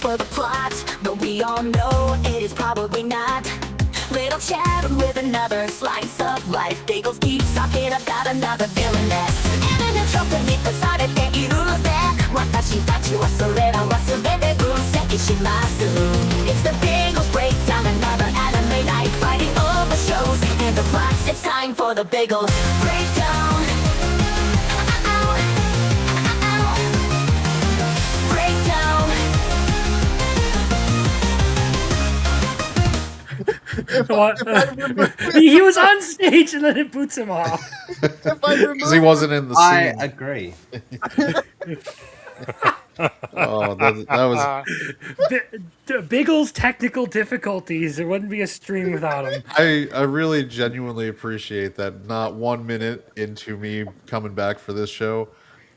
for the plot, but we all know it is probably not. Little chat with another slice of life. Biggles keeps talking about another villainess. And in a trope beneath the side of the irule. Watashi tachi wa sorera wa subete bunseki shimasu. It's the Biggles breakdown, another anime night, fighting over shows and the plots. It's time for the Biggles breakdown. He was on stage and then it boots him off. Because he wasn't in the scene. I agree. Oh, that was Biggles' technical difficulties. It wouldn't be a stream without him. I really genuinely appreciate that. Not 1 minute into me coming back for this show,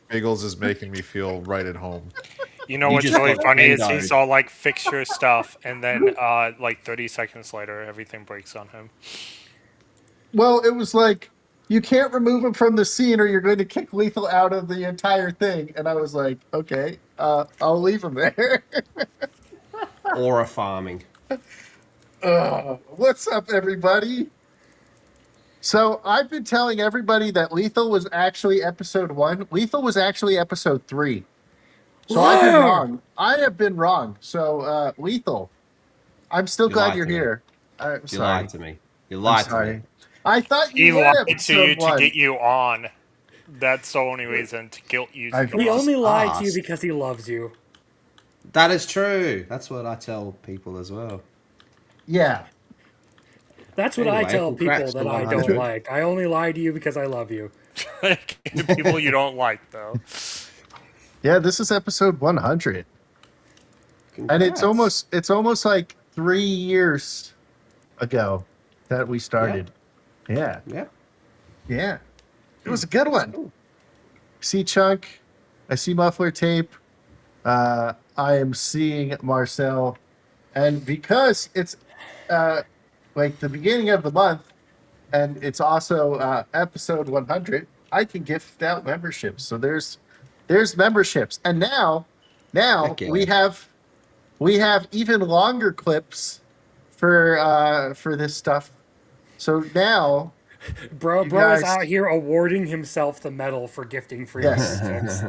Biggles is making me feel right at home. You know what's really funny is he's all like, fix your stuff, and then like 30 seconds later, everything breaks on him. Well, it was like, you can't remove him from the scene or you're going to kick Lethal out of the entire thing. And I was like, okay, I'll leave him there. Aura farming. What's up, everybody? So I've been telling everybody that Lethal was actually episode 1. Lethal was actually episode 3. So I've been wrong. I have been wrong. So Lethal, I'm still glad you're here. I'm sorry. You lied to me. You lied to me. I thought you He were lied to episode you 1. to get you on. That's the only reason, to guilt you. He only lied to you because he loves you. That is true. That's what I tell people as well. Yeah. That's what I tell people that I don't like. I only lie to you because I love you. People you don't like, though. Yeah, this is episode 100. Congrats. And it's almost like 3 years ago that we started. Yeah. It was a good one. See Chunk. I see Muffler Tape. I am seeing Marcel. And because it's like the beginning of the month and it's also episode 100, I can gift out memberships. So there's memberships. And now we have even longer clips for this stuff. So now Bro is out here awarding himself the medal for gifting free memberships.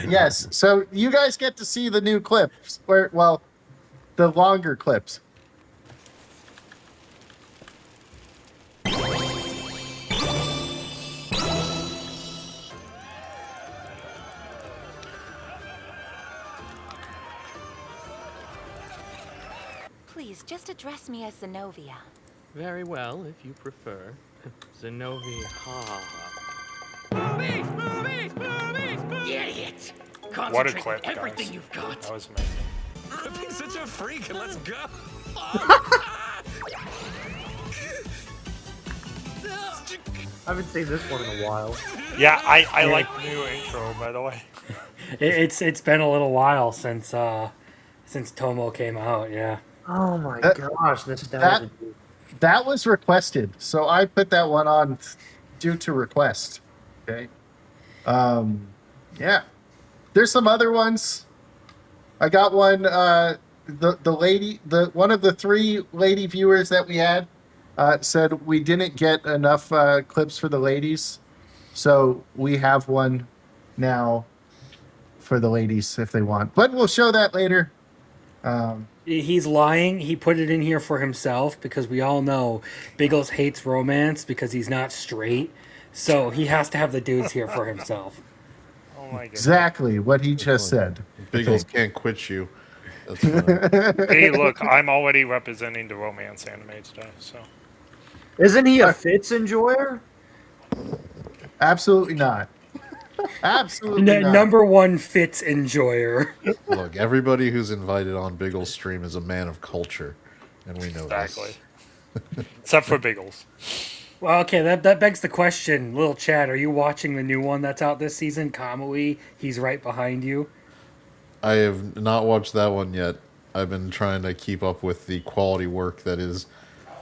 Yes. So you guys get to see the new clips, the longer clips. Please, just address me as Zenobia. Very well, if you prefer. Zenobia, Idiot! What a clip, guys. Everything you've got. That was amazing. Quit being such a freak and let's go. I haven't seen this one in a while. Yeah, I like the new intro, by the way. It's been a little while since Tomo came out. Yeah. Oh my gosh, nostalgia. That was requested, so I put that one on due to request. Okay. Yeah. There's some other ones. I got one. One of the 3 lady viewers that we had said we didn't get enough clips for the ladies, so we have one now for the ladies if they want. But we'll show that later. He's lying. He put it in here for himself because we all know Biggles hates romance because he's not straight. So he has to have the dudes here for himself. Oh my god. Exactly what he just said. Biggles can't quit you. That's Hey, look, I'm already representing the romance anime today, so. Isn't he a Fitz enjoyer? Absolutely not. Absolutely not. Number 1 Fitz enjoyer. Look, everybody who's invited on Biggles' stream is a man of culture, and we know Exactly. Except for Biggles. Well, okay, that begs the question, little Chad, are you watching the new one that's out this season, Kamui? He's right behind you. I have not watched that one yet. I've been trying to keep up with the quality work that is.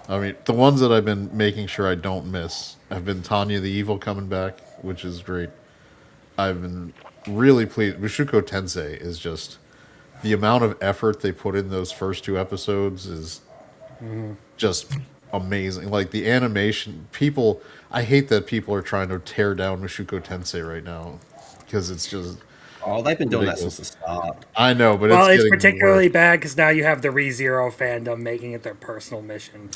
I mean, the ones that I've been making sure I don't miss have been Tanya the Evil coming back, which is great. I've been really pleased. Mushoku Tensei is just the amount of effort they put in those first 2 episodes is just amazing. Like the animation, people. I hate that people are trying to tear down Mushoku Tensei right now because it's just. Oh, they've been doing that ridiculous. since the start. I know, but Well, it's getting particularly worse. bad because now you have the ReZero fandom making it their personal mission.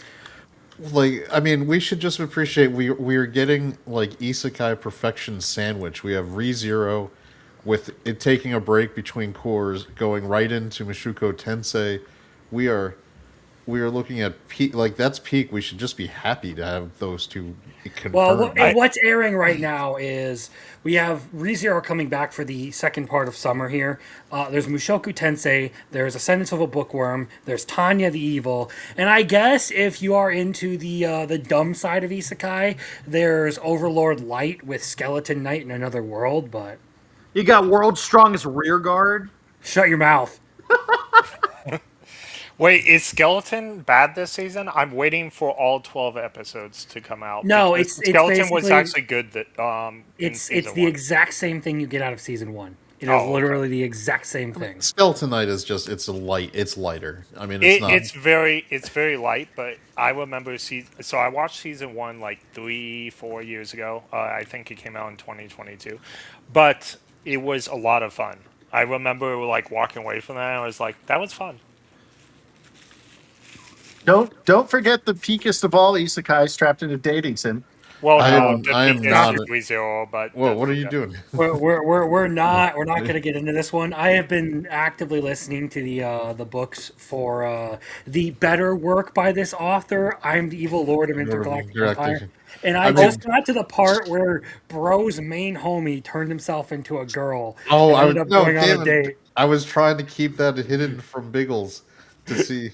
Like, I mean, we should just appreciate we're getting like isekai perfection sandwich. We have ReZero with it taking a break between cores, going right into Mushoku Tensei. We are we are looking at peak. Like that's peak. We should just be happy to have those two Well, concurrent. what's airing right now is we have ReZero coming back for the second part of summer here. There's Mushoku Tensei, there's Ascendance of a Bookworm, there's Tanya the Evil, and I guess if you are into the dumb side of isekai, there's Overlord Light with Skeleton Knight in Another World, but... You got World's Strongest Rear Guard. Shut your mouth. Wait, is Skeleton bad this season? I'm waiting for all 12 episodes to come out. No, because it's Skeleton was basically... actually good that in It's season the one. exact same thing you get out of season 1. It is Oh, literally the exact same thing. Skeleton Knight is just it's lighter. I mean, it's not. It's very light, but I remember so I watched season 1 like 3-4 years ago. I think it came out in 2022, but it was a lot of fun. I remember like walking away from that. And I was like, that was fun. Don't forget the peakest of all isekais, Trapped in a Dating Sim. Well, I no, am- the I am peak not is a- ReZero, but Whoa, that's what are you okay. doing? We're not going to get into this one. I have been actively listening to the books for the better work by this author. I'm the Evil Lord of Intergalactic Empire, and I just got to the part where Bro's main homie turned himself into a girl. Oh, and I was ended up no, going on damn a it. date. I was trying to keep that hidden from Biggles to see.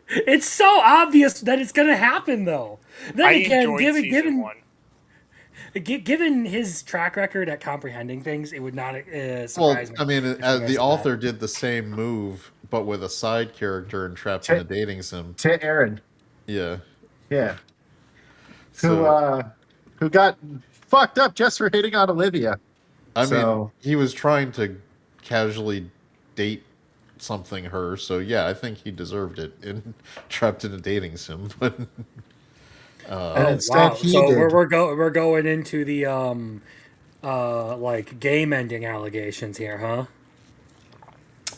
It's so obvious that it's going to happen, though. Then I again, enjoyed season 1. given his track record at comprehending things, it would not Well, surprise me. I mean, if he does the that. author did the same move, but with a side character and Trapped in a Dating Sim. To Aaron. Yeah. Yeah. So, Who got fucked up just for hitting on Olivia. I mean, he was trying to casually date something her, so yeah, I think he deserved it in Trapped in a Dating Sim. But and instead he so did. we're going into the like game ending allegations here, huh?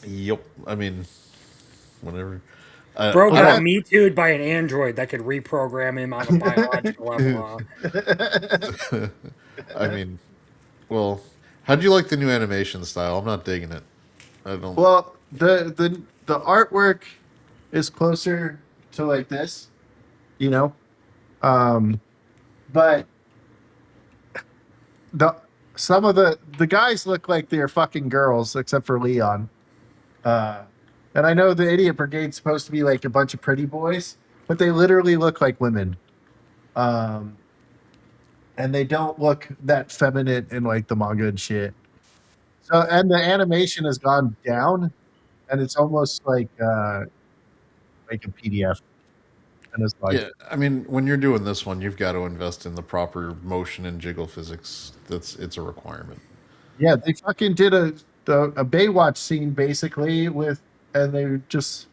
yep. I mean, whatever. Bro got me too'd by an android that could reprogram him on a biological level. I mean, well, how'd you like the new animation style? I'm not digging it. I don't. Well, the artwork is closer to like this, you know. But some of the guys look like they're fucking girls, except for Leon. And I know the Idiot Brigade's supposed to be like a bunch of pretty boys, but they literally look like women. And they don't look that feminine in like the manga and shit. So, and the animation has gone down, and it's almost like a PDF. And it's like, Yeah, I mean, when you're doing this one, you've got to invest in the proper motion and jiggle physics. It's a requirement. yeah, they fucking did a Baywatch scene basically and they just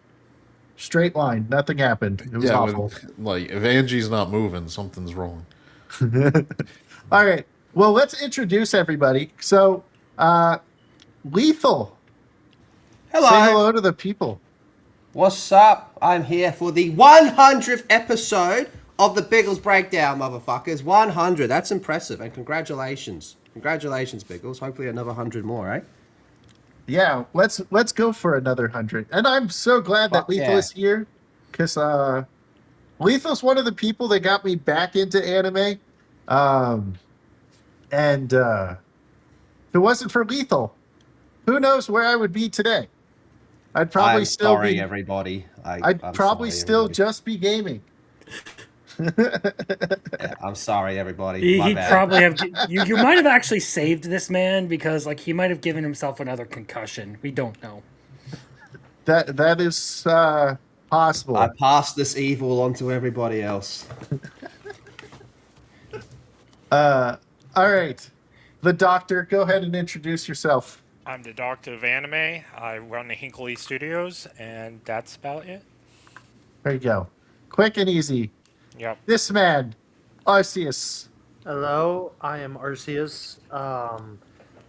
straight line. Nothing happened. It was awful. Like if Angie's not moving, something's wrong. All right. Well, let's introduce everybody. So, Lethal. Hello. Say hello to the people. What's up? I'm here for the 100th episode of the Biggles Breakdown, motherfuckers. 100. That's impressive, and congratulations. Congratulations, Biggles. Hopefully another 100 more, eh? Yeah, let's go for another 100. And I'm so glad that Lethal is here, because Lethal's one of the people that got me back into anime. And if it wasn't for Lethal, who knows where I would be today? I'd probably still sorry, be everybody. I'm probably sorry, still everybody. just be gaming. Yeah, I'm sorry, everybody. He probably have you might have actually saved this man because like he might have given himself another concussion. We don't know. That is possible. I passed this evil on to everybody else. All right. The Doctor, go ahead and introduce yourself. I'm the doctor of anime. I run the Hinkley Studios, and that's about it. There you go. Quick and easy. Yep. This man, Arceus. Hello, I am Arceus.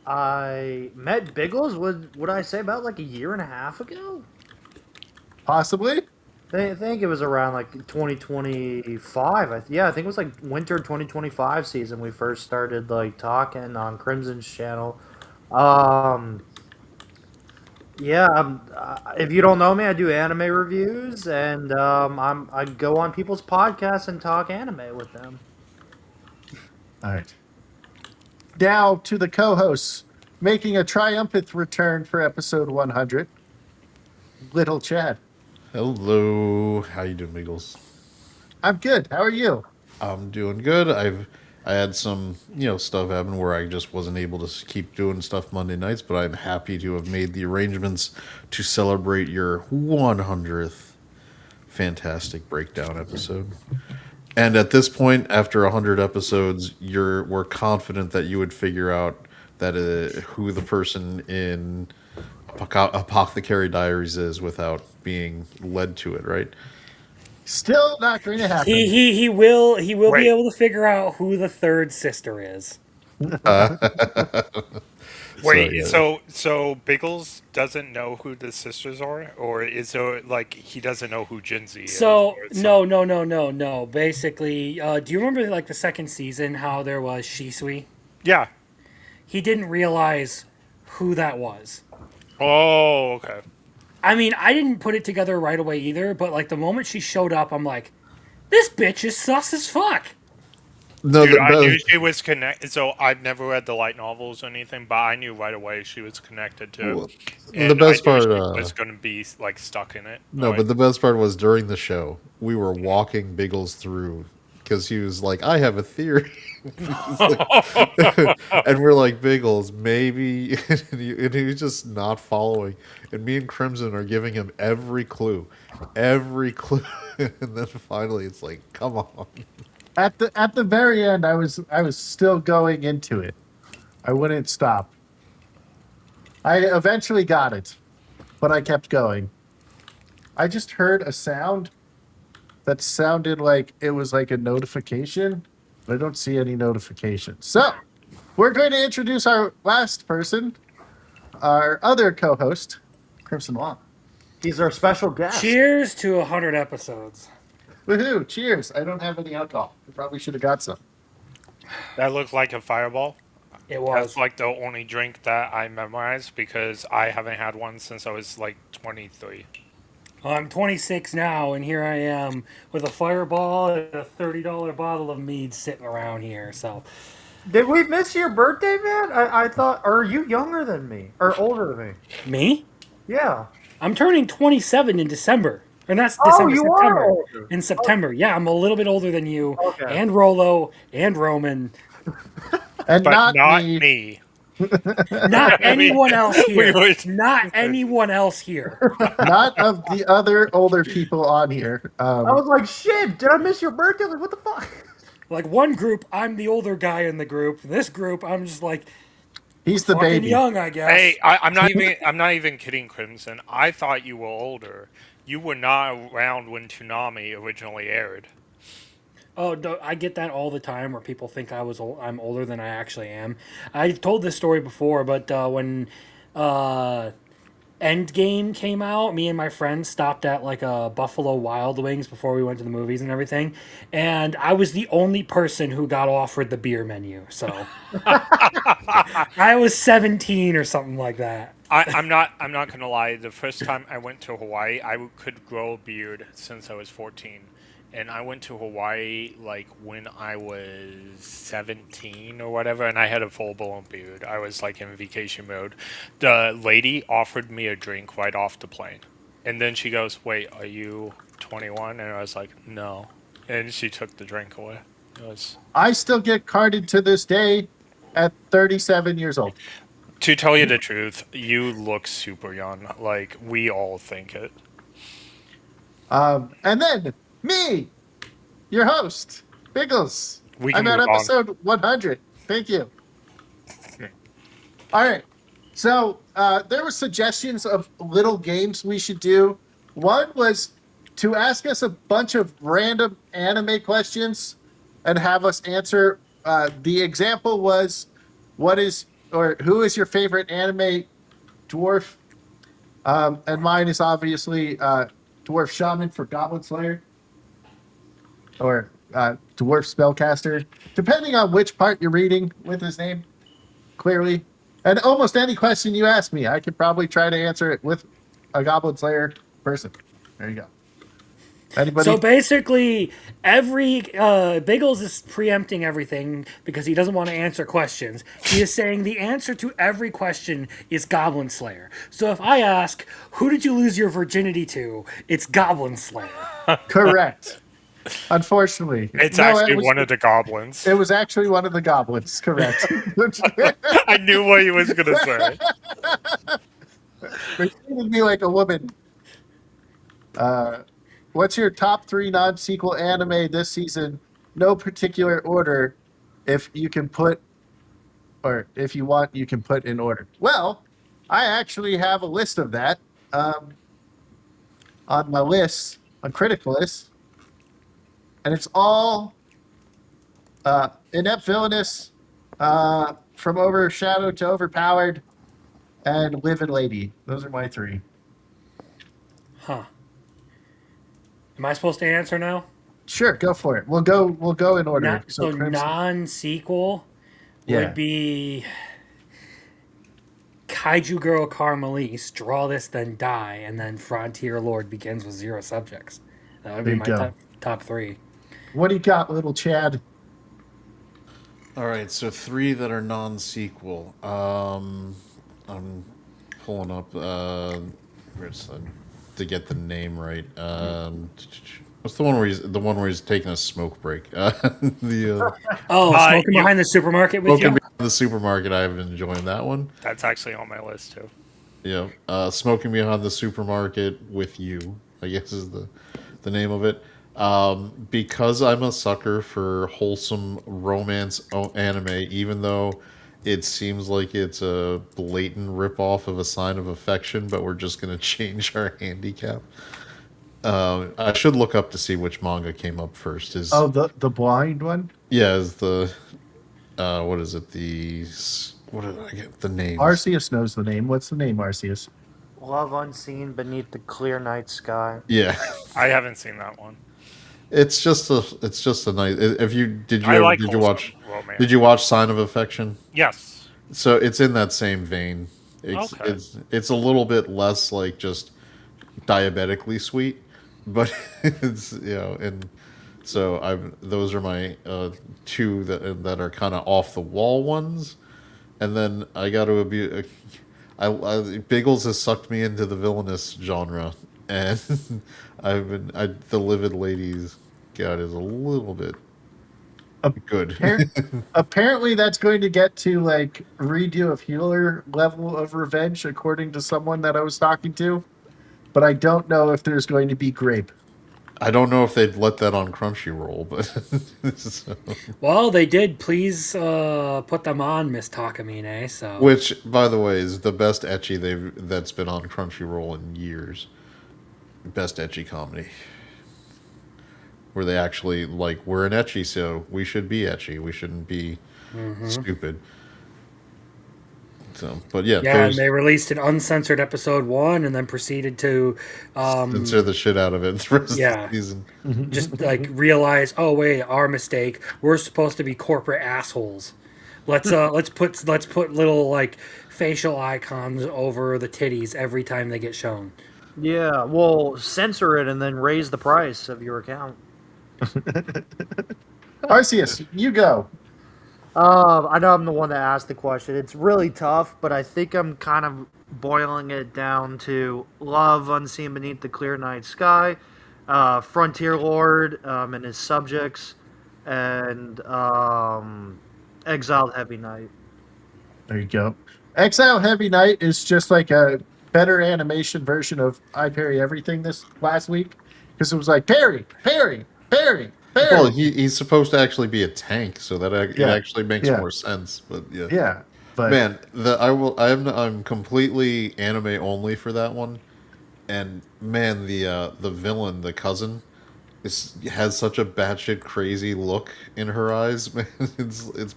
I met Biggles. Would I say about like a year and a half ago? Possibly. I think it was around like 2025. Yeah, I think it was like winter 2025 season. We first started like talking on Crimson's channel. Um, yeah. If you don't know me, I do anime reviews, and I go on people's podcasts and talk anime with them. All right. Now to the co-hosts, making a triumphant return for episode 100. Little Chad. Hello, how you doing, Biggles? I'm good. How are you? I'm doing good. I had some stuff happen where I just wasn't able to keep doing stuff Monday nights, but I'm happy to have made the arrangements to celebrate your 100th fantastic breakdown episode. And at this point, after 100 episodes, we're confident that you would figure out that who the person in Apothecary Diaries is without being led to it, right? Still not going to happen. He will Wait. be able to figure out who the third sister is. Wait, yeah. so Biggles doesn't know who the sisters are, or is it like he doesn't know who Jinzi is? So or something? no. Basically, do you remember like the second season how there was Shisui? Yeah. He didn't realize who that was. Oh, okay. I mean, I didn't put it together right away either, but like the moment she showed up, I'm like, this bitch is sus as fuck. No, Dude, I knew she was connected. So I've never read the light novels or anything, but I knew right away she was connected to well, it, the and I best knew part. she was going to be like stuck in it. No, but the best part was during the show, we were walking Biggles through because he was like, "I have a theory," and we're like, "Biggles, maybe," and he was just not following. And me and Crimson are giving him every clue, and then finally, it's like, "Come on." At the very end, I was still going into it. I wouldn't stop. I eventually got it, but I kept going. I just heard a sound that sounded like it was like a notification, but I don't see any notifications. So we're going to introduce our last person, our other co-host, Crimson Law. He's our special guest. Cheers to 100 episodes. Woohoo! Cheers! I don't have any alcohol. I probably should have got some. That looked like a fireball. It That's was. like the only drink that I memorized because I haven't had one since I was like 23. I'm 26 now, and here I am with a fireball and a $30 bottle of mead sitting around here. So, Did we miss your birthday, man? I thought, or are you younger than me or older than me? me? Yeah. I'm turning 27 in December. Or not Oh, December, you are September. older. In September. Yeah, I'm a little bit older than you, Okay. and Rolo, and Roman. And But not me. me. Not anyone else here. would- Not anyone else here. Not of the other older people on here. I was like, shit, did I miss your birthday? Like, what the fuck? Like one group, I'm the older guy in the group. This group, I'm just like he's the fucking baby. young, I guess. Hey, I'm not even kidding, Crimson. I thought you were older. You were not around when Toonami originally aired. Oh, no, I get that all the time where people think I'm older than I actually am. I've told this story before, but when Endgame came out, me and my friends stopped at like a Buffalo Wild Wings before we went to the movies and everything, and I was the only person who got offered the beer menu. So I was 17 or something like that. I'm not gonna lie. The first time I went to Hawaii, could grow a beard since I was 14, and I went to Hawaii like when I was 17 or whatever, and I had a full blown beard. I was like in vacation mode. The lady offered me a drink right off the plane, and then she goes, "Wait, are you 21?" And I was like, "No," and she took the drink away. It was. I still get carded to this day at 37 years old. To tell you the truth, you look super young. Like, we all think it. And then me, your host, Biggles. We can I'm at move on. episode 100. Thank you. All right. So there were suggestions of little games we should do. One was to ask us a bunch of random anime questions and have us answer. The example was, "What is or who is your favorite anime dwarf?" And mine is obviously Dwarf Shaman for Goblin Slayer or Dwarf Spellcaster, depending on which part you're reading with his name, clearly. And almost any question you ask me, I could probably try to answer it with a Goblin Slayer person. There you go. Anybody? So basically, every Biggles is preempting everything because he doesn't want to answer questions. He is saying the answer to every question is Goblin Slayer. So if I ask, "Who did you lose your virginity to?" It's Goblin Slayer. Correct. Unfortunately, It's No, actually it was, one of the goblins. It was actually one of the goblins. Correct. I knew what he was gonna say. They treated me like a woman. What's your top 3 non-sequel anime this season? No particular order. If you can put, or if you want, you can put in order. Well, I actually have a list of that on my list, on critical list, and it's all inept villainous, from overshadowed to overpowered, and live and lady. Those are my 3. Huh. Am I supposed to answer now? Sure, go for it. We'll go in order. So Crimson. non-sequel Yeah. would be Kaiju Girl Carmelise, Draw This Then Die, and then Frontier Lord begins with 0 subjects. That would There be you my go. top 3. What do you got, little Chad? All right, so 3 that are non-sequel. I'm pulling up where's to get the name right. What's the one where he's taking a smoke break? The Smoking you- behind the supermarket with smoking you. behind the supermarket. I've been enjoying that one. That's actually on my list too. Yeah, smoking behind the supermarket with you, I guess is the name of it. Because I'm a sucker for wholesome romance anime, even though it seems like it's a blatant ripoff of A Sign of Affection, but we're just gonna change our handicap. I should look up to see which manga came up first. Oh, the blind one? Yeah, is the what is it? What did I get the name? Arceus knows the name. What's the name, Arceus? Love unseen beneath the clear night sky. Yeah. I haven't seen that one. It's just a nice. If you did I like did you watch wholesome romance. did you watch Sign of Affection? Yes. So it's in that same vein. Okay. It's a little bit less like just diabetically sweet, but it's and so those are my 2 that are kind of off the wall ones, and then I got to abuse. Biggles has sucked me into the villainous genre, and the Livid Ladies. God is a little bit good. Apparently, that's going to get to like redo of healer level of revenge, according to someone that I was talking to. But I don't know if there's going to be grape. I don't know if they'd let that on Crunchyroll, but so. Well, they did. Please put them on, Miss Takamine. So, Which, by the way, is the best ecchi that's been on Crunchyroll in years. Best ecchi comedy, where they actually like we're an ecchi, so we should be ecchi. We shouldn't be stupid. So, but yeah, and they released an uncensored episode 1, and then proceeded to censor the shit out of it the rest of the season. Just like realize, oh wait, our mistake. We're supposed to be corporate assholes. Let's put little like facial icons over the titties every time they get shown. Yeah, well, censor it and then raise the price of your account. Arceus, you go. I know I'm the one that asked the question. It's really tough, but I think I'm kind of boiling it down to Love Unseen Beneath the Clear Night Sky, Frontier Lord and his subjects, and Exiled Heavy Knight. There you go. Exile Heavy Knight is just like a better animation version of I Parry Everything this last week, because it was like parry, parry, parry, parry. Well, he's supposed to actually be a tank, so that it actually makes more sense. But yeah. Yeah. But Man, I'm completely anime only for that one, and man, the villain, the cousin, has such a batshit crazy look in her eyes. Man, it's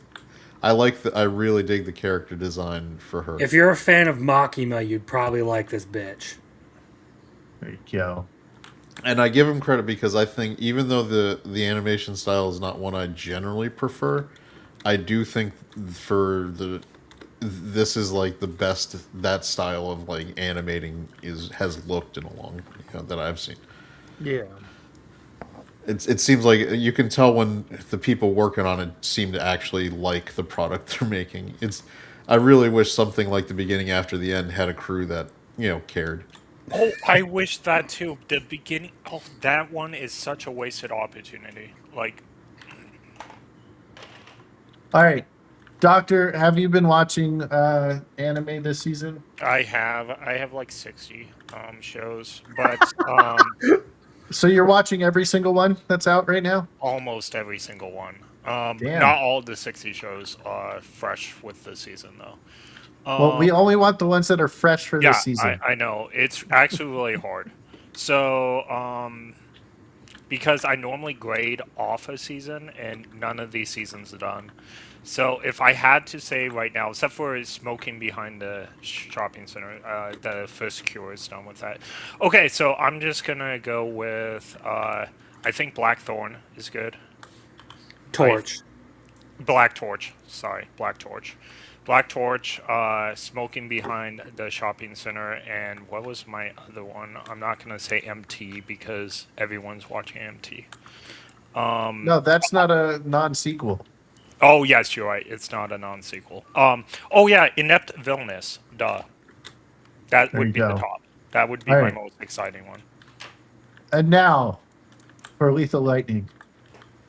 I really dig the character design for her. If you're a fan of Makima, you'd probably like this bitch. there you go. And I give him credit because I think even though the animation style is not one I generally prefer, I do think for the this is like the best that style of like animating has looked in a long that I've seen. Yeah. It seems like you can tell when the people working on it seem to actually like the product they're making. I really wish something like the beginning after the end had a crew that cared. Oh, I wish that too. The beginning. Oh, that one is such a wasted opportunity. Like, All right, Doctor, have you been watching anime this season? I have like 60 shows, but So you're watching every single one that's out right now? almost every single one. Damn. Not all the 60 shows are fresh with the season though. Well, we only want the ones that are fresh for Yeah, this season. I know. It's actually really hard. So, because I normally grade off a season, and none of these seasons are done. So, if I had to say right now, except for smoking behind the shopping center, the first cure is done with that. Okay, so I'm just gonna go with, I think Blackthorn is good. Torch. Black Torch. Sorry, Black Torch. Black Torch, Smoking Behind the Shopping Center, and what was my other one? I'm not going to say MT because everyone's watching MT. No, that's not a non-sequel. Oh, yes, you're right. It's not a non-sequel. Oh, yeah, Inept Villainous. Duh. That There would you be go. the top. That would be All my right. most exciting one. And now, for Lethal Lightning.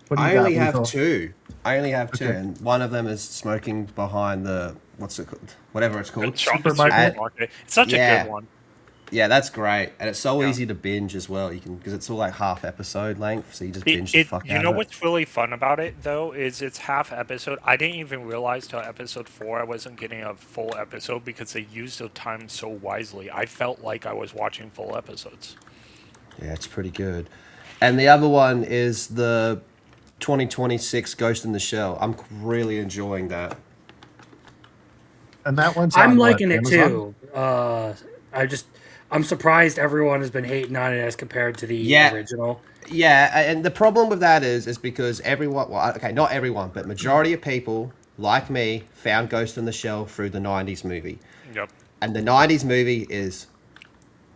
What do you I got, only have Lethal? two. I only have two, Okay. and one of them is smoking behind the what's it called? Whatever it's called. Supermarket? It's such a Yeah. good one. Yeah, that's great, and it's so Yeah. easy to binge as well. You can because it's all like half episode length, so you just binge the fuck You out know of it. what's really fun about it though is it's half episode. I didn't even realize till episode 4 I wasn't getting a full episode because they used the time so wisely. I felt like I was watching full episodes. Yeah, it's pretty good. And the other one is the 2026 Ghost in the Shell. I'm really enjoying that. And that one's I'm on what, liking it Amazon? too. I'm surprised everyone has been hating on it as compared to the Yeah. original. Yeah, and the problem with that is because everyone, well, okay, not everyone, but majority of people like me found Ghost in the Shell through the 90s movie. Yep. And the 90s movie is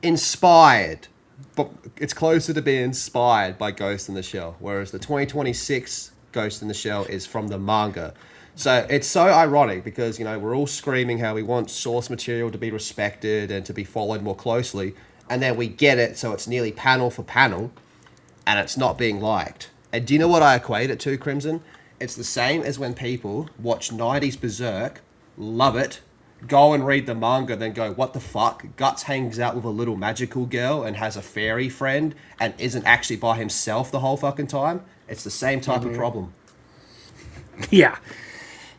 inspired, but it's closer to being inspired by Ghost in the Shell, whereas the 2026 Ghost in the Shell is from the manga. So it's so ironic because, we're all screaming how we want source material to be respected and to be followed more closely, and then we get it so it's nearly panel for panel, and it's not being liked. And do you know what I equate it to, Crimson? It's the same as when people watch 90s Berserk, love it, go and read the manga, then go, what the fuck? Guts hangs out with a little magical girl and has a fairy friend and isn't actually by himself the whole fucking time. It's the same type of problem. Yeah.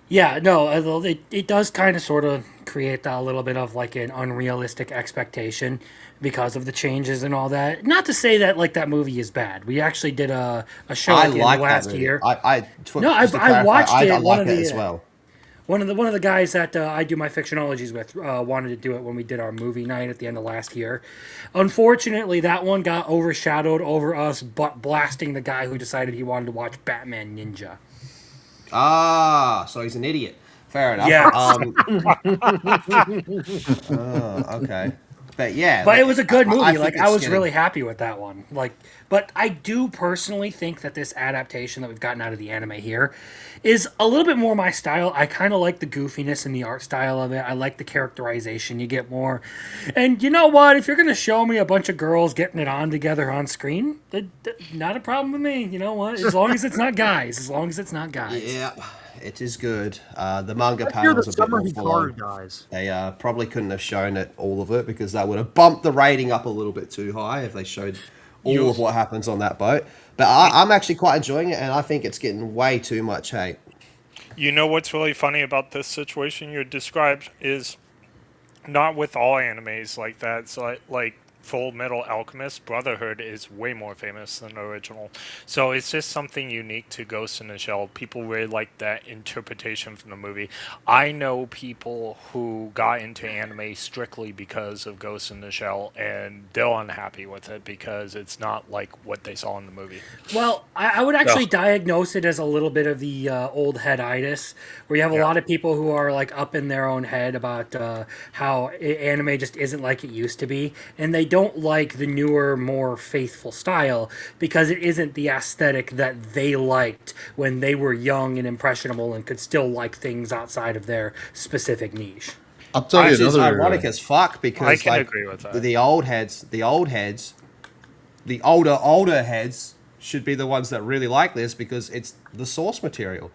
Yeah, no, it does kind of sort of create a little bit of like an unrealistic expectation because of the changes and all that. Not to say that like that movie is bad. We actually did a show I at the end like of last that movie. year. I watched it. I One like of it the as well. One of the guys that I do my fictionologies with wanted to do it when we did our movie night at the end of last year. Unfortunately, that one got overshadowed over us blasting the guy who decided he wanted to watch Batman Ninja. Ah, so he's an idiot. Fair enough. Yeah. Okay. But yeah. But it was a good movie. think I it's was getting- really happy with that one. But I do personally think that this adaptation that we've gotten out of the anime here is a little bit more my style. I kind of like the goofiness and the art style of it. I like the characterization you get more. And you know what? If you're going to show me a bunch of girls getting it on together on screen, not a problem with me. You know what? As long as it's not guys. As long as it's not guys. Yeah, it is good. The manga You're the panels a bit Summer more full on. Hikaru guys. They probably couldn't have shown it all of it because that would have bumped the rating up a little bit too high if they showed all of what happens on that boat. But I'm actually quite enjoying it, and I think it's getting way too much hate. You know what's really funny about this situation you described is not with all animes like that. So like Full Metal Alchemist Brotherhood is way more famous than the original. So it's just something unique to Ghost in the Shell. People really like that interpretation from the movie. I know people who got into anime strictly because of Ghost in the Shell, and they're unhappy with it because it's not like what they saw in the movie. Well, I would So actually diagnose it as a little bit of the old headitis, where you have a yeah. lot of people who are like up in their own head about how anime just isn't like it used to be, and they don't like the newer, more faithful style because it isn't the aesthetic that they liked when they were young and impressionable and could still like things outside of their specific niche. I'll tell you Which is another. ironic as fuck I because can like agree with that. the old heads, the older heads should be the ones that really like this because it's the source material.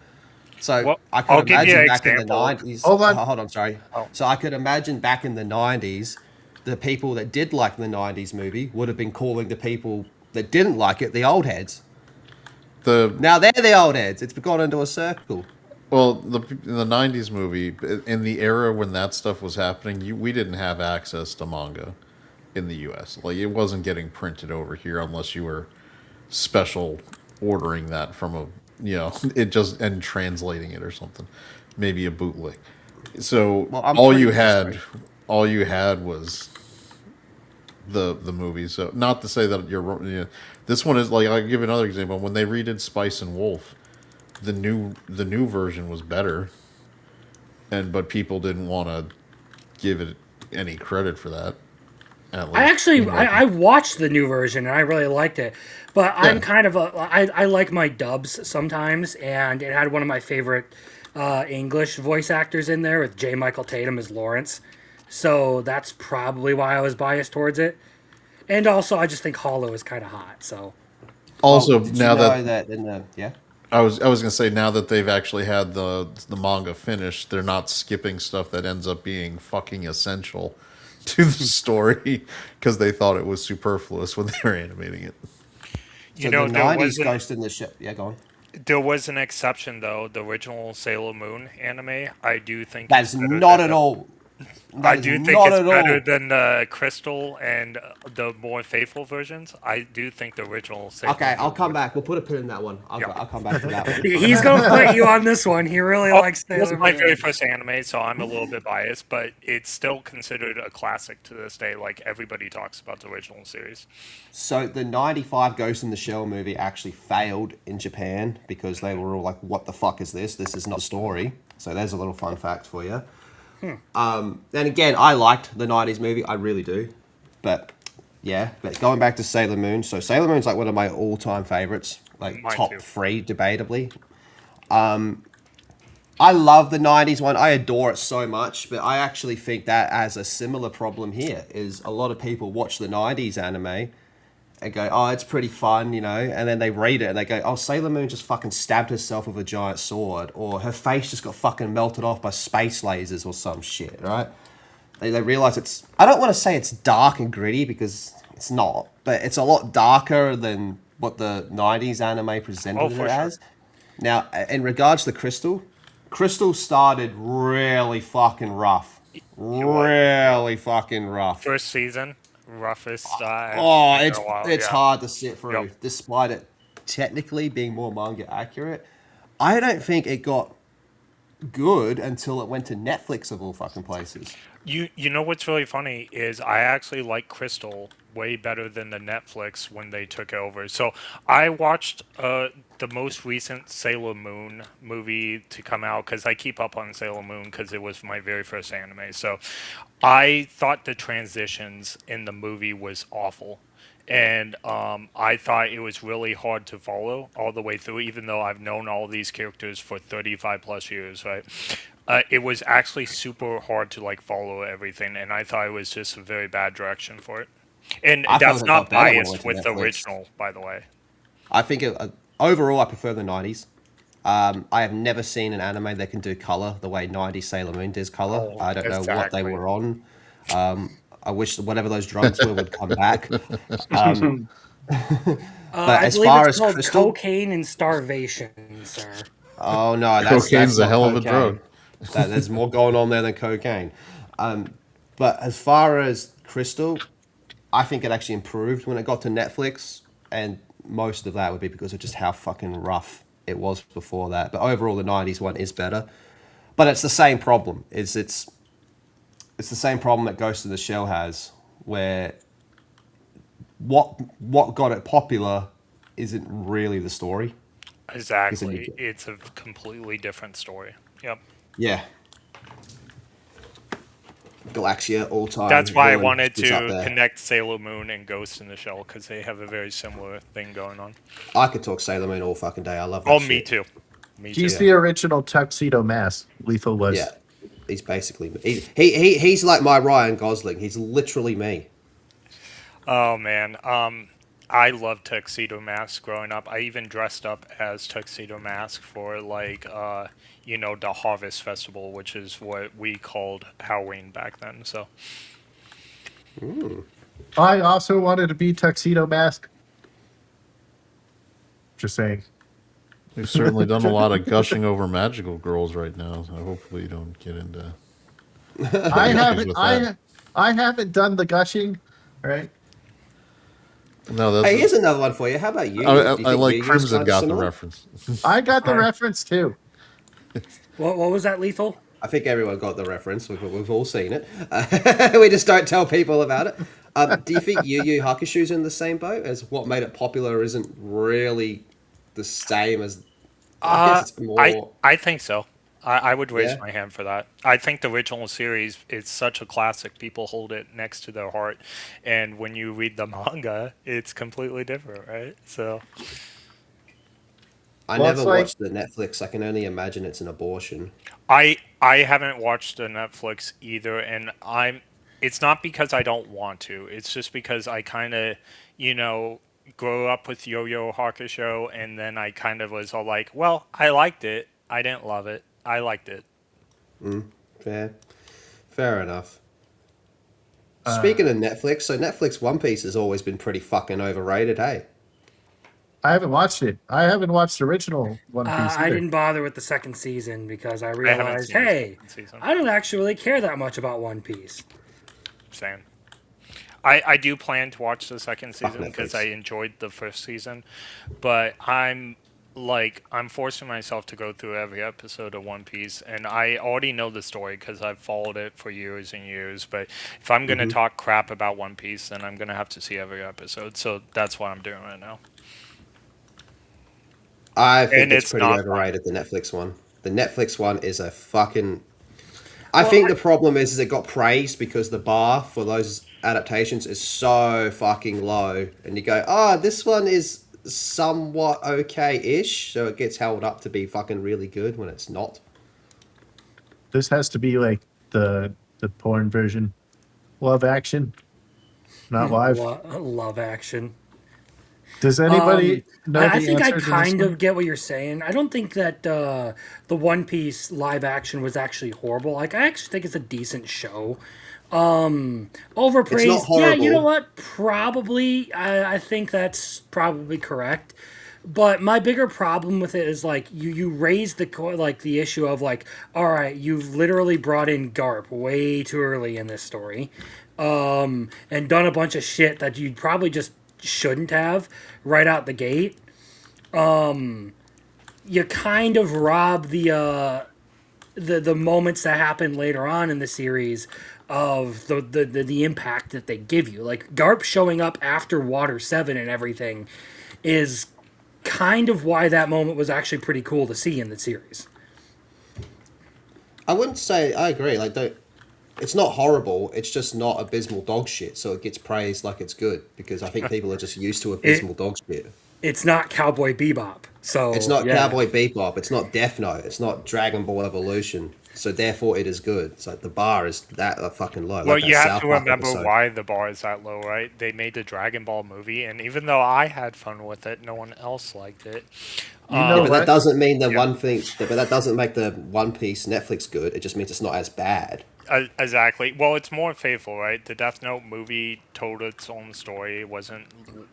So Well, I could I'll give you imagine an back in the example. 90s. Hold on. Hold on, sorry. Oh. So I could imagine back in the 90s, the people that did like the 90s movie would have been calling the people that didn't like it the old heads. The Now they're the old heads. It's gone into a circle. Well, the '90s movie, in the era when that stuff was happening, we didn't have access to manga in the U.S. Like it wasn't getting printed over here unless you were special ordering that from a it just and translating it or something, maybe a bootleg. So Well, I'm all pretty you sorry. had, all you had was the movie. So not to say that you're wrong. This one is like I'll give you another example. When they redid Spice and Wolf, the new version was better, but people didn't want to give it any credit for that. At I least, actually like, I watched the new version and I really liked it, but I'm yeah. kind of I like my dubs sometimes, and it had one of my favorite English voice actors in there with J. Michael Tatum as Lawrence, so that's probably why I was biased towards it. And also, I just think Hollow is kind of hot. So Oh, Also, did you now know that that in the yeah? I was gonna say now that they've actually had the manga finished, they're not skipping stuff that ends up being fucking essential to the story because they thought it was superfluous when they were animating it. You So the know, '90s Ghost in the Shell. Yeah, go on. there was an exception though. The original Sailor Moon anime, I do think is That's better not than at the. all. I That is do think not it's at better all. than the Crystal and the more faithful versions. I do think the original Sailor Okay, I'll Moon come was. back. We'll put a pin in that one. Yeah. I'll come back to that one. he's gonna fight you on this one. He really Oh, likes it was Sailor my very Moon. first anime, so I'm a little bit biased, but it's still considered a classic to this day. Like everybody talks about the original series. So the '95 Ghost in the Shell movie actually failed in Japan because they were all like, "What the fuck is this? This is not a story." So there's a little fun fact for you. And again, I liked the '90s movie. I really do. But yeah, but going back to Sailor Moon. So Sailor Moon's like one of my all-time favorites, like Mine top too. 3, debatably. I love the '90s one. I adore it so much, but I actually think that as a similar problem here is a lot of people watch the '90s anime and go, "Oh, it's pretty fun," and then they read it and they go, "Oh, Sailor Moon just fucking stabbed herself with a giant sword, or her face just got fucking melted off by space lasers or some shit," right? They realize it's. I don't want to say it's dark and gritty because it's not, but it's a lot darker than what the '90s anime presented Oh, it for sure. as. Now, in regards to Crystal started really fucking rough. Really fucking rough. First season, roughest. Oh, in it's a while, it's yeah. hard to sit through, Yep. despite it technically being more manga accurate. I don't think it got good until it went to Netflix of all fucking places. You know what's really funny is I actually like Crystal way better than the Netflix when they took over. So I watched the most recent Sailor Moon movie to come out because I keep up on Sailor Moon because it was my very first anime. So I thought the transitions in the movie was awful. And I thought it was really hard to follow all the way through, even though I've known all these characters for 35 plus years, right? It was actually super hard to like follow everything, and I thought it was just a very bad direction for it. And I felt that's it not got better when it biased went to with the Netflix. original, by the way. I think overall I prefer the '90s. I have never seen an anime that can do color the way '90s Sailor Moon does color. Oh, I don't know what they exactly. were on. I wish that whatever those drugs were would come back. But I as believe far it's as called Crystal, cocaine and starvation, sir. Oh no, Cocaine's that's a not hell of a cocaine. drug. There's more going on there than cocaine. But as far as Crystal, I think it actually improved when it got to Netflix, and most of that would be because of just how fucking rough it was before that. But overall, the '90s one is better. But it's the same problem. It's the same problem that Ghost in the Shell has, where what got it popular isn't really the story. Exactly. It's a completely different story. Yep. Yeah. Galaxia, all time That's why I villain, wanted is up to there. connect Sailor Moon and Ghost in the Shell because they have a very similar thing going on. I could talk Sailor Moon all fucking day. I love that Oh, shit. me too. Me too. He's the original Tuxedo Mask. Lethal was. Yeah, he's basically he's like my Ryan Gosling. He's literally me. Oh man, I loved Tuxedo Mask growing up. I even dressed up as Tuxedo Mask for the Harvest Festival, which is what we called Halloween back then. So I also wanted to be Tuxedo Mask. Just saying. We've certainly done a lot of gushing over magical girls right now. So hopefully you don't get into. I haven't. with that. I haven't done the gushing. All right. No, that's. Hey, here's another one for you. How about you? Do you I think like Yu-Yu's Crimson kinda got the similar? reference. I got the reference too. What was that, Lethal? I think everyone got the reference. We've all seen it. We just don't tell people about it. Do you think Yu Yu Hakusho's in the same boat as what made it popular isn't really the same as? I guess it's more. I think so. I would raise Yeah. my hand for that. I think the original series is such a classic. People hold it next to their heart, and when you read the manga, it's completely different, right? So I Well, never it's like- watched the Netflix. I can only imagine it's an abortion. I haven't watched the Netflix either, and it's not because I don't want to. It's just because I kind of, grew up with Yo Yo Hakusho, and then I kind of was all like, well, I liked it. I didn't love it. I liked it. Fair enough. Speaking of Netflix, so Netflix One Piece has always been pretty fucking overrated, hey? I haven't watched it. I haven't watched the original One Piece I either. didn't bother with the second season because I haven't realized, seen the hey, second season. I don't actually really care that much about One Piece. Same. I do plan to watch the second season Netflix. because I enjoyed the first season, but I'm forcing myself to go through every episode of One Piece, and I already know the story because I've followed it for years and years. But if I'm gonna talk crap about One Piece, then I'm gonna have to see every episode. So that's what I'm doing right now. I think And it's it's pretty not overrated, the Netflix one. The Netflix one is a fucking... I think the problem is it got praised because the bar for those adaptations is so fucking low. And you go, oh, this one is somewhat okay-ish, so it gets held up to be fucking really good when it's not. This has to be like the porn version. Love Action, not live. Love Action. Does anybody know I the think I answer to this kind one? of get what you're saying. I don't think that the One Piece live action was actually horrible. Like, I actually think it's a decent show. Overpraised. It's not Yeah, you know horrible. what? Probably. I think that's probably correct. But my bigger problem with it is like you raise the issue of like, all right, you've literally brought in Garp way too early in this story, and done a bunch of shit that you probably just shouldn't have right out the gate. You kind of rob the moments that happen later on in the series of the impact that they give you. Like Garp showing up after Water 7 and everything is kind of why that moment was actually pretty cool to see in the series. I wouldn't say... I agree. Like, it's not horrible. It's just not abysmal dog shit, so it gets praised like it's good because I think people are just used to abysmal dog shit. It's not Cowboy Bebop, so It's not yeah. Cowboy Bebop. It's not Death Note. It's not Dragon Ball Evolution. So therefore, it is good. It's like the bar is that fucking low. Well, like that you have South to Park remember episode. why the bar is that low, right? They made the Dragon Ball movie, and even though I had fun with it, no one else liked it. You know Yeah, but what? that doesn't mean the one thing. But that doesn't make the One Piece Netflix good. It just means it's not as bad. Exactly. Well, it's more faithful, right? The Death Note movie told its own story. It wasn't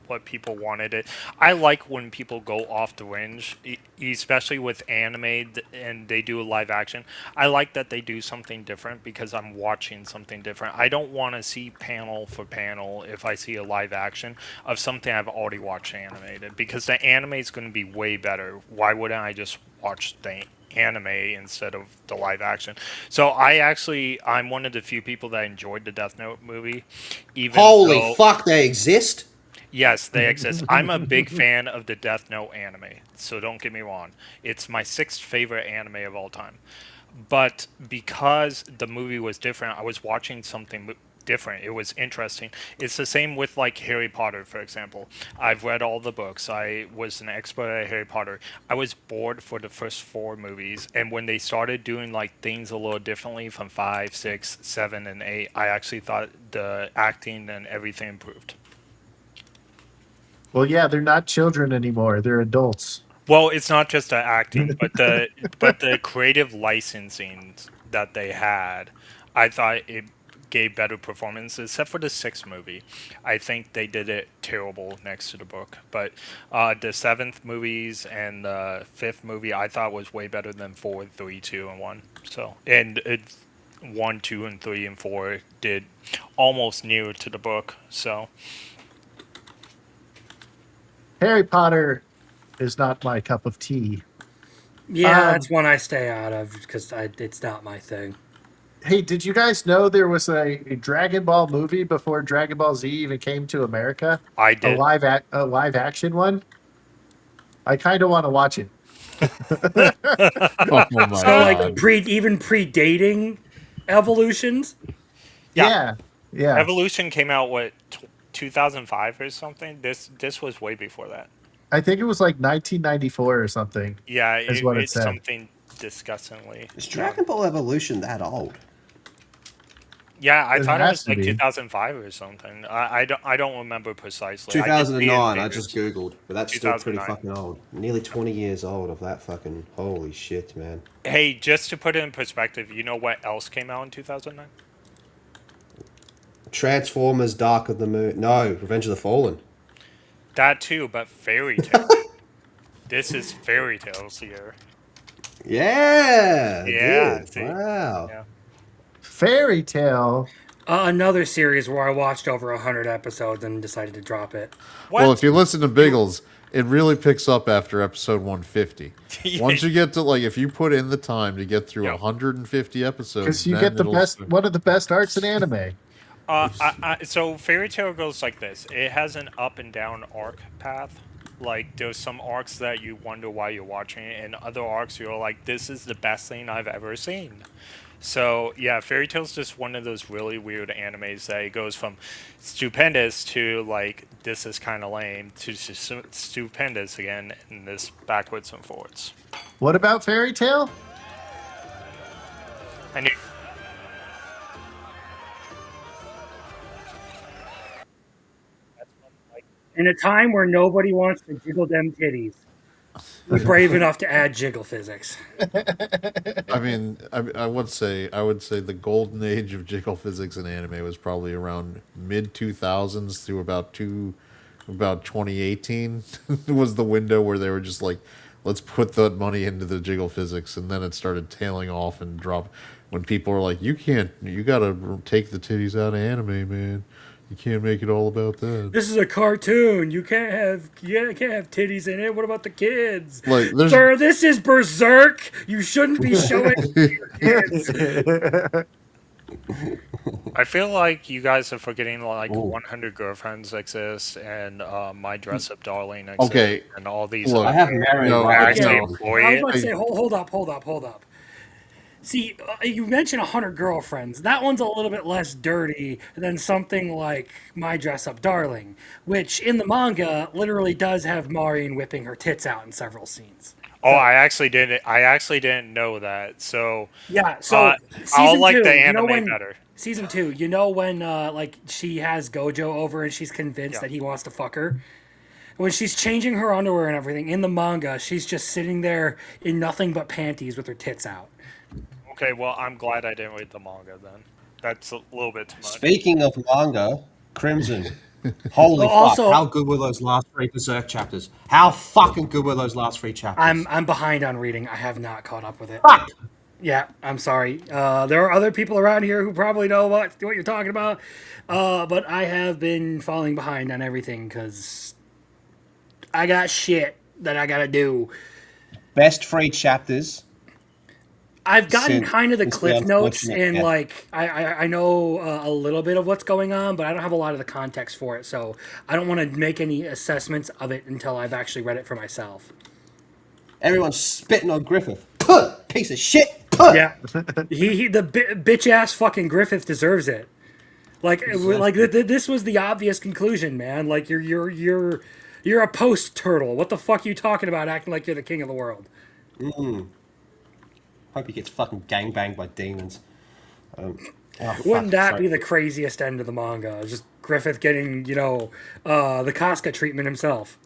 what people wanted it. I like when people go off the range, especially with anime and they do a live action. I like that they do something different because I'm watching something different. I don't want to see panel for panel if I see a live action of something I've already watched animated because the anime is going to be way better. Why wouldn't I just watch the anime instead of the live action? So I'm one of the few people that enjoyed the Death Note movie, even Holy though fuck, they exist? yes, they exist. I'm a big fan of the Death Note anime, so don't get me wrong. It's my sixth favorite anime of all time. But because the movie was different, I was watching something different. It was interesting. It's the same with like Harry Potter, for example. I've read all the books. I was an expert at Harry Potter. I was bored for the first four movies, and when they started doing like things a little differently from 5, 6, 7, and 8, I actually thought the acting and everything improved. Well, yeah, they're not children anymore. They're adults. Well, it's not just the acting, but the creative licensing that they had. I thought it gave better performances, except for the sixth movie. I think they did it terrible next to the book. But the seventh movies and the fifth movie, I thought was way better than 4, 3, 2, and 1. So, and it's 1, 2, and 3, and 4 did almost near to the book. So, Harry Potter is not my cup of tea. Yeah, that's one I stay out of because it's not my thing. Hey, did you guys know there was a Dragon Ball movie before Dragon Ball Z even came to America? I did. A live action one? I kind of want to watch it. Oh my So god. like even predating Evolutions. Yeah. Yeah. Evolution came out, 2005 or something? This was way before that. I think it was like 1994 or something. Yeah, Is what it it's said. something disgustingly. Is Dragon Ball Evolution that old? Yeah, I It thought it has was to like be. 2005 or something. I don't remember precisely. 2009, I just just googled, but that's still pretty 2009. fucking old. Nearly 20 years old of that fucking holy shit, man. Hey, just to put it in perspective, you know what else came out in 2009? Transformers: Dark of the Moon. No, Revenge of the Fallen. That too, but Fairy Tail. This is Fairy Tales here. Yeah, Yeah, dude. see? Wow. Yeah. Fairy Tale. Another series where I watched over 100 episodes and decided to drop it. What? Well, if you listen to Biggles, it really picks up after episode 150. Once you get to if you put in the time to get through Yep. 150 episodes, Because you then get the it'll best, start. one of the best arts in anime. So Fairy Tail goes like this. It has an up and down arc path. Like there's some arcs that you wonder why you're watching it, and other arcs you're like, this is the best thing I've ever seen. So yeah, Fairy Tail's just one of those really weird animes that it goes from stupendous to like this is kind of lame to stupendous again, and this backwards and forwards. What about Fairy Tale? I knew. In a time where nobody wants to jiggle them titties, we're brave enough to add jiggle physics. I mean, I would say the golden age of jiggle physics in anime was probably around mid 2000s through about 2018 was the window where they were just like, let's put that money into the jiggle physics, and then it started tailing off and drop when people were like, you gotta take the titties out of anime, man. You can't make it all about that. This is a cartoon. You can't have titties in it. What about the kids? Like, there's Sir, this is Berserk. You shouldn't be showing it to your kids. I feel like you guys are forgetting like 100 Girlfriends exist and My Dress Up Darling exists Okay, and all these. look, I have married no, right actually Okay, now. employ I was it. about to say, hold up. See, you mentioned 100 Girlfriends. That one's a little bit less dirty than something like My Dress Up Darling, which in the manga literally does have Maureen whipping her tits out in several scenes. Oh, I actually didn't. I actually didn't know that. So Yeah, so I'll season like 2, the you know anime when, better. Season 2, you know when like she has Gojo over and she's convinced that he wants to fuck her? When she's changing her underwear and everything in the manga, she's just sitting there in nothing but panties with her tits out. Okay, well, I'm glad I didn't read the manga then. That's a little bit too much. Speaking of manga, Crimson. Holy fuck! Also- How good were those last 3 Berserk chapters? How fucking good were those last 3 chapters? I'm behind on reading. I have not caught up with it. Fuck. Yeah, I'm sorry. There are other people around here who probably know what you're talking about, but I have been falling behind on everything because I got shit that I gotta do. Best 3 chapters. I've gotten Since- kind of the since the cliff notes unfortunate and death. like I know a little bit of what's going on, but I don't have a lot of the context for it, so I don't want to make any assessments of it until I've actually read it for myself. Everyone's spitting on Griffith. Puh! Piece of shit. Puh! Yeah, the bitch ass fucking Griffith deserves it. Like this was the obvious conclusion, man. Like you're a post turtle. What the fuck are you talking about? Acting like you're the king of the world. Hope he gets fucking gangbanged by demons. Wouldn't that be the craziest end of the manga? Just Griffith getting the Casca treatment himself.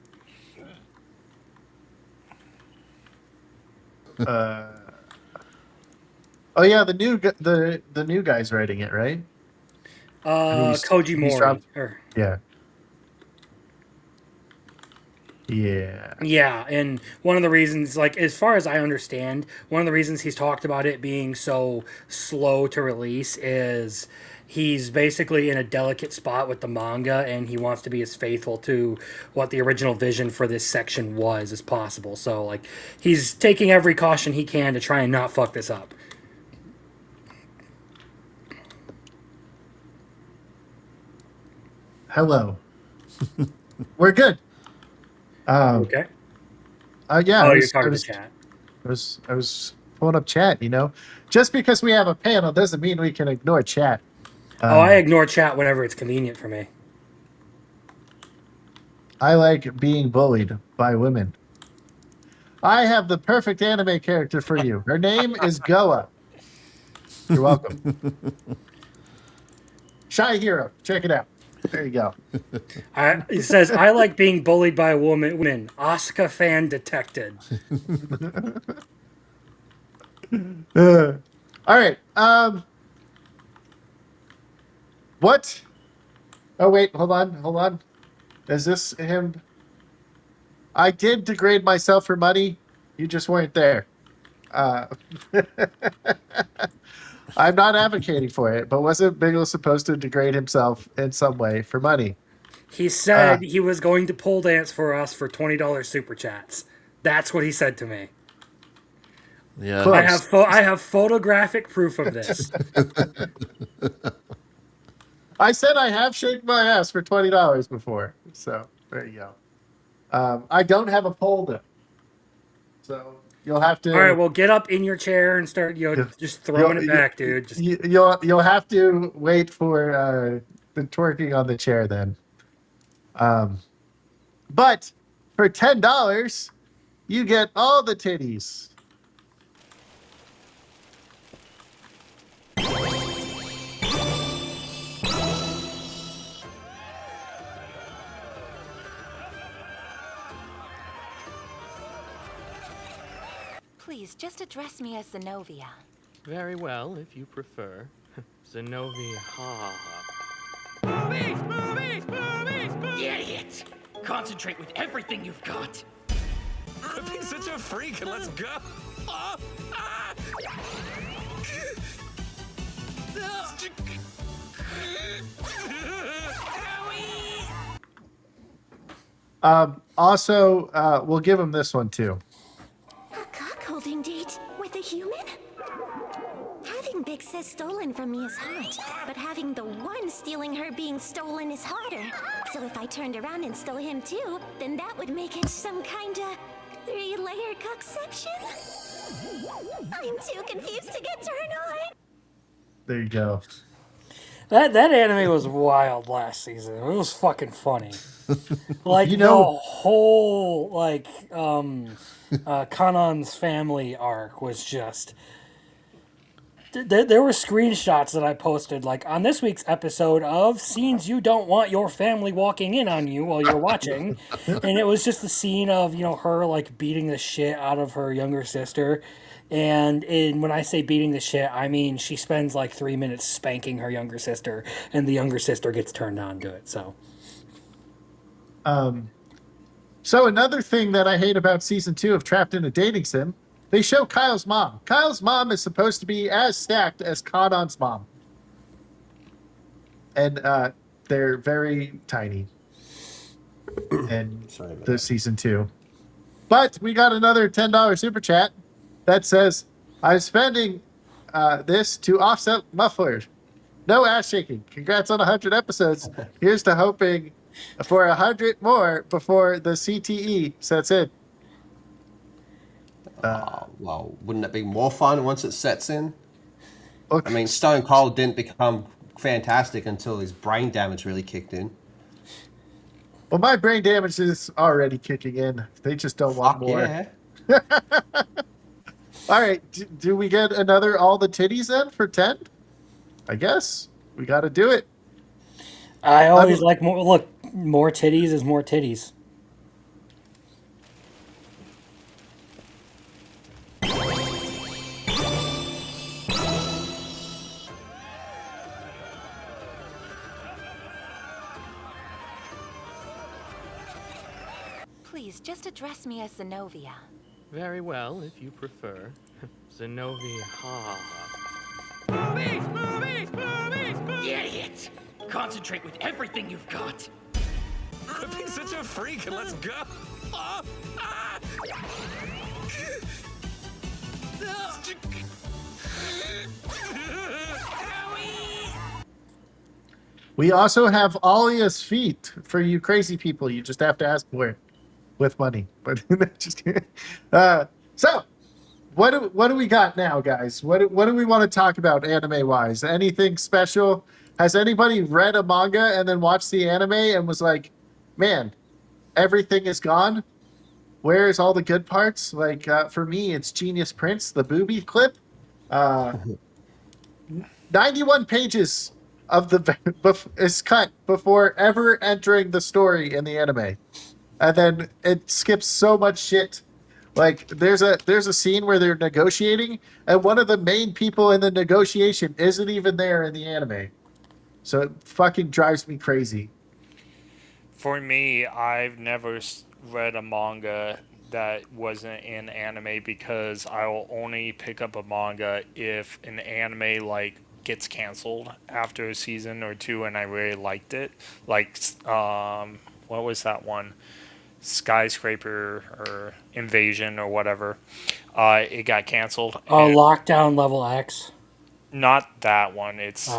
Oh yeah, the new guy's writing it, right? Koji Mori. Yeah. Yeah. Yeah, and one of the reasons, like, as far as I understand, one of the reasons he's talked about it being so slow to release is he's basically in a delicate spot with the manga, and he wants to be as faithful to what the original vision for this section was as possible. So, like, he's taking every caution he can to try and not fuck this up. Hello. We're good. Okay. Yeah. Oh, you're talking to chat. I was pulling up chat. Just because we have a panel doesn't mean we can ignore chat. I ignore chat whenever it's convenient for me. I like being bullied by women. I have the perfect anime character for you. Her name is Goa. You're welcome. Shy Hero. Check it out. There you go. It says, I like being bullied by a woman. Asuka fan detected. All right. What? Oh, wait. Hold on. Is this him? I did degrade myself for money. You just weren't there. I'm not advocating for it, but wasn't Biggles supposed to degrade himself in some way for money? He said he was going to pole dance for us for $20 super chats. That's what he said to me. Yeah. Close. I have photographic proof of this. I said I have shaken my ass for $20 before. So there you go. I don't have a pole though. So you'll have to. All right, well, get up in your chair and start, just throwing it back, dude. You'll have to wait for the twerking on the chair then. But for $10, you get all the titties. Please, just address me as Zenobia. Very well, if you prefer. Zenobia. Movies! Idiot! Concentrate with everything you've got. Be such a freak and let's go. Also, we'll give him this one too. A cock-holding date with a human? Having Big Sis stolen from me is hard, but having the one stealing her being stolen is harder. So if I turned around and stole him too, then that would make it some kinda 3-layer cockception? I'm too confused to get turned on. There you go. That anime was wild last season. It was fucking funny. Like, the whole, Kanon's family arc was just... There were screenshots that I posted, like, on this week's episode of scenes you don't want your family walking in on you while you're watching. And it was just the scene of, her, like, beating the shit out of her younger sister. And when I say beating the shit, I mean she spends like 3 minutes spanking her younger sister, and the younger sister gets turned on to it. So So another thing that I hate about season 2 of Trapped in a Dating Sim, they show Kyle's mom. Kyle's mom is supposed to be as stacked as Kadon's mom. And they're very tiny in the season 2. But we got another $10 super chat that says, I'm spending this to offset mufflers. No ass shaking. Congrats on 100 episodes. Here's to hoping for 100 more before the CTE sets in. Well, wouldn't it be more fun once it sets in? Okay. I mean, Stone Cold didn't become fantastic until his brain damage really kicked in. Well, my brain damage is already kicking in. They just don't want more. Yeah. All right. Do we get another all the titties then for 10? I guess we got to do it. I always like more. Look, more titties is more titties. Please, just address me as Zenobia. Very well, if you prefer. Zenobia. Movies, movies, movies, movies! Idiot! Concentrate with everything you've got. Quit being such a freak and let's go. Ah! Ah! We also have Alia's feet for you crazy people. You just have to ask for it with money. But just kidding. So, what do we got now, guys? What do we want to talk about anime wise? Anything special? Has anybody read a manga and then watched the anime and was like, man, everything is gone? Where's all the good parts? Like for me, it's Genius Prince, the booby clip. 91 pages of the is cut before ever entering the story in the anime, and then it skips so much shit. Like there's a scene where they're negotiating, and one of the main people in the negotiation isn't even there in the anime, so it fucking drives me crazy. For me, I've never read a manga that wasn't in anime because I will only pick up a manga if an anime like gets canceled after a season or two and I really liked it. Like what was that one? Skyscraper or Invasion or whatever. It got canceled. Oh, Lockdown Level X. Not that one. It's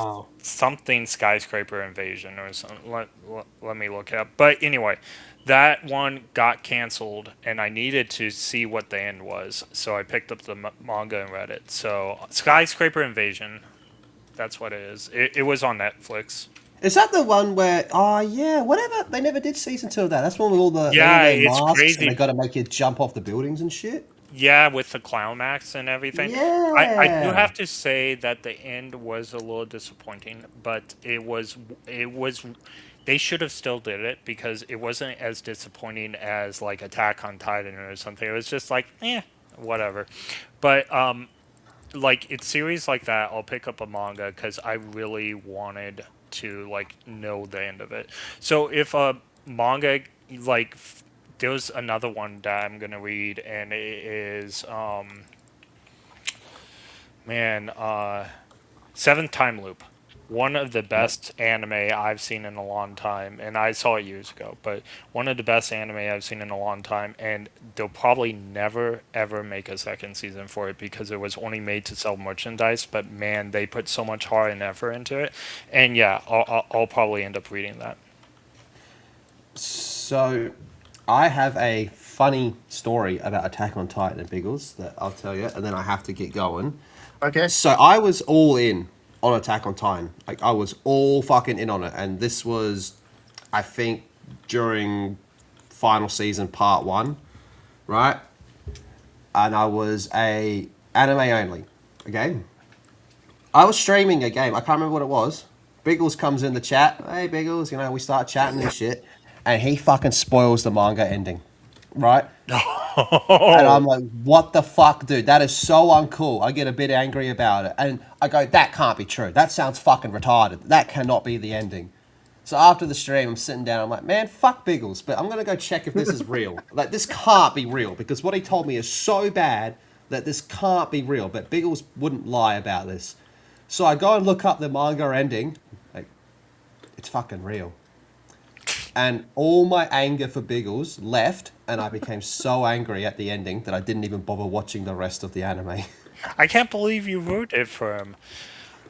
something Skyscraper Invasion or something. Let me look it up. But anyway, that one got canceled, and I needed to see what the end was. So I picked up the manga and read it. So Skyscraper Invasion, that's what it is. It was on Netflix. Is that the one where? Oh yeah, whatever. They never did season 2 of that. That's one with all the it's masks crazy. and they got to make you jump off the buildings and shit. Yeah, with the clown max and everything. Yeah. I do have to say that the end was a little disappointing, but it was they should have still did it because it wasn't as disappointing as like Attack on Titan or something. It was just like, whatever. But like it's series like that, I'll pick up a manga because I really wanted to like know the end of it. So if a manga like there's another one that I'm gonna read, and it is Seventh Time Loop, one of the best anime I've seen in a long time, and I saw it years ago, but one of the best anime I've seen in a long time, and they'll probably never ever make a second season for it because it was only made to sell merchandise. But man, they put so much heart and effort into it, and yeah, I'll probably end up reading that. So, I have a funny story about Attack on Titan and Biggles that I'll tell you, and then I have to get going. Okay. So I was all in on Attack on Titan. Like I was all fucking in on it, and this was, I think, during final season part 1, right? And I was a anime only. Okay. I was streaming a game. I can't remember what it was. Biggles comes in the chat. Hey, Biggles, we start chatting and shit. And he fucking spoils the manga ending, right? And I'm like, what the fuck, dude? That is so uncool. I get a bit angry about it. And I go, that can't be true. That sounds fucking retarded. That cannot be the ending. So after the stream, I'm sitting down. I'm like, man, fuck Biggles. But I'm going to go check if this is real. Like, this can't be real. Because what he told me is so bad that this can't be real. But Biggles wouldn't lie about this. So I go and look up the manga ending. Like, it's fucking real. And all my anger for Biggles left, and I became so angry at the ending that I didn't even bother watching the rest of the anime. I can't believe you rooted for him.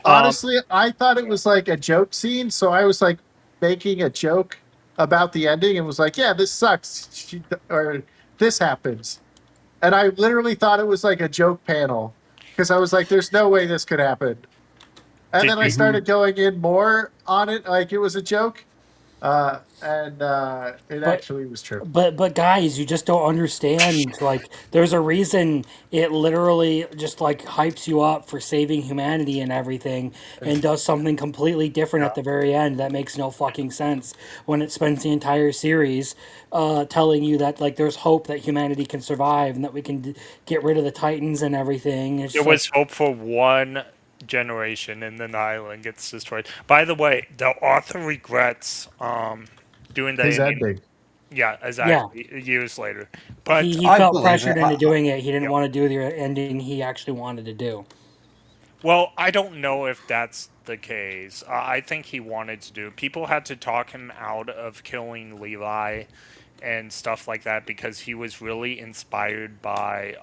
Honestly, I thought it was like a joke scene, so I was like making a joke about the ending and was like, "Yeah, this sucks," or "This happens," and I literally thought it was like a joke panel because I was like, "There's no way this could happen," and Did then I you- started going in more on it, like it was a joke, and it actually was true. But guys, you just don't understand. Like, there's a reason it literally just like hypes you up for saving humanity and everything, and does something completely different at the very end that makes no fucking sense. When it spends the entire series telling you that like there's hope that humanity can survive and that we can get rid of the Titans and everything. It's There just was hope for one generation, and then the island gets destroyed. By the way, the author regrets doing the His ending. ending. Yeah, exactly. Years later, but he I felt believe pressured it. into doing it. He didn't want to do the ending he actually wanted to do. well, I don't know if that's the case. I think he wanted to do. People had to talk him out of killing Levi and stuff like that because he was really inspired by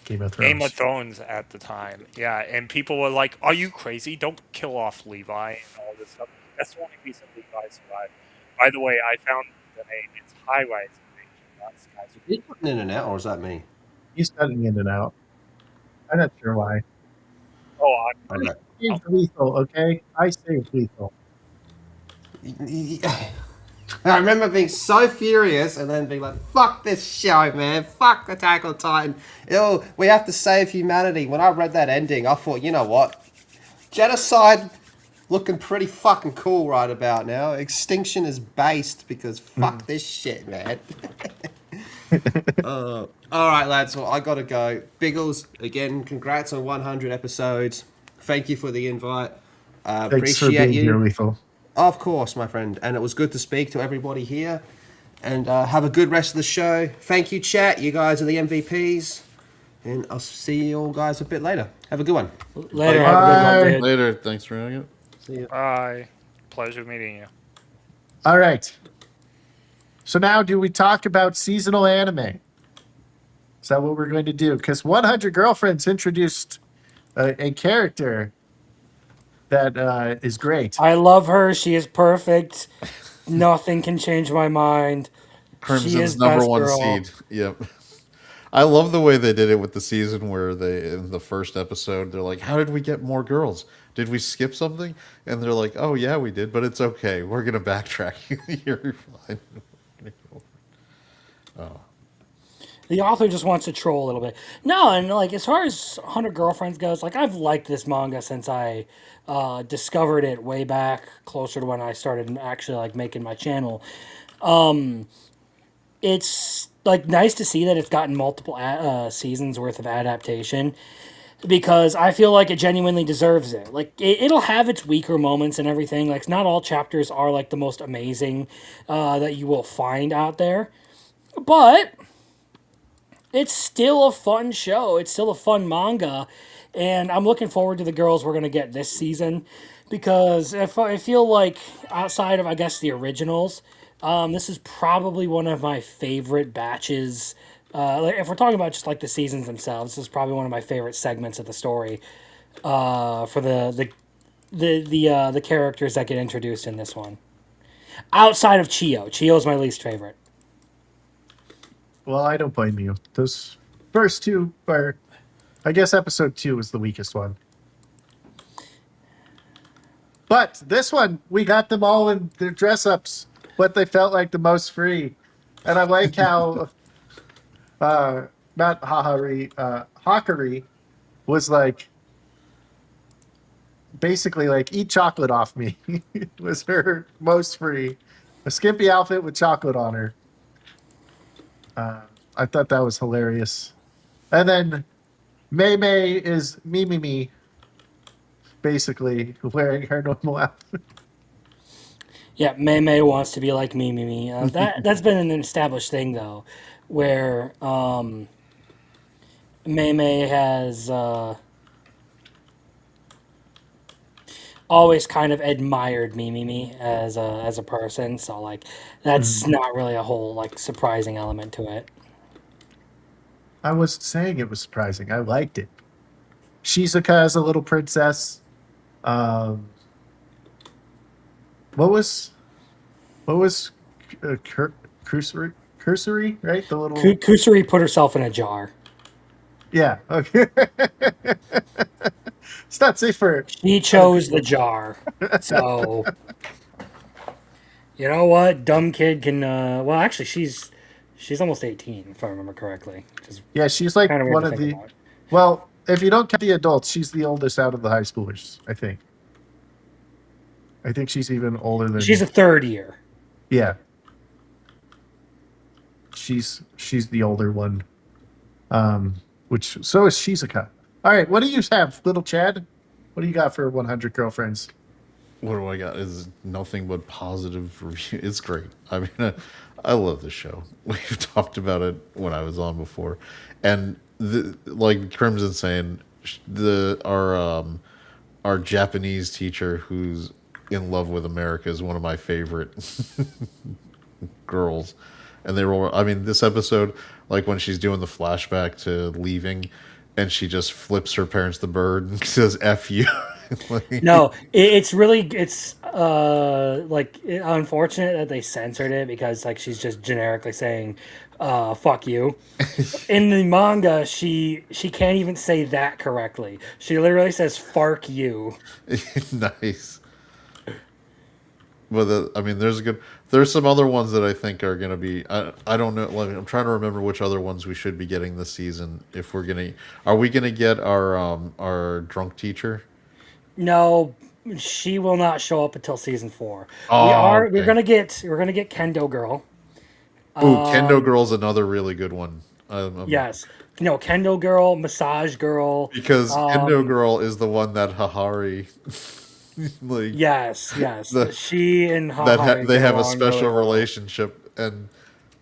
Game of Game of Thrones. Thrones at the time. Yeah, and people were like, "Are you crazy? Don't kill off Levi and all this stuff." That's the only reason Levi survived. By the way, I found the name. It's High Rise Invasion, not Skies. Are you putting in and out, or is that me? He's cutting in and out. I'm not sure why. Oh, Okay. It's lethal, okay? I say it's lethal. I remember being so furious and then being like, fuck this show, man. Fuck Attack on Titan. Ew, we have to save humanity. When I read that ending, I thought, you know what? Genocide looking pretty fucking cool right about now. Extinction is based because fuck this shit, man. All right, lads. Well, I gotta go. Biggles, again, congrats on 100 episodes. Thank you for the invite. Thanks for Appreciate being you. here, Lethal. Of course, my friend. And it was good to speak to everybody here. And have a good rest of the show. Thank you, chat. You guys are the MVPs. And I'll see you all guys a bit later. Have a good one. Later, have a good one, dude. Later. Thanks for having it. See you. bye. Pleasure meeting you. All right. So now, do we talk about seasonal anime? Is that what we're going to do? Because 100 Girlfriends introduced a character that is great. I love her. She is perfect. Nothing can change my mind. She Crimson's is number best one girl. seed. Yep. I love the way they did it with the season where they, in the first episode, they're like, how did we get more girls? Did we skip something? And they're like, oh, yeah, we did, but it's okay. We're going to backtrack. You're fine. Oh. The author just wants to troll a little bit. No, and like as far as 100 Girlfriends goes, like I've liked this manga since I discovered it way back, closer to when I started actually like making my channel. It's like nice to see that it's gotten multiple seasons worth of adaptation, because I feel like it genuinely deserves it. Like it'll have its weaker moments and everything. Like not all chapters are like the most amazing that you will find out there, but it's still a fun show. It's still a fun manga, and I'm looking forward to the girls we're gonna get this season, because if I feel like outside of I guess the originals, this is probably one of my favorite batches. Like, if we're talking about just like the seasons themselves, this is probably one of my favorite segments of the story. For the characters that get introduced in this one, outside of Chio. Chio is my least favorite. Well, I don't blame you. Those first two are, I guess episode 2 was the weakest one. But this one, we got them all in their dress ups, what they felt like the most free. And I like how, not Hakari was like, basically like, eat chocolate off me. Was her most free. A skimpy outfit with chocolate on her. I thought that was hilarious. And then Mei Mei is me, basically wearing her normal outfit. Yeah, Mei Mei wants to be like me. That's been an established thing though, where Mei Mei has always kind of admired me as a person. So like, that's not really a whole like surprising element to it. I wasn't saying it was surprising. I liked it. Shizuka as a little princess. Um, what was cursory, right? The little Kusuri put herself in a jar. yeah. Okay. It's not safe for She other chose the people. jar. So you know what? Dumb kid can. Well, actually, she's almost 18, if I remember correctly. Which is Yeah, she's like kind of weird one to of think the. about. Well, if you don't count the adults, she's the oldest out of the high schoolers. I think. I think she's even older She's than. a third year. Yeah, she's the older one. Which so is Shizuka. All right, what do you have, little Chad? What do you got for 100 girlfriends? What do I got? Is nothing but positive review. It's great. I mean, I love the show. We've talked about it when I was on before, and like Crimson saying, our Japanese teacher who's in love with America is one of my favorite girls. And they were, I mean, this episode, like when she's doing the flashback to leaving, and she just flips her parents the bird and says "F you." Like, No, it's really unfortunate that they censored it because like she's just generically saying fuck you. In the manga, she can't even say that correctly. She literally says "fark you." nice. But I mean, there's some other ones that I think are gonna be. I don't know. Like, I'm trying to remember which other ones we should be getting this season. If are we gonna get our drunk teacher? No, she will not show up until season 4. Oh, We're okay. gonna get Kendo Girl. Ooh, Kendo Girl's another really good one. Yes, Kendo Girl, Massage Girl. Because Kendo Girl is the one that Hahari, like Yes. the She and Hahari they get have a along really special well. relationship, and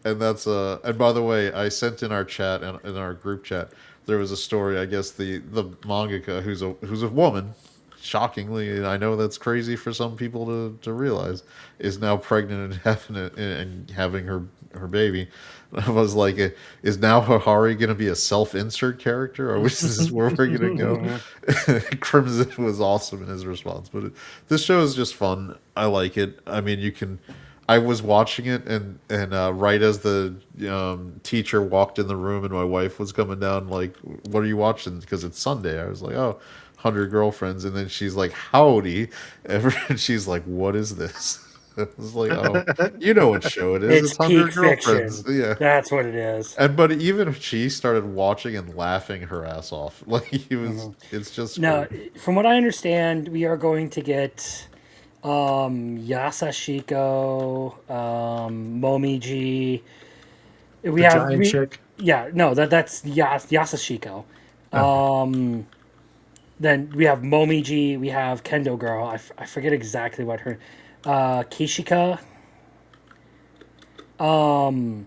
that's and by the way, I sent in our chat and in our group chat there was a story. I guess the mangaka who's a woman, shockingly, and I know that's crazy for some people to realize, is now pregnant and having her baby. I was like, is now Hahari going to be a self-insert character, or is this where we're going to go? Crimson was awesome in his response, but this show is just fun. I like it. I mean, you can. I was watching it, and right as the teacher walked in the room, and my wife was coming down, like, "What are you watching?" Because it's Sunday. I was like, "Oh, 100 Girlfriends," and then she's like, "Howdy," and she's like, "What is this?" I was like, "Oh, you know what show it is? It's It's 100 peak Girlfriends." fiction. Yeah. That's what it is. But even she started watching and laughing her ass off. Like it's just Now, great. from what I understand, we are going to get Yasashiko, Momiji. We The have giant chick. yeah, no, that's Yasashiko. Okay. Then we have Momiji, we have Kendo Girl. I forget exactly what her Kishika. And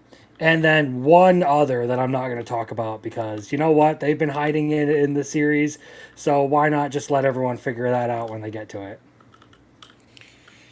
then one other that I'm not going to talk about because you know what? They've been hiding it in the series, so why not just let everyone figure that out when they get to it?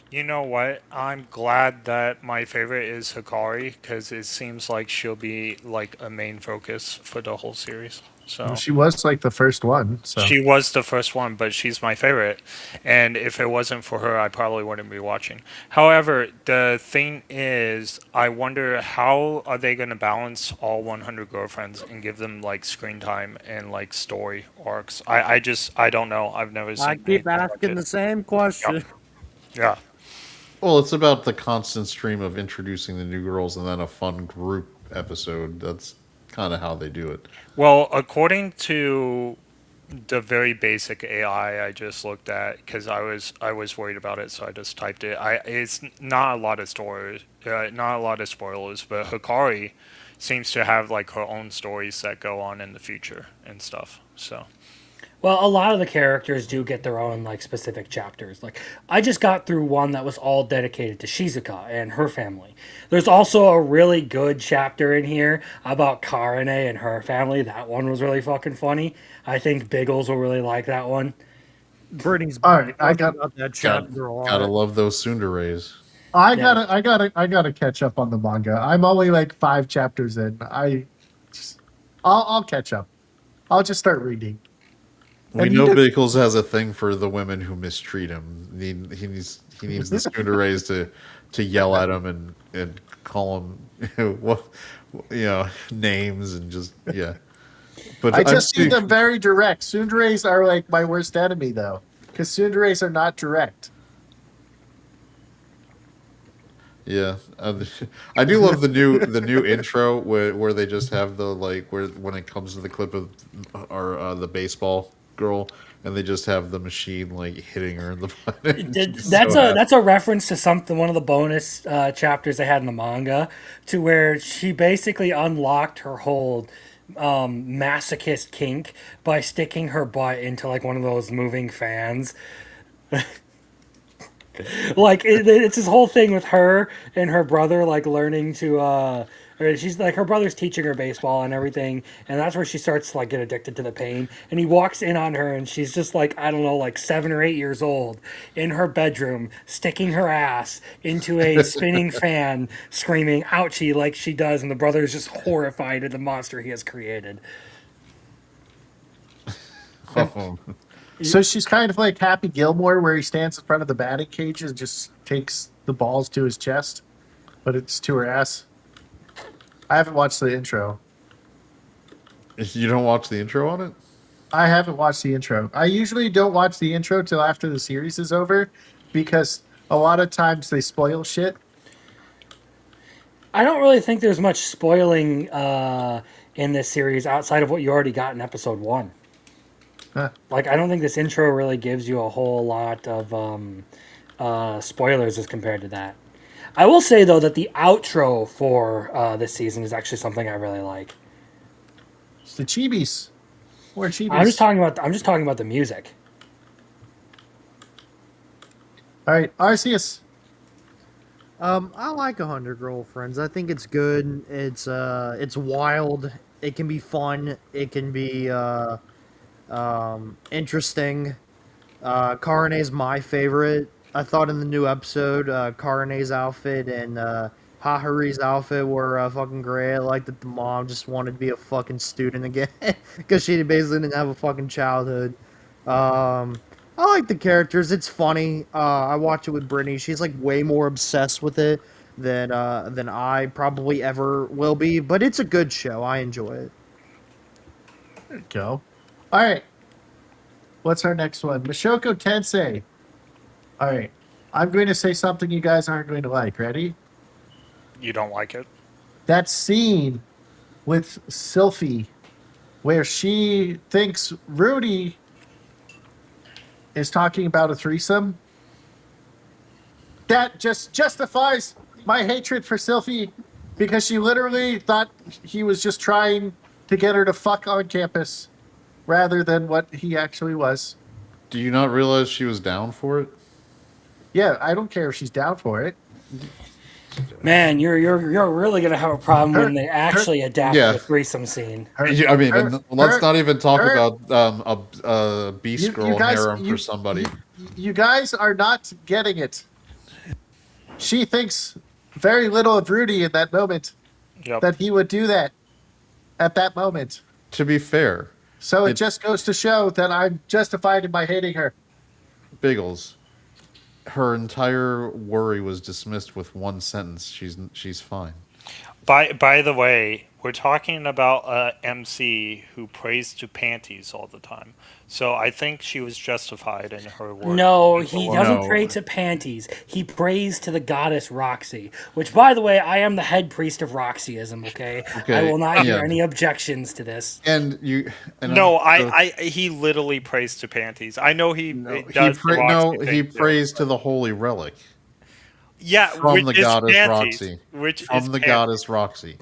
You know what? I'm glad that my favorite is Hikari because it seems like she'll be like a main focus for the whole series. Well, So she was like the first one, so she was the first one, but she's my favorite. And if it wasn't for her, I probably wouldn't be watching. However, the thing is, I wonder how are they going to balance all 100 girlfriends and give them like screen time and like story arcs. I don't know. I've never seen. I keep anything like asking it. the same Yeah. question. Yeah. Well, it's about the constant stream of introducing the new girls and then a fun group episode. That's kind of how they do it. Well, according to the very basic AI I just looked at, because I was worried about it, so I just typed it. It's not a lot of stories, not a lot of spoilers, but Hikari seems to have like her own stories that go on in the future and stuff. So Well, a lot of the characters do get their own like specific chapters. Like I just got through one that was all dedicated to Shizuka and her family. There's also a really good chapter in here about Karane and her family. That one was really fucking funny. I think Biggles will really like that one. Brittany's All right, I talking got. about that Got, chapter a gotta lot. love those tsunderes. Yeah. I gotta catch up on the manga. I'm only like 5 chapters in. I'll catch up. I'll just start reading. We And know you did- Biggles has a thing for the women who mistreat him. He needs the tsunderes to yell at him and call him what names and just yeah. But I I've just see seen- them very direct. Tsunderes are like my worst enemy, though, because tsunderes are not direct. Yeah, I do love the new intro where they just have the like where when it comes to the clip of our the baseball girl and they just have the machine like hitting her in the butt. That's a reference to something one of the bonus chapters they had in the manga, to where she basically unlocked her whole masochist kink by sticking her butt into like one of those moving fans. Like it's this whole thing with her and her brother like learning to or she's like her brother's teaching her baseball and everything, and that's where she starts to like get addicted to the pain, and he walks in on her and she's just like, I don't know, like 7 or 8 years old in her bedroom sticking her ass into a spinning fan screaming ouchie like she does, and the brother is just horrified at the monster he has created. Oh. So she's kind of like Happy Gilmore, where he stands in front of the batting cage and just takes the balls to his chest, but it's to her ass. I haven't watched the intro. You don't watch the intro on it? I haven't watched the intro. I usually don't watch the intro till after the series is over, because a lot of times they spoil shit. I don't really think there's much spoiling in this series outside of what you already got in episode 1. Huh. Like, I don't think this intro really gives you a whole lot of spoilers as compared to that. I will say, though, that the outro for this season is actually something I really like. It's the chibis. More chibis. I'm just talking about the music. All right, Arceus. I like 100 Girlfriends. I think it's good. It's wild. It can be fun. It can be interesting. Karane's my favorite. I thought in the new episode, Karane's outfit and Hahari's outfit were fucking great. I like that the mom just wanted to be a fucking student again because she basically didn't have a fucking childhood. I like the characters. It's funny. I watch it with Brittany. She's like way more obsessed with it than I probably ever will be. But it's a good show. I enjoy it. There you go. All right. What's our next one? Mashoko Tensei. All right. I'm going to say something you guys aren't going to like. Ready? you don't like it? That scene with Sylphie where she thinks Rudy is talking about a threesome. That just justifies my hatred for Sylphie, because she literally thought he was just trying to get her to fuck on campus rather than what he actually was. Do you not realize she was down for it? Yeah, I don't care if she's down for it. Man, you're really gonna have a problem when they actually adapt yeah. the threesome scene. I mean, let's not even talk about a Beast Girl guys, harem for somebody. You guys are not getting it. She thinks very little of Rudy in that moment. Yep. That he would do that at that moment. To be fair, So it just goes to show that I'm justified in my hating her. Biggles, her entire worry was dismissed with one sentence. She's fine. By the way, we're talking about a MC who prays to panties all the time. So I think she was justified in her work. No, he doesn't No. pray to panties. He prays to the goddess Roxy. Which, by the way, I am the head priest of Roxyism. Okay, Okay, I will not hear yeah. any objections to this. And you. And No, he literally prays to panties. I know he does. He prays to the holy relic. too. Yeah, From which the is goddess panties, Roxy. Which From is the panties. goddess Roxy.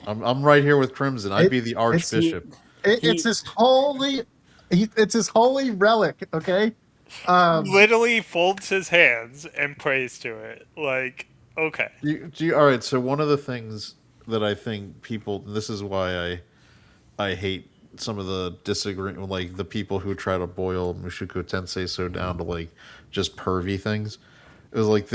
I'm right here with Crimson. I'd be the It's Archbishop. it's his holy, it's his holy relic. Okay. Literally folds his hands and prays to it. Like, okay. All right. So one of the things that I think people, this is why I hate some of the disagreement, like the people who try to boil Mushoku Tensei so down to like just pervy things. It was like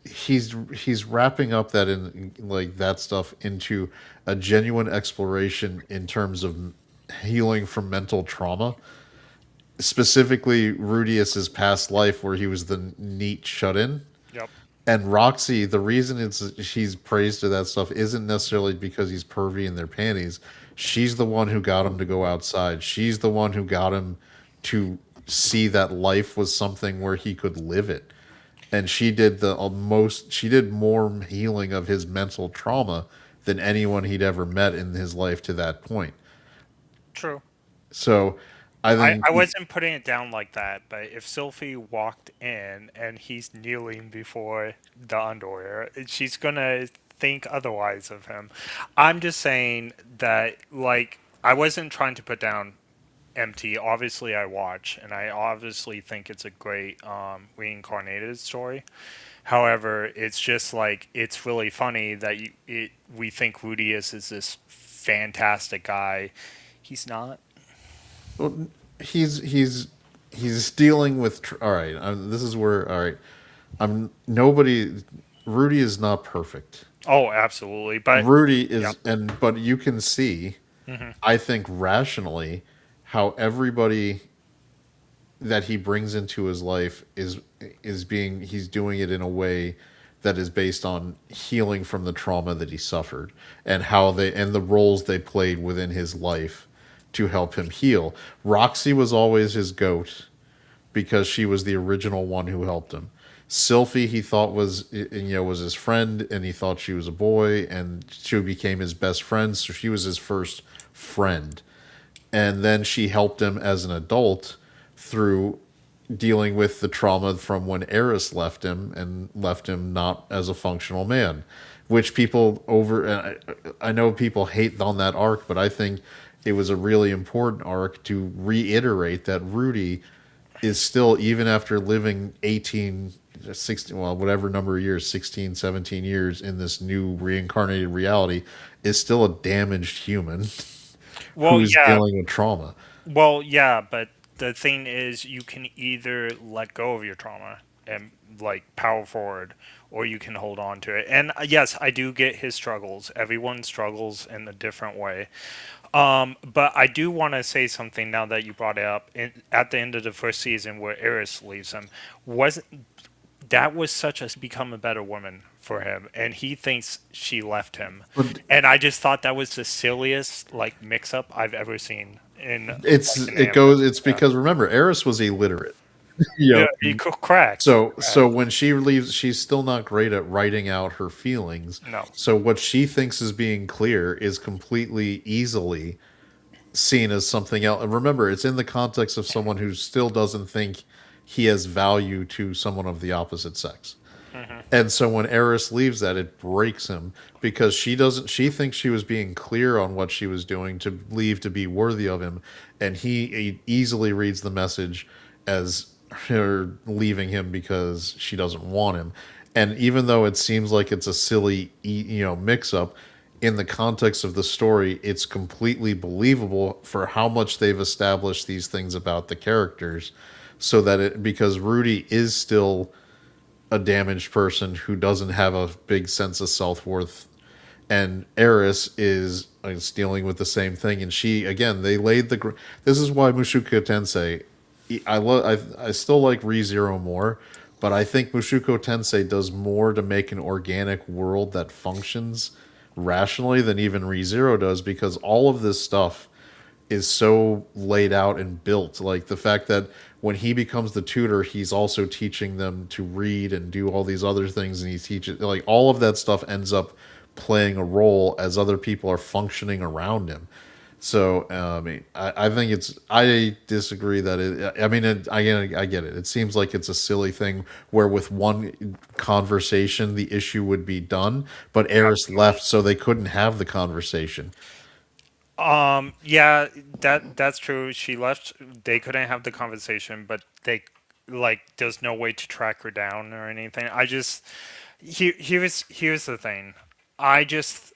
he's wrapping up that in like that stuff into a genuine exploration in terms of healing from mental trauma, specifically Rudius's past life where he was the neat shut in. Yep. And Roxy, the reason she's praised to that stuff isn't necessarily because he's pervy in their panties. She's the one who got him to go outside. She's the one who got him to see that life was something where he could live it. And she did she did more healing of his mental trauma than anyone he'd ever met in his life to that point. True. So I think I wasn't putting it down like that, but if Sylphie walked in and he's kneeling before the underwear, she's gonna think otherwise of him. I'm just saying that, like, I wasn't trying to put down MT. Obviously, I watch, and I obviously think it's a great reincarnated story. However, it's just like it's really funny that we think Rudius is this fantastic guy. He's not. well, he's dealing with. All right, this is where. All right, I'm nobody. Rudy is not perfect. Oh, absolutely. But Rudy is, yep. but you can see, I think rationally, how everybody that he brings into his life he's doing it in a way that is based on healing from the trauma that he suffered and how they and the roles they played within his life to help him heal. Roxy was always his goat because she was the original one who helped him. Sylphie he thought was was his friend and he thought she was a boy and she became his best friend, so she was his first friend. And then she helped him as an adult through dealing with the trauma from when Eris left him and left him not as a functional man, which people I know people hate on that arc, but I think it was a really important arc to reiterate that Rudy is still, even after living 18, 16, well, whatever number of years, 16, 17 years in this new reincarnated reality, is still a damaged human who's dealing with trauma. Well, yeah, but the thing is, you can either let go of your trauma and like power forward, or you can hold on to it. And yes, I do get his struggles. Everyone struggles in a different way. But I do want to say something now that you brought it up. At the end of the first season, where Eris leaves him, that was such a become a better woman for him, and he thinks she left him. And I just thought that was the silliest like mix up I've ever seen. It's because remember, Eris was illiterate. Yeah, correct. So when she leaves, she's still not great at writing out her feelings. No. So what she thinks is being clear is completely easily seen as something else. And remember, it's in the context of someone who still doesn't think he has value to someone of the opposite sex. And so when Eris leaves that, it breaks him because she thinks she was being clear on what she was doing to leave to be worthy of him. And he easily reads the message as her leaving him because she doesn't want him. And even though it seems like it's a silly, mix up, in the context of the story, it's completely believable for how much they've established these things about the characters, so that because Rudy is still a damaged person who doesn't have a big sense of self-worth, and Eris is dealing with the same thing. And she, again, they laid the this is why Mushoku Tensei, I still like ReZero more, but I think Mushoku Tensei does more to make an organic world that functions rationally than even ReZero does, because all of this stuff is so laid out and built. Like the fact that when he becomes the tutor, he's also teaching them to read and do all these other things, and he teaches, like, all of that stuff ends up playing a role as other people are functioning around him. So I think it's. I disagree that it. I mean, I get it. It seems like it's a silly thing where with one conversation the issue would be done, but Eris left, so they couldn't have the conversation. Yeah, that's true. She left. They couldn't have the conversation, but they like there's no way to track her down or anything. Here's the thing. I just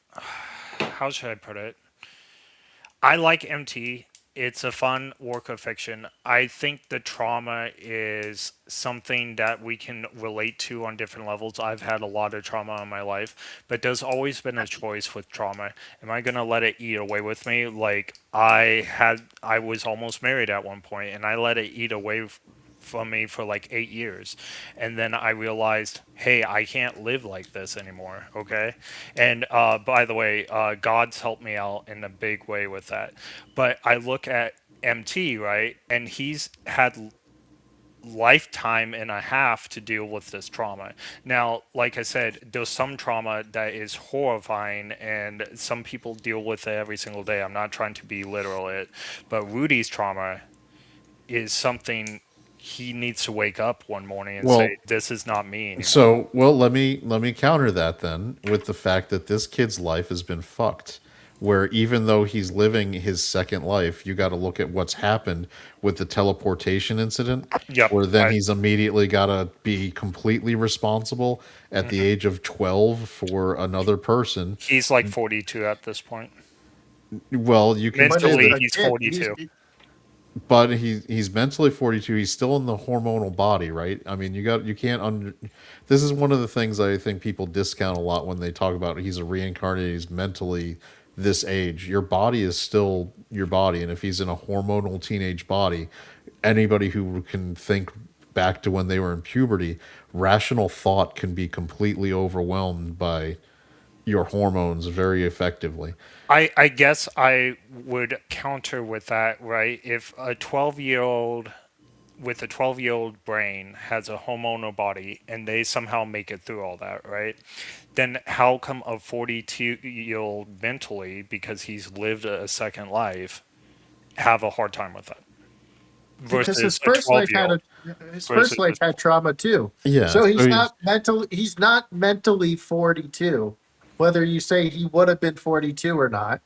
how should I put it? I like MT. It's a fun work of fiction. I think the trauma is something that we can relate to on different levels. I've had a lot of trauma in my life, but there's always been a choice with trauma. Am I going to let it eat away with me? Like I was almost married at one point and I let it eat away from me for like 8 years. And then I realized, hey, I can't live like this anymore. Okay. And by the way, God's helped me out in a big way with that. But I look at MT, right? And he's had lifetime and a half to deal with this trauma. Now, like I said, there's some trauma that is horrifying and some people deal with it every single day. I'm not trying to be literal it, but Rudy's trauma is something he needs to wake up one morning and Well, say, "This is not me anymore." so let me counter that then with the fact that this kid's life has been fucked. Where even though he's living his second life, you got to look at what's happened with the teleportation incident, Yep. where then he's immediately got to be completely responsible at the age of 12 for another person. He's like 42 at this point. Well, you can say Mentally, that, he's 42. but he's mentally 42. He's still in the hormonal body, right? I mean, you can't under. This is one of the things I think people discount a lot when they talk about he's a reincarnated. He's mentally this age. Your body is still your body, and if he's in a hormonal teenage body, anybody who can think back to when they were in puberty, rational thought can be completely overwhelmed by your hormones very effectively. I guess I would counter with that, right? If a 12-year-old with a 12-year-old brain has a hormonal body and they somehow make it through all that, right? Then how come a 42-year-old mentally, because he's lived a second life, have a hard time with that? Because Versus a 12-year-old. his first life had trauma too. Yeah, So he's so not mentally 42, whether you say he would have been 42 or not.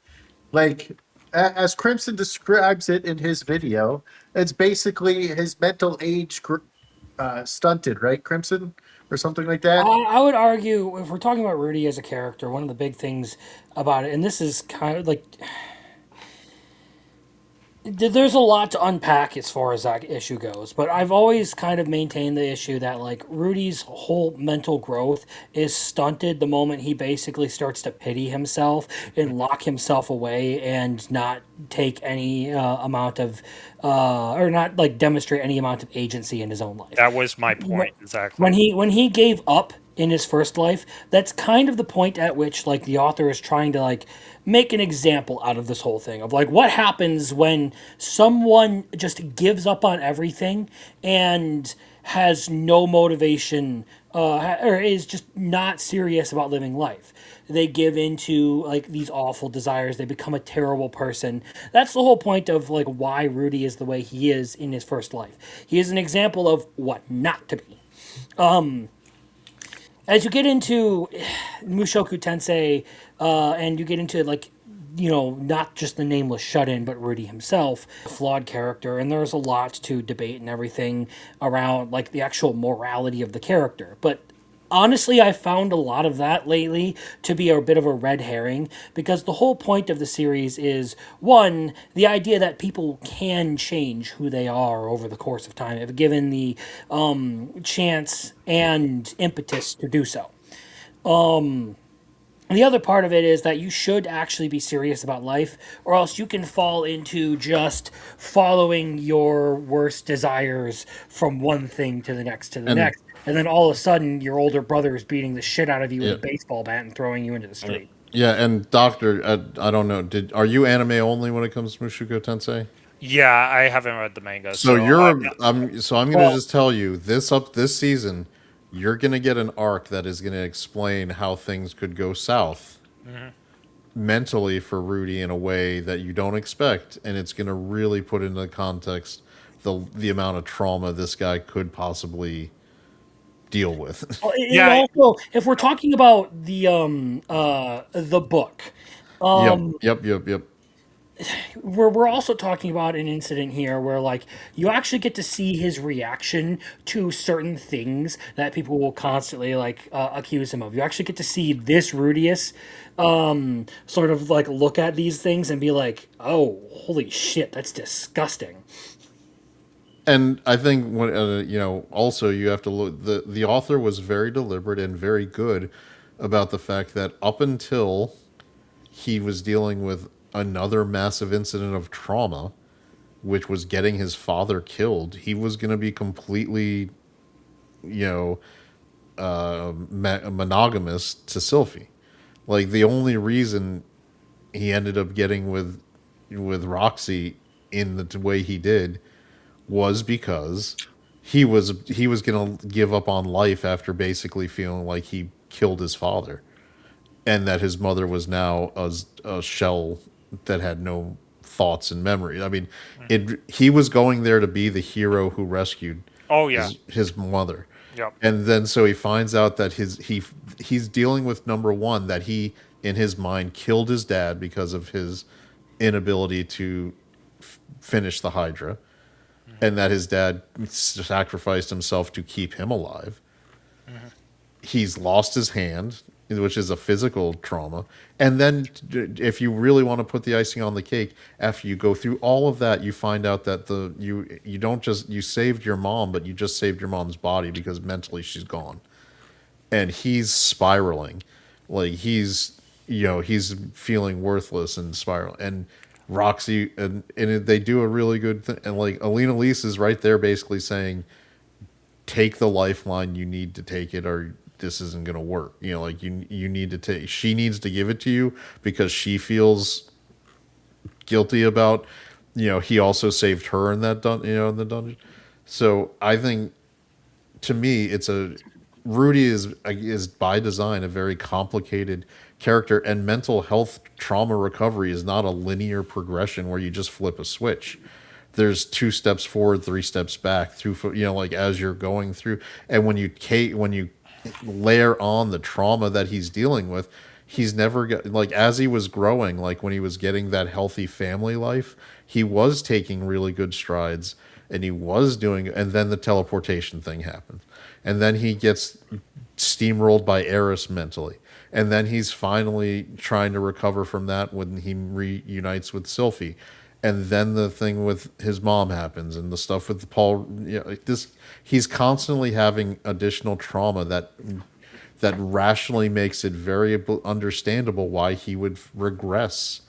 Like as Crimson describes it in his video, it's basically his mental age stunted, right, Crimson, or something like that. I would argue if we're talking about Rudy as a character, one of the big things about it, and this is kind of like there's a lot to unpack as far as that issue goes, but I've always kind of maintained the issue that like Rudy's whole mental growth is stunted the moment he basically starts to pity himself and lock himself away and not take any amount of or not like demonstrate any amount of agency in his own life. That was my point, exactly. When he gave up in his first life, that's kind of the point at which like the author is trying to like make an example out of this whole thing of like what happens when someone just gives up on everything and has no motivation or is just not serious about living life. They give into like these awful desires. They become a terrible person. That's the whole point of like why Rudy is the way he is in his first life. He is an example of what not to be. As you get into Mushoku Tensei, and you get into like, not just the nameless shut-in, but Rudy himself, a flawed character, and there's a lot to debate and everything around like the actual morality of the character. But honestly, I found a lot of that lately to be a bit of a red herring because the whole point of the series is one, the idea that people can change who they are over the course of time if given the chance and impetus to do so. The other part of it is that you should actually be serious about life, or else you can fall into just following your worst desires from one thing to the next to the next. And then all of a sudden, your older brother is beating the shit out of you with a baseball bat and throwing you into the street. Yeah, and Doctor, I don't know. Are you anime only when it comes to Mushoku Tensei? Yeah, I haven't read the manga. So I'm gonna just tell you this season, you're gonna get an arc that is gonna explain how things could go south mentally for Rudy in a way that you don't expect, and it's going to really put into context the amount of trauma this guy could possibly deal with. Well, it Yeah, also, if we're talking about the book, Yep, yep, yep, yep. we're also talking about an incident here where like you actually get to see his reaction to certain things that people will constantly like accuse him of. You actually get to see this Rudius sort of like look at these things and be like, oh, holy shit, that's disgusting. And I think when also you have to look. The author was very deliberate and very good about the fact that up until he was dealing with another massive incident of trauma, which was getting his father killed, he was going to be completely, you know, monogamous to Sylphie. Like the only reason he ended up getting with Roxy in the way he did was because he was going to give up on life after basically feeling like he killed his father, and that his mother was now a shell that had no thoughts and memory. I mean, he was going there to be the hero who rescued oh yeah, his mother. yep. And then so he finds out that he's dealing with number one, that he in his mind killed his dad because of his inability to finish the Hydra, and that his dad sacrificed himself to keep him alive. He's lost his hand, which is a physical trauma. And then, if you really want to put the icing on the cake, after you go through all of that, you find out that you don't just you saved your mom, but you just saved your mom's body because mentally she's gone, and he's spiraling, like he's feeling worthless and spiral. And Roxy they do a really good thing, and like Alina Lise is right there basically saying, take the lifeline, you need to take it or this isn't going to work. Like you need to take, she needs to give it to you because she feels guilty about, he also saved her in that in the dungeon. So I think, to me, Rudy is by design a very complicated character, and mental health trauma recovery is not a linear progression where you just flip a switch. There's 2 steps forward, 3 steps back through, like as you're going through. And when you layer on the trauma that he's dealing with, he's never got, like, as he was growing, like when he was getting that healthy family life, he was taking really good strides, and he was doing, and then the teleportation thing happened. And then he gets steamrolled by Eris mentally. And then he's finally trying to recover from that when he reunites with Sylphie. And then the thing with his mom happens, and the stuff with Paul. Like this, he's constantly having additional trauma that rationally makes it very understandable why he would regress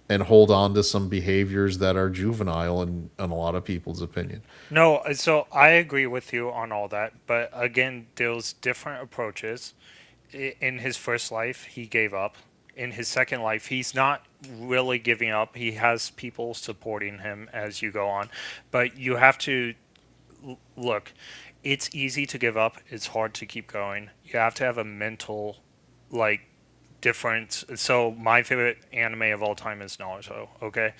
and hold on to some behaviors that are juvenile in a lot of people's opinion. No, so I agree with you on all that, but again, there's different approaches. In his first life, he gave up. In his second life, he's not really giving up. He has people supporting him as you go on, but you have to look. It's easy to give up. It's hard to keep going. You have to have a mental, like, different. So my favorite anime of all time is Naruto. Okay,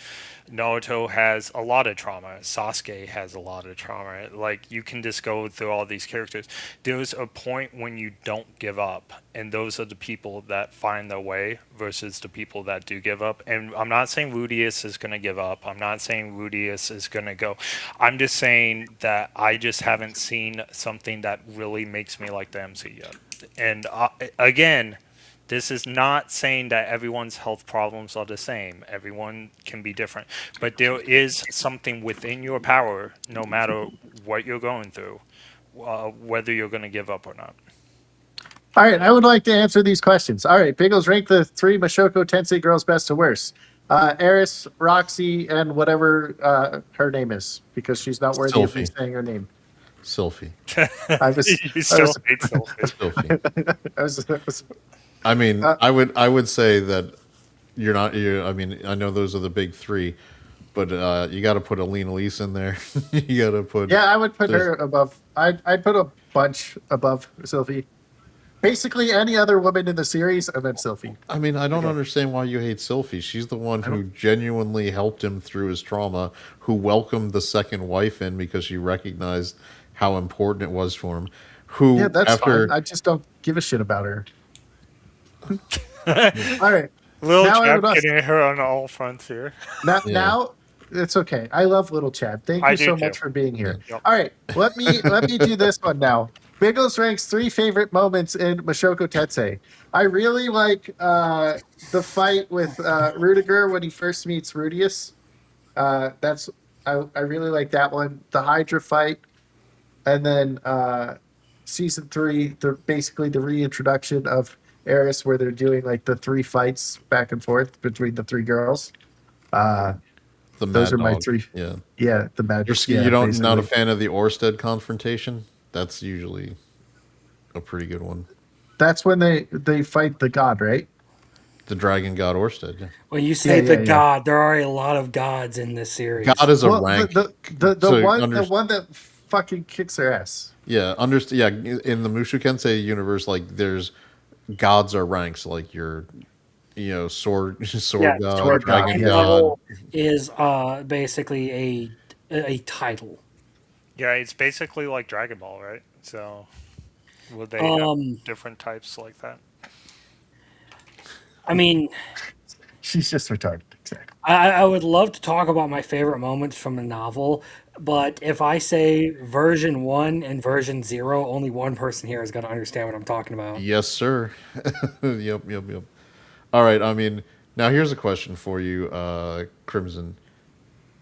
Naruto has a lot of trauma. Sasuke has a lot of trauma. Like, you can just go through all these characters. There's a point when you don't give up, and those are the people that find their way versus the people that do give up. And I'm not saying Rudius is going to give up. I'm not saying Rudius is going to go. I'm just saying that I just haven't seen something that really makes me like the MC yet. And again, this is not saying that everyone's health problems are the same. Everyone can be different. But there is something within your power, no matter what you're going through, whether you're going to give up or not. All right, I would like to answer these questions. All right, Biggles, rank the 3 Mashoko Tensei girls best to worst. Eris, Roxy, and whatever her name is, because she's not worthy of me saying her name. Sylphie. You still hate Sylphie. I mean, I would say that I mean, I know those are the big 3, but you got to put Alina Lise in there. You got to put. Yeah, I would put her above. I'd put a bunch above Sylphie. basically any other woman in the series, and then Sylphie. I mean, I don't understand why you hate Sylphie. She's the one who genuinely helped him through his trauma, who welcomed the second wife in because she recognized how important it was for him. Who, Yeah, that's fine. after I just don't give a shit about her. All right. Little Now I Chad would ask. getting her on all fronts here. Now it's okay. I love little Chad. Thank I you do so too. much for being here. Yep. All right, let me do this one now. Biggles ranks 3 favorite moments in Mashoko Tensei. I really like the fight with Rudiger when he first meets Rudius. That's I really like that one. The Hydra fight, and then season 3, basically the reintroduction of Eris, where they're doing like the 3 fights back and forth between the 3 girls. the Those Mad are my Dog. 3. Yeah. Yeah, the Mad. You don't not a basically. fan of the Orsted confrontation? That's usually a pretty good one. That's when they fight the god, right? The Dragon God Orsted. Yeah. When you say Yeah, the god, there are a lot of gods in this series. God is a Well, rank. the one that fucking kicks their ass. Yeah, yeah. In the Mushu Kensei universe, like there's gods are ranks, like your, sword Yeah, god, sword god, dragon yeah. god. level is basically a title. Yeah, it's basically like Dragon Ball, right? So, would they Um, have different types like that? I mean, She's just retarded. Exactly. I would love to talk about my favorite moments from the novel, but if I say version 1 and version 0, only one person here is going to understand what I'm talking about. Yes, sir. Yep. All right. I mean, now here's a question for you, Crimson.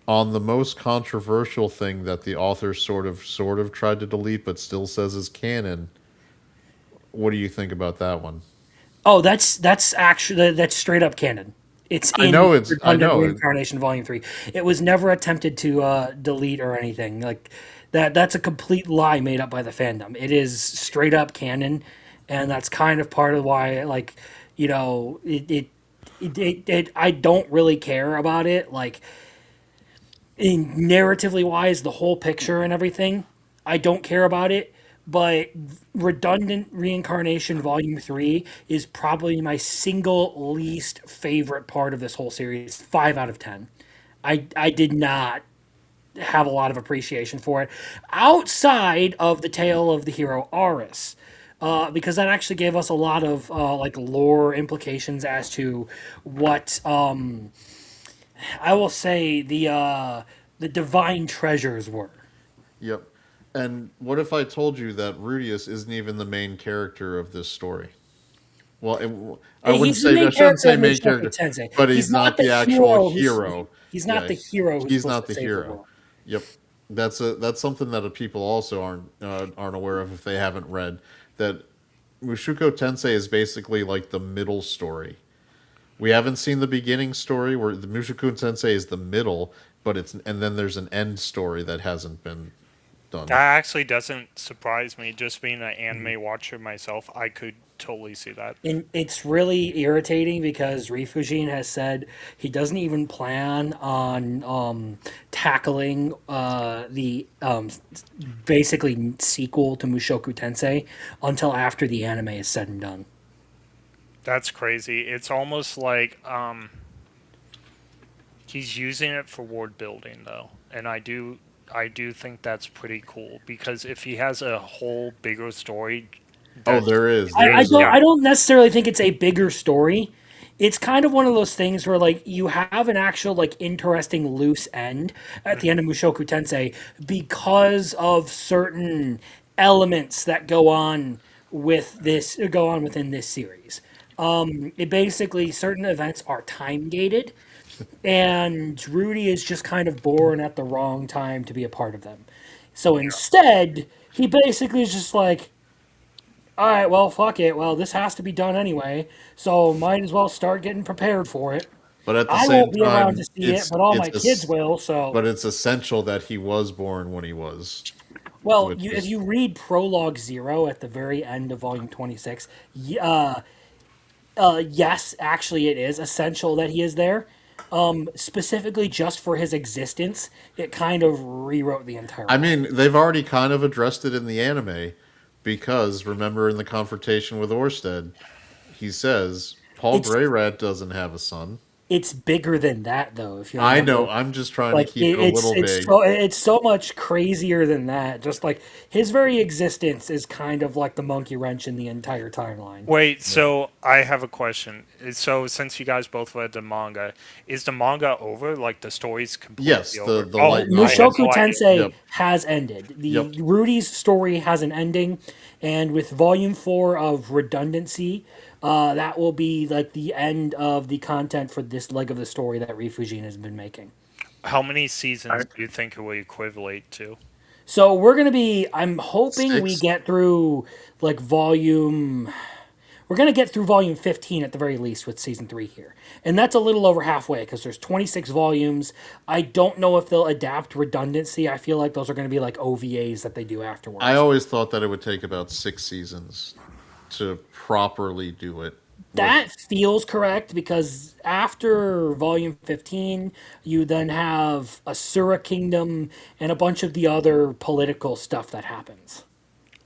On the most controversial thing that the author sort of tried to delete, but still says is canon. What do you think about that one? Oh, that's straight up canon. It's I in know Redundant Reincarnation Volume 3. It was never attempted to delete or anything. Like that's a complete lie made up by the fandom. It is straight up canon, and that's kind of part of why I don't really care about it. Like in narratively wise, the whole picture and everything, I don't care about it. But Redundant Reincarnation Volume 3 is probably my single least favorite part of this whole series. 5 out of 10. I did not have a lot of appreciation for it outside of the tale of the hero Aris. Because that actually gave us a lot of lore implications as to what I will say the divine treasures were. Yep. And what if I told you that Rudius isn't even the main character of this story? Well, I wouldn't He's the say main I shouldn't character say of main Mushoku character, Tensei. but he's not the actual hero. He's not the hero who's He's supposed not to the save the hero. world. Yep. That's something that people also aren't aware of if they haven't read that Mushoku Tensei is basically like the middle story. We haven't seen the beginning story where the Mushoku Tensei is the middle, and then there's an end story that hasn't been done. That actually doesn't surprise me. Just being an anime watcher myself, I could totally see that. And it's really irritating because Rifujin has said he doesn't even plan on tackling the basically sequel to Mushoku Tensei until after the anime is said and done. That's crazy. It's almost like he's using it for world building, though, and I do think that's pretty cool because if he has a whole bigger story. There is. I don't necessarily think it's a bigger story. It's kind of one of those things where like you have an actual like interesting loose end at the end of Mushoku Tensei because of certain elements that go on within this series. It basically certain events are time gated, and Rudy is just kind of born at the wrong time to be a part of them. So instead, he basically is just like, all right, well, fuck it. Well, this has to be done anyway, so might as well start getting prepared for it. But at the I same won't be around time, to see it, but all my kids will. So, but it's essential that he was born when he was. well, if you read Prologue 0 at the very end of Volume 26, yes, actually, it is essential that he is there. Specifically, just for his existence, it kind of rewrote the entire. I mean, they've already kind of addressed it in the anime, Because remember in the confrontation with Orsted, he says Paul It's Greyrat doesn't have a son. it's bigger than that though, if you I remember. know. I'm just trying to Like keep it a little vague. it's so much crazier than that. Just like his very existence is kind of like the monkey wrench in the entire timeline. Wait, so I have a question. So since you guys both read the manga, is the manga over? Like the story's Yes, completely over? the Oh, light I had novel. Mushoku no idea. Tensei Yep. has ended. Yep. The Rudy's story has an ending, and with Volume 4 of Redundancy, that will be like the end of the content for this leg of the story that Refugine has been making. How many seasons do you think it will equivalent to? So we're gonna be. I'm hoping we 6. get through like volume. We're gonna get through volume 15 at the very least with season 3 here, and that's a little over halfway because there's 26 volumes. I don't know if they'll adapt Redundancy. I feel like those are gonna be like OVAs that they do afterwards. I always thought that it would take about 6 seasons to properly do it. That feels correct because after volume 15, you then have Asura Kingdom and a bunch of the other political stuff that happens.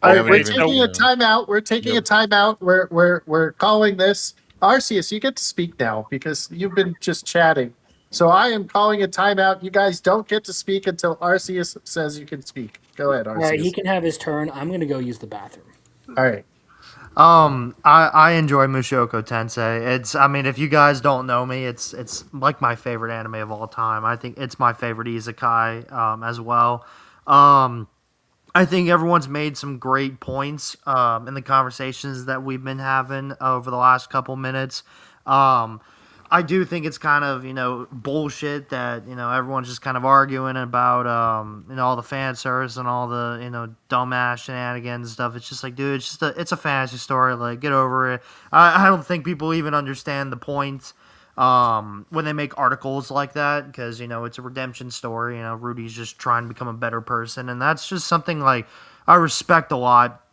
All right, haven't we're even- taking a timeout. We're taking a timeout. We're calling this Arceus. You get to speak now because you've been just chatting. So I am calling a timeout. You guys don't get to speak until Arceus says you can speak. Go ahead, All right, he Arceus. can have his turn. I'm going to go use the bathroom. All right. I enjoy Mushoku Tensei. I mean, if you guys don't know me, it's like my favorite anime of all time. I think it's my favorite isekai as well. I think everyone's made some great points in the conversations that we've been having over the last couple minutes. I do think it's kind of, bullshit that, everyone's just kind of arguing about, all the fan service and all the, dumbass shenanigans and stuff. It's just like, dude, it's a fantasy story. Like, get over it. I don't think people even understand the point when they make articles like that because, it's a redemption story. Rudy's just trying to become a better person. And that's just something, like, I respect a lot.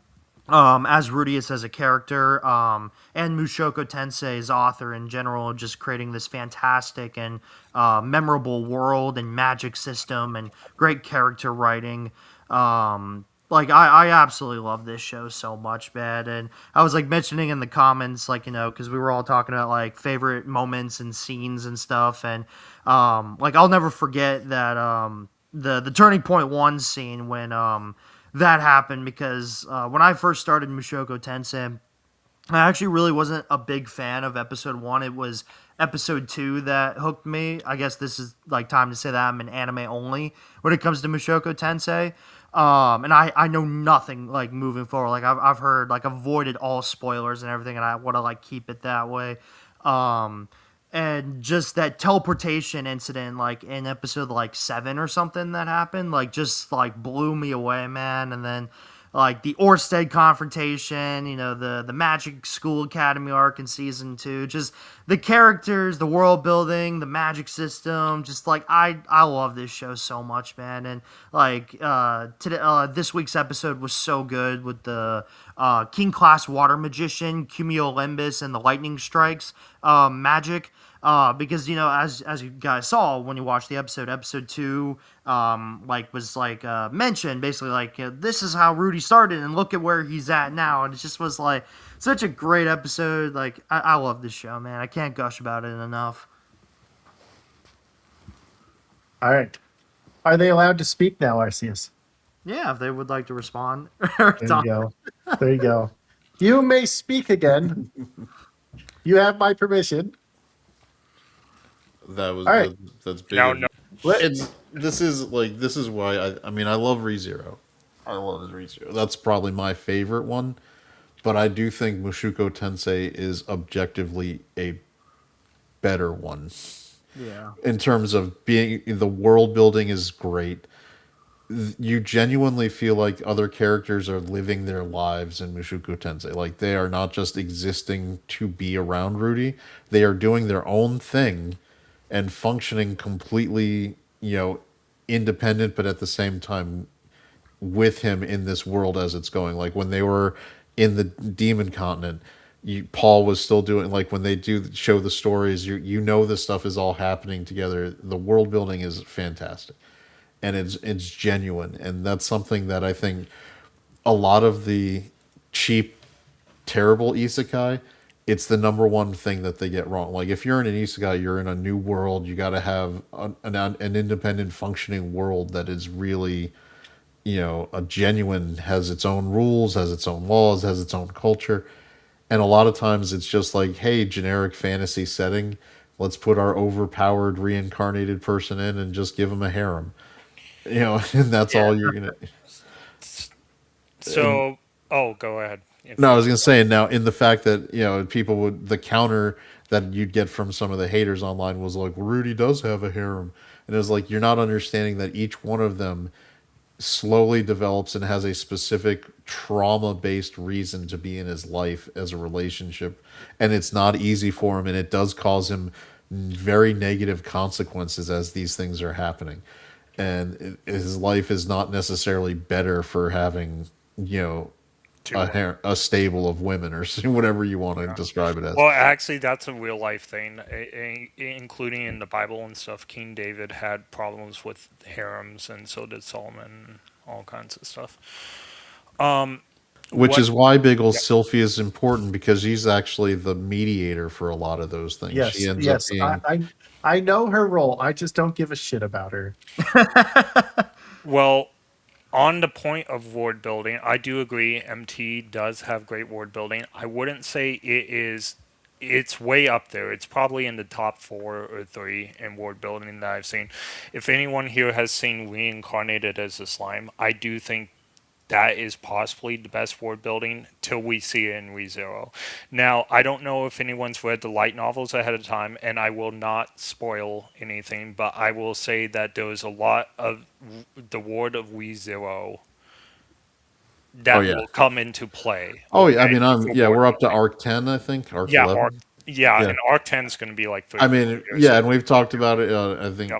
As Rudius as a character, and Mushoku Tensei's author in general, just creating this fantastic and memorable world and magic system and great character writing. I absolutely love this show so much, man. And I was like mentioning in the comments, because we were all talking about like favorite moments and scenes and stuff, and I'll never forget that the Turning Point 1 scene when that happened because when I first started Mushoku Tensei, I actually really wasn't a big fan of episode 1. It was episode 2 that hooked me. I guess this is like time to say that I'm an anime only when it comes to Mushoku Tensei. And I know nothing like moving forward. Like I've heard like avoided all spoilers and everything, and I want to like keep it that way. And just that teleportation incident, like in episode like 7 or something that happened, like just like blew me away, man. And then like the Orsted confrontation, the Magic School Academy arc in season 2, just the characters, the world building, the magic system, just like I love this show so much, man. And like today, this week's episode was so good with the King Class Water Magician, Cumulonimbus, and the Lightning Strikes magic. Because as you guys saw when you watched the episode 2 was mentioned basically like this is how Rudy started and look at where he's at now, and it just was like such a great episode. Like I love this show, man. I can't gush about it enough. All right. Are they allowed to speak now, Arceus? Yeah, if they would like to respond. There you go. There you go. You may speak again. You have my permission. That was All right. that's big. No. This is why I mean I love ReZero. I love ReZero. That's probably my favorite one, but I do think Mushoku Tensei is objectively a better one. Yeah. In terms of being the world building is great. You genuinely feel like other characters are living their lives in Mushoku Tensei. Like they are not just existing to be around Rudy. They are doing their own thing and functioning completely, independent, but at the same time with him in this world as it's going. Like when they were in the Demon Continent, Paul was still doing, like when they do show the stories, this stuff is all happening together. The world building is fantastic, and it's genuine, and that's something that I think a lot of the cheap, terrible isekai, it's the number one thing that they get wrong. Like if you're in an isekai, you're in a new world. You got to have an independent, functioning world that is really, a genuine, has its own rules, has its own laws, has its own culture. And a lot of times it's just like, hey, generic fantasy setting. Let's put our overpowered reincarnated person in and just give them a harem. And that's all you're gonna. So, go ahead. No, I was gonna say now in the fact that people would the counter that you'd get from some of the haters online was like Rudy does have a harem, and it was like you're not understanding that each one of them slowly develops and has a specific trauma based reason to be in his life as a relationship, and it's not easy for him, and it does cause him very negative consequences as these things are happening, and his life is not necessarily better for having a stable of women or whatever you want to describe it as. Well, actually, that's a real life thing, including in the Bible and stuff. King David had problems with harems, and so did Solomon, all kinds of stuff. Which is why Biggles Sylphie is important, because he's actually the mediator for a lot of those things. Yes, She ends yes. up being... I know her role. I just don't give a shit about her. Well, on the point of ward building, I do agree MT does have great ward building. I wouldn't say it's way up there. It's probably in the top 4 or 3 in ward building that I've seen. If anyone here has seen Reincarnated as a Slime, I do think that is possibly the best ward building till we see it in ReZero. Now, I don't know if anyone's read the light novels ahead of time, and I will not spoil anything, but I will say that there was a lot of the ward of ReZero that will come into play. Oh, yeah. I mean, we're up to Arc 10, I think. Arc 11. And Arc 10 is going to be like 30 I mean, years. and we've talked about it. I think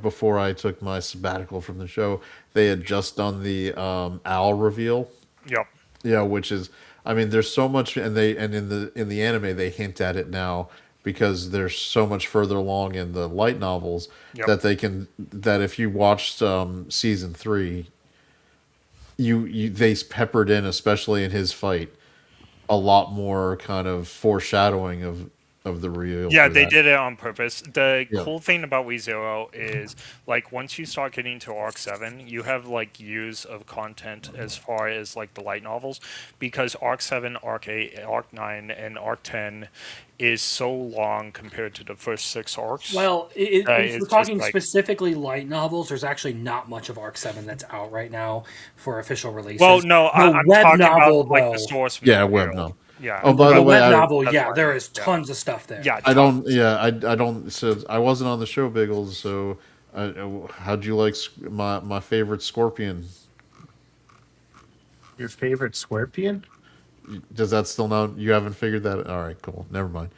before I took my sabbatical from the show, they had just done the owl reveal. Yep. Yeah, which is, I mean, there's so much, and in the anime they hint at it now because they're so much further along in the light novels that if you watched season 3, they peppered in, especially in his fight, a lot more kind of foreshadowing of the real. Yeah, they did it on purpose. The cool thing about ReZero is, like, once you start getting to Arc 7, you have, like, years of content as far as, like, the light novels, because Arc 7, Arc 8, Arc 9, and Arc 10 is so long compared to the first 6 arcs. Well, if we're talking specifically light novels, there's actually not much of Arc 7 that's out right now for official releases. Well, no, I'm web talking novel, about, like, the source material. material. Web novel. Yeah. Oh, by the way, web novel, there is tons of stuff there. Yeah, I don't. So I wasn't on the show, Biggles. So, how'd you like my favorite Scorpion? Your favorite Scorpion? Does that still not? You haven't figured that? All right, cool. Never mind.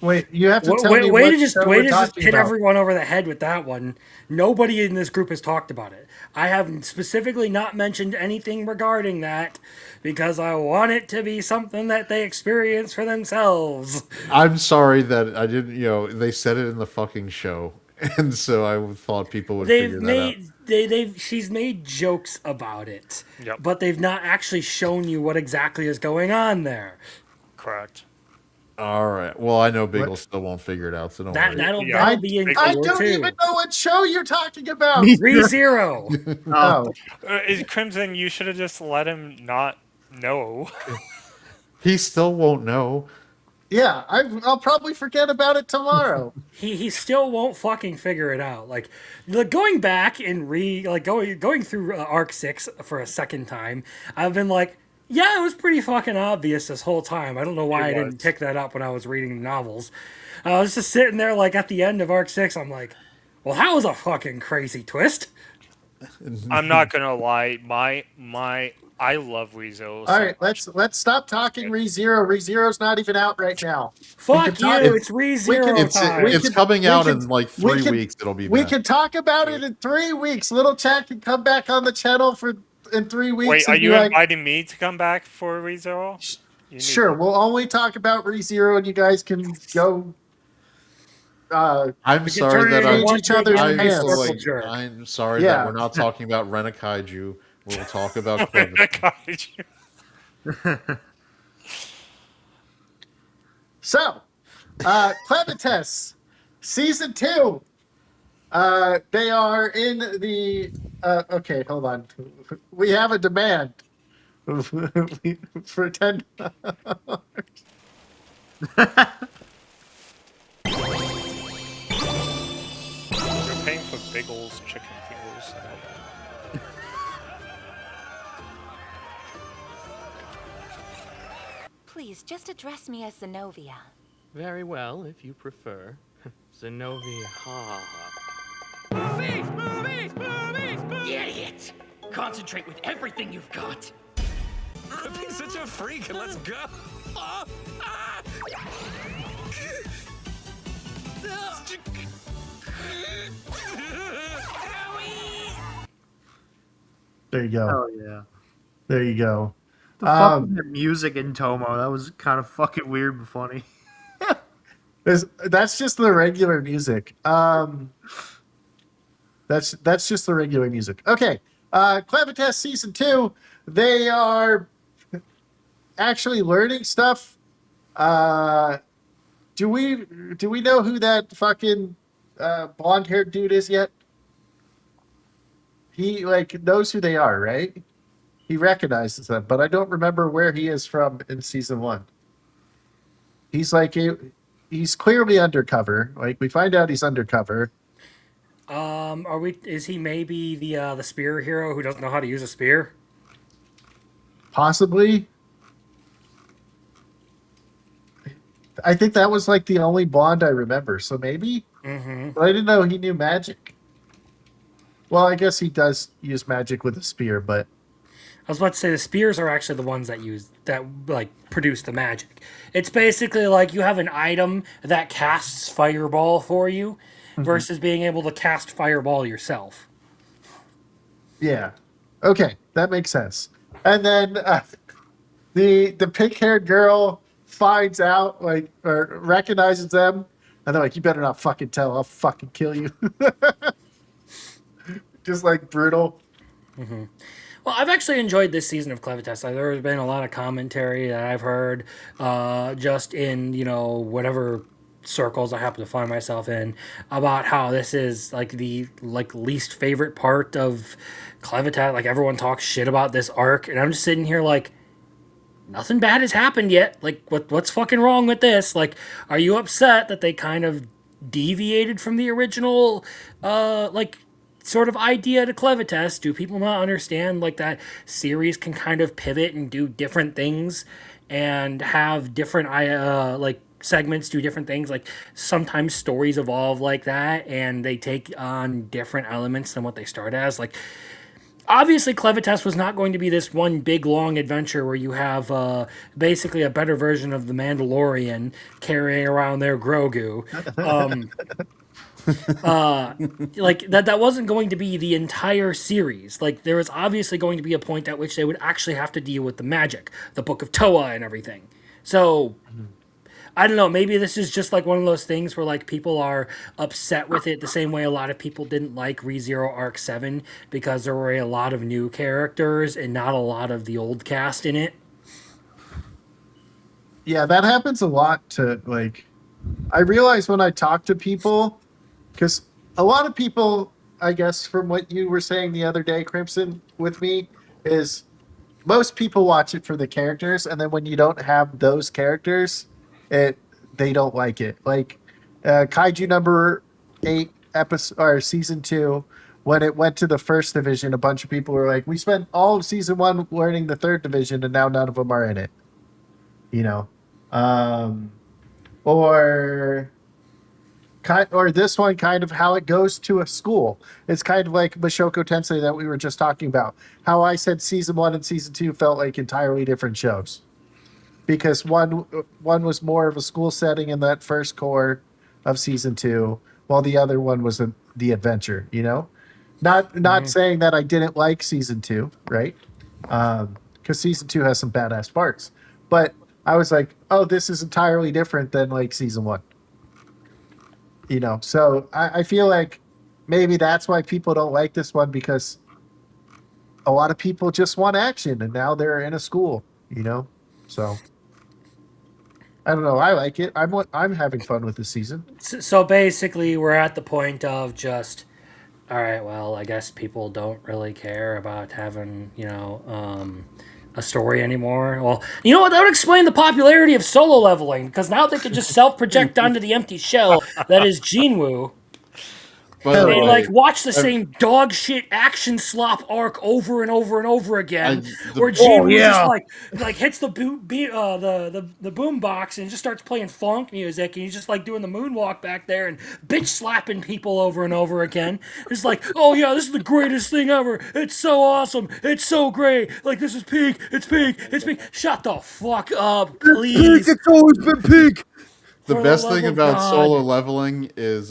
Wait, you have to tell me way what to just show we're talking hit about. everyone over the head with that one. Nobody in this group has talked about it. I have specifically not mentioned anything regarding that because I want it to be something that they experience for themselves. I'm sorry that I didn't. They said it in the fucking show, and so I thought people would figure that out. She's made jokes about it, but they've not actually shown you what exactly is going on there. Correct. All right. Well, I know Biggles still won't figure it out, so don't worry. That'll be in I don't even know what show you're talking about. ReZero. Crimson, you should have just let him not know. He still won't know. Yeah, I'll probably forget about it tomorrow. He still won't fucking figure it out. Like going back and going through Arc 6 for a second time, I've been like, yeah, it was pretty fucking obvious this whole time. I don't know why I didn't pick that up when I was reading the novels. I was just sitting there, like, at the end of Arc 6, I'm like, well, that was a fucking crazy twist. I'm not gonna lie, I love ReZero. All right, let's stop talking ReZero. ReZero's not even out right now. Fuck you! It's ReZero time. It's coming out in like 3 weeks. It'll be. We can talk about it in 3 weeks. Little chat can come back on the channel in 3 weeks. Wait, are you inviting me to come back for ReZero? Sure, we'll only talk about ReZero, and you guys can go. I'm sorry that I'm sorry Yeah. that we're not talking about Renakaiju. We'll talk about Clever. So, Clevites, season 2. They are in the. Okay, hold on. We have a demand for $10. You're paying for Biggles chicken fingers. Please, just address me as Zenobia. Very well, if you prefer. Zenobia. Movies, movies, movies, movies! Idiot! Concentrate with everything you've got. Quit being such a freak and let's go. Ah, ah. There you go. Oh yeah. There you go. The fuck was that music in Tomo? That was kind of fucking weird but funny. That's just the regular music. That's just the regular music. Okay. Clevites season 2. They are actually learning stuff. Do we know who that fucking blonde-haired dude is yet? He knows who they are, right? He recognizes them, but I don't remember where he is from in season 1. He's he's clearly undercover. We find out he's undercover. Is he maybe the spear hero who doesn't know how to use a spear? Possibly. I think that was the only blonde I remember, so maybe. Mm-hmm. But I didn't know he knew magic. Well, I guess he does use magic with a spear, but I was about to say the spears are actually the ones that produce the magic. It's basically like you have an item that casts fireball for you versus being able to cast fireball yourself. yeah. Okay, that makes sense. And then the pink-haired girl finds out, or recognizes them, and they're like, "You better not fucking tell. I'll fucking kill you." Just brutal. Mm-hmm. Well, I've actually enjoyed this season of Clevites. There's been a lot of commentary that I've heard just in, whatever circles I happen to find myself in about how this is the least favorite part of Clevites. Everyone talks shit about this arc, and I'm just sitting here nothing bad has happened yet. What's fucking wrong with this? Are you upset that they kind of deviated from the original sort of idea to Clevites? Do people not understand that series can kind of pivot and do different things and have different segments do different things? Sometimes stories evolve like that and they take on different elements than what they start as. Obviously, Clevites was not going to be this one big long adventure where you have basically a better version of the Mandalorian carrying around their Grogu. That wasn't going to be the entire series. There was obviously going to be a point at which they would actually have to deal with the magic, the Book of Toa and everything. So I don't know, maybe this is just one of those things where people are upset with it the same way a lot of people didn't like ReZero Arc 7 because there were a lot of new characters and not a lot of the old cast in it. Yeah, that happens a lot to I realize when I talk to people, because a lot of people, I guess, from what you were saying the other day, Crimson, with me, is most people watch it for the characters, and then when you don't have those characters, they don't like it. Kaiju number 8 episode or season 2, when it went to the first division, a bunch of people were like, "We spent all of season 1 learning the third division, and now none of them are in it." Or this one, kind of how it goes to a school. It's kind of like Mushoku Tensei that we were just talking about. How I said season 1 and season 2 felt like entirely different shows, because one was more of a school setting in that first core of season 2, while the other one was the adventure. Not saying that I didn't like season 2, right? Because season 2 has some badass parts, but I was like, oh, this is entirely different than season 1. So I feel like maybe that's why people don't like this one, because a lot of people just want action, and now they're in a school. You know, so I don't know. I like it. I'm having fun with the season. So basically, we're at the point of just, all right, well, I guess people don't really care about having, a story anymore. Well, you know what? That would explain the popularity of solo leveling, because now they could just self project onto the empty shell that is Jinwoo. By the And like way, watch the I, same dog shit action slop arc over and over and over again, where the Oh Jinwoo just yeah. like hits the the boom box and just starts playing funk music, and he's just like doing the moonwalk back there and bitch slapping people over and over again. It's like, oh yeah, this is the greatest thing ever. It's so awesome. It's so great. Like this is peak. It's peak. It's peak. Shut the fuck up, please. It's always been peak. the For the best love thing of about solo God. leveling is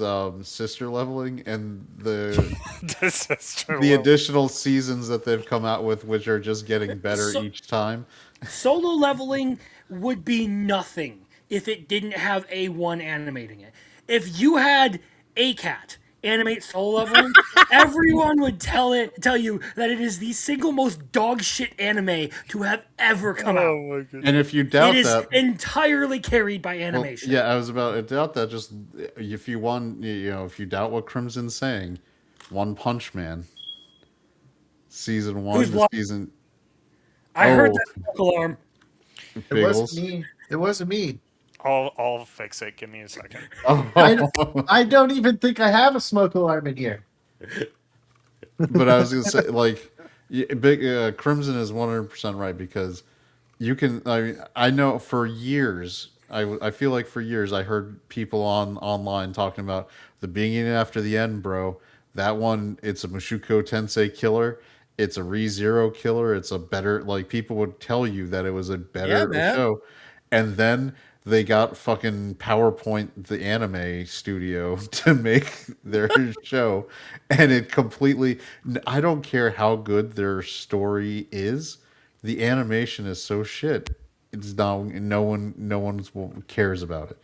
sister leveling and the This is true. the additional seasons that they've come out with, which are just getting better So, each time. Solo leveling would be nothing if it didn't have A1 animating it. If you had a cat animate solo leveling, everyone would tell you that it is the single most dog shit anime to have ever come out. Oh my goodness. And if you It doubt is that, entirely carried by well, animation. yeah, I was about to doubt that. Just if you want, if you doubt what Crimson's saying, One Punch Man, season Who's one to bluff? season. I heard Oh, that smoke alarm. It wasn't Biggles. me. It wasn't me. I'll fix it. Give me a second. I, Oh, I don't even think I have a smoke alarm in here. but I was gonna say, like, big Crimson is 100% right because you can. I know for years. I feel like for years I heard people online talking about the beginning after the end, bro. That one, it's a Mushoku Tensei killer. It's a ReZero killer. It's a better, like, people would tell you that it was a Yeah, better man. show, and then they got fucking PowerPoint, the anime studio, to make their show, and it completely. I don't care how good their story is, the animation is so shit. It's not. No one's cares about it.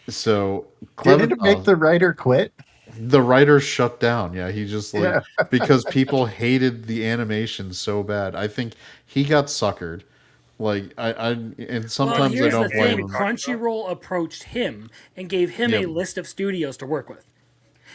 So Didn't it make Clevenger, the writer quit? the writer shut down. Yeah, he just like Yeah. because people hated the animation so bad. I think he got suckered. Like and Well, sometimes I here's the don't blame thing. him. Crunchyroll approached him and gave him a Yep. list of studios to work with.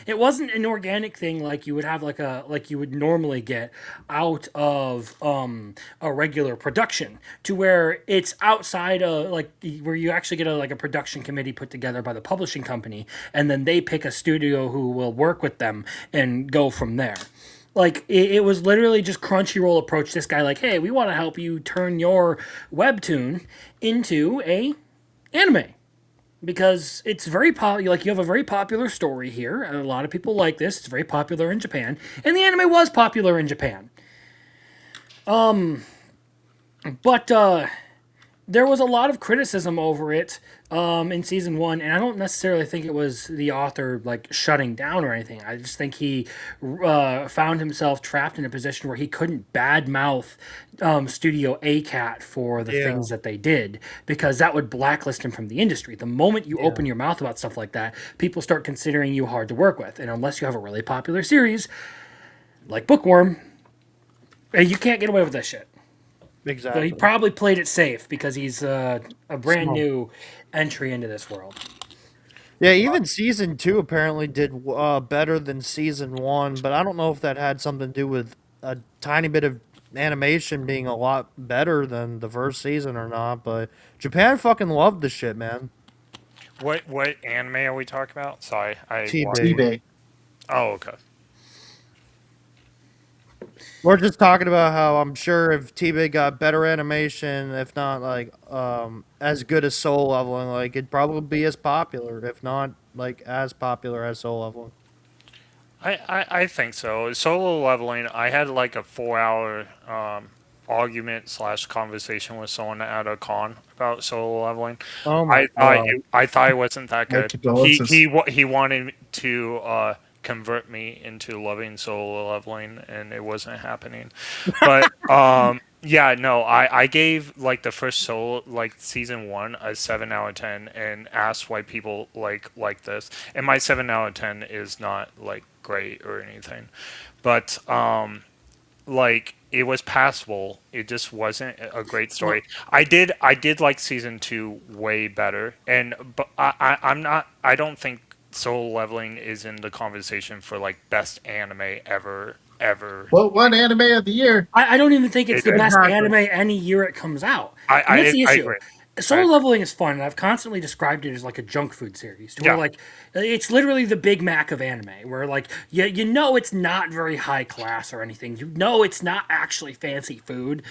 It wasn't an organic thing like you would have like you would normally get out of a regular production, to where it's outside of like where you actually get a production committee put together by the publishing company, and then they pick a studio who will work with them and go from there. Like it was literally just Crunchyroll approached this guy like, hey, we want to help you turn your webtoon into a anime, because it's very like you have a very popular story here, and a lot of people like this. It's very popular in Japan, and the anime was popular in Japan. But there was a lot of criticism over it in season one, and I don't necessarily think it was the author like shutting down or anything. I just think he found himself trapped in a position where he couldn't badmouth Studio ACAT for the things that they did, because that would blacklist him from the industry. The moment you open your mouth about stuff like that, people start considering you hard to work with, and unless you have a really popular series like Bookworm, you can't get away with this shit. So Exactly. he probably played it safe because he's a brand new entry into this world. Yeah, even season 2 apparently did better than season 1, but I don't know if that had something to do with a tiny bit of animation being a lot better than the first season or not. But Japan fucking loved the shit, man. What anime are we talking about? Sorry, I watched. TB. eBay. Oh, okay. We're just talking about how I'm sure if TB got better animation, if not like as good as Soul Leveling, like it'd probably be as popular, if not like as popular as Soul Leveling. I think so. Solo leveling, I had like a 4 hour argument slash conversation with someone at a con about solo leveling. Oh my god! I thought it wasn't that My good. condolences. He wanted to convert me into loving solo leveling, and it wasn't happening. But yeah, no, I gave like the first solo like season 1 a 7 out of 10, and asked why people like this. And my 7 out of 10 is not like great or anything, but like it was passable. It just wasn't a great story. I did like season 2 way better, and but I'm not. I don't think Solo Leveling is in the conversation for like best anime ever. Well, one anime of the year. I don't even think it's the best Exactly. anime any year it comes out. I And that's the I issue. agree. Solo I- Leveling is fun, and I've constantly described it as like a junk food series. To where Yeah. like it's literally the Big Mac of anime, where like you know it's not very high class or anything. You know it's not actually fancy food,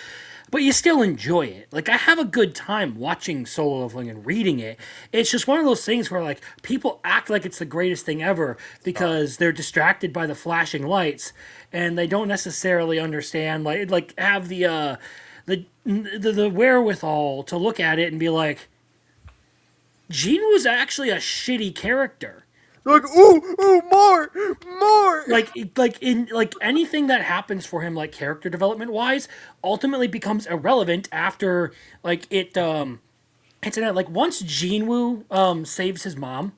but you still enjoy it. Like I have a good time watching Solo Leveling and reading it. It's just one of those things where like people act like it's the greatest thing ever because they're distracted by the flashing lights and they don't necessarily understand like have the wherewithal to look at it and be like, Gene was actually a shitty character. Like, ooh, more. Like anything that happens for him, like character development wise, ultimately becomes irrelevant after like it's an like once Jinwoo saves his mom,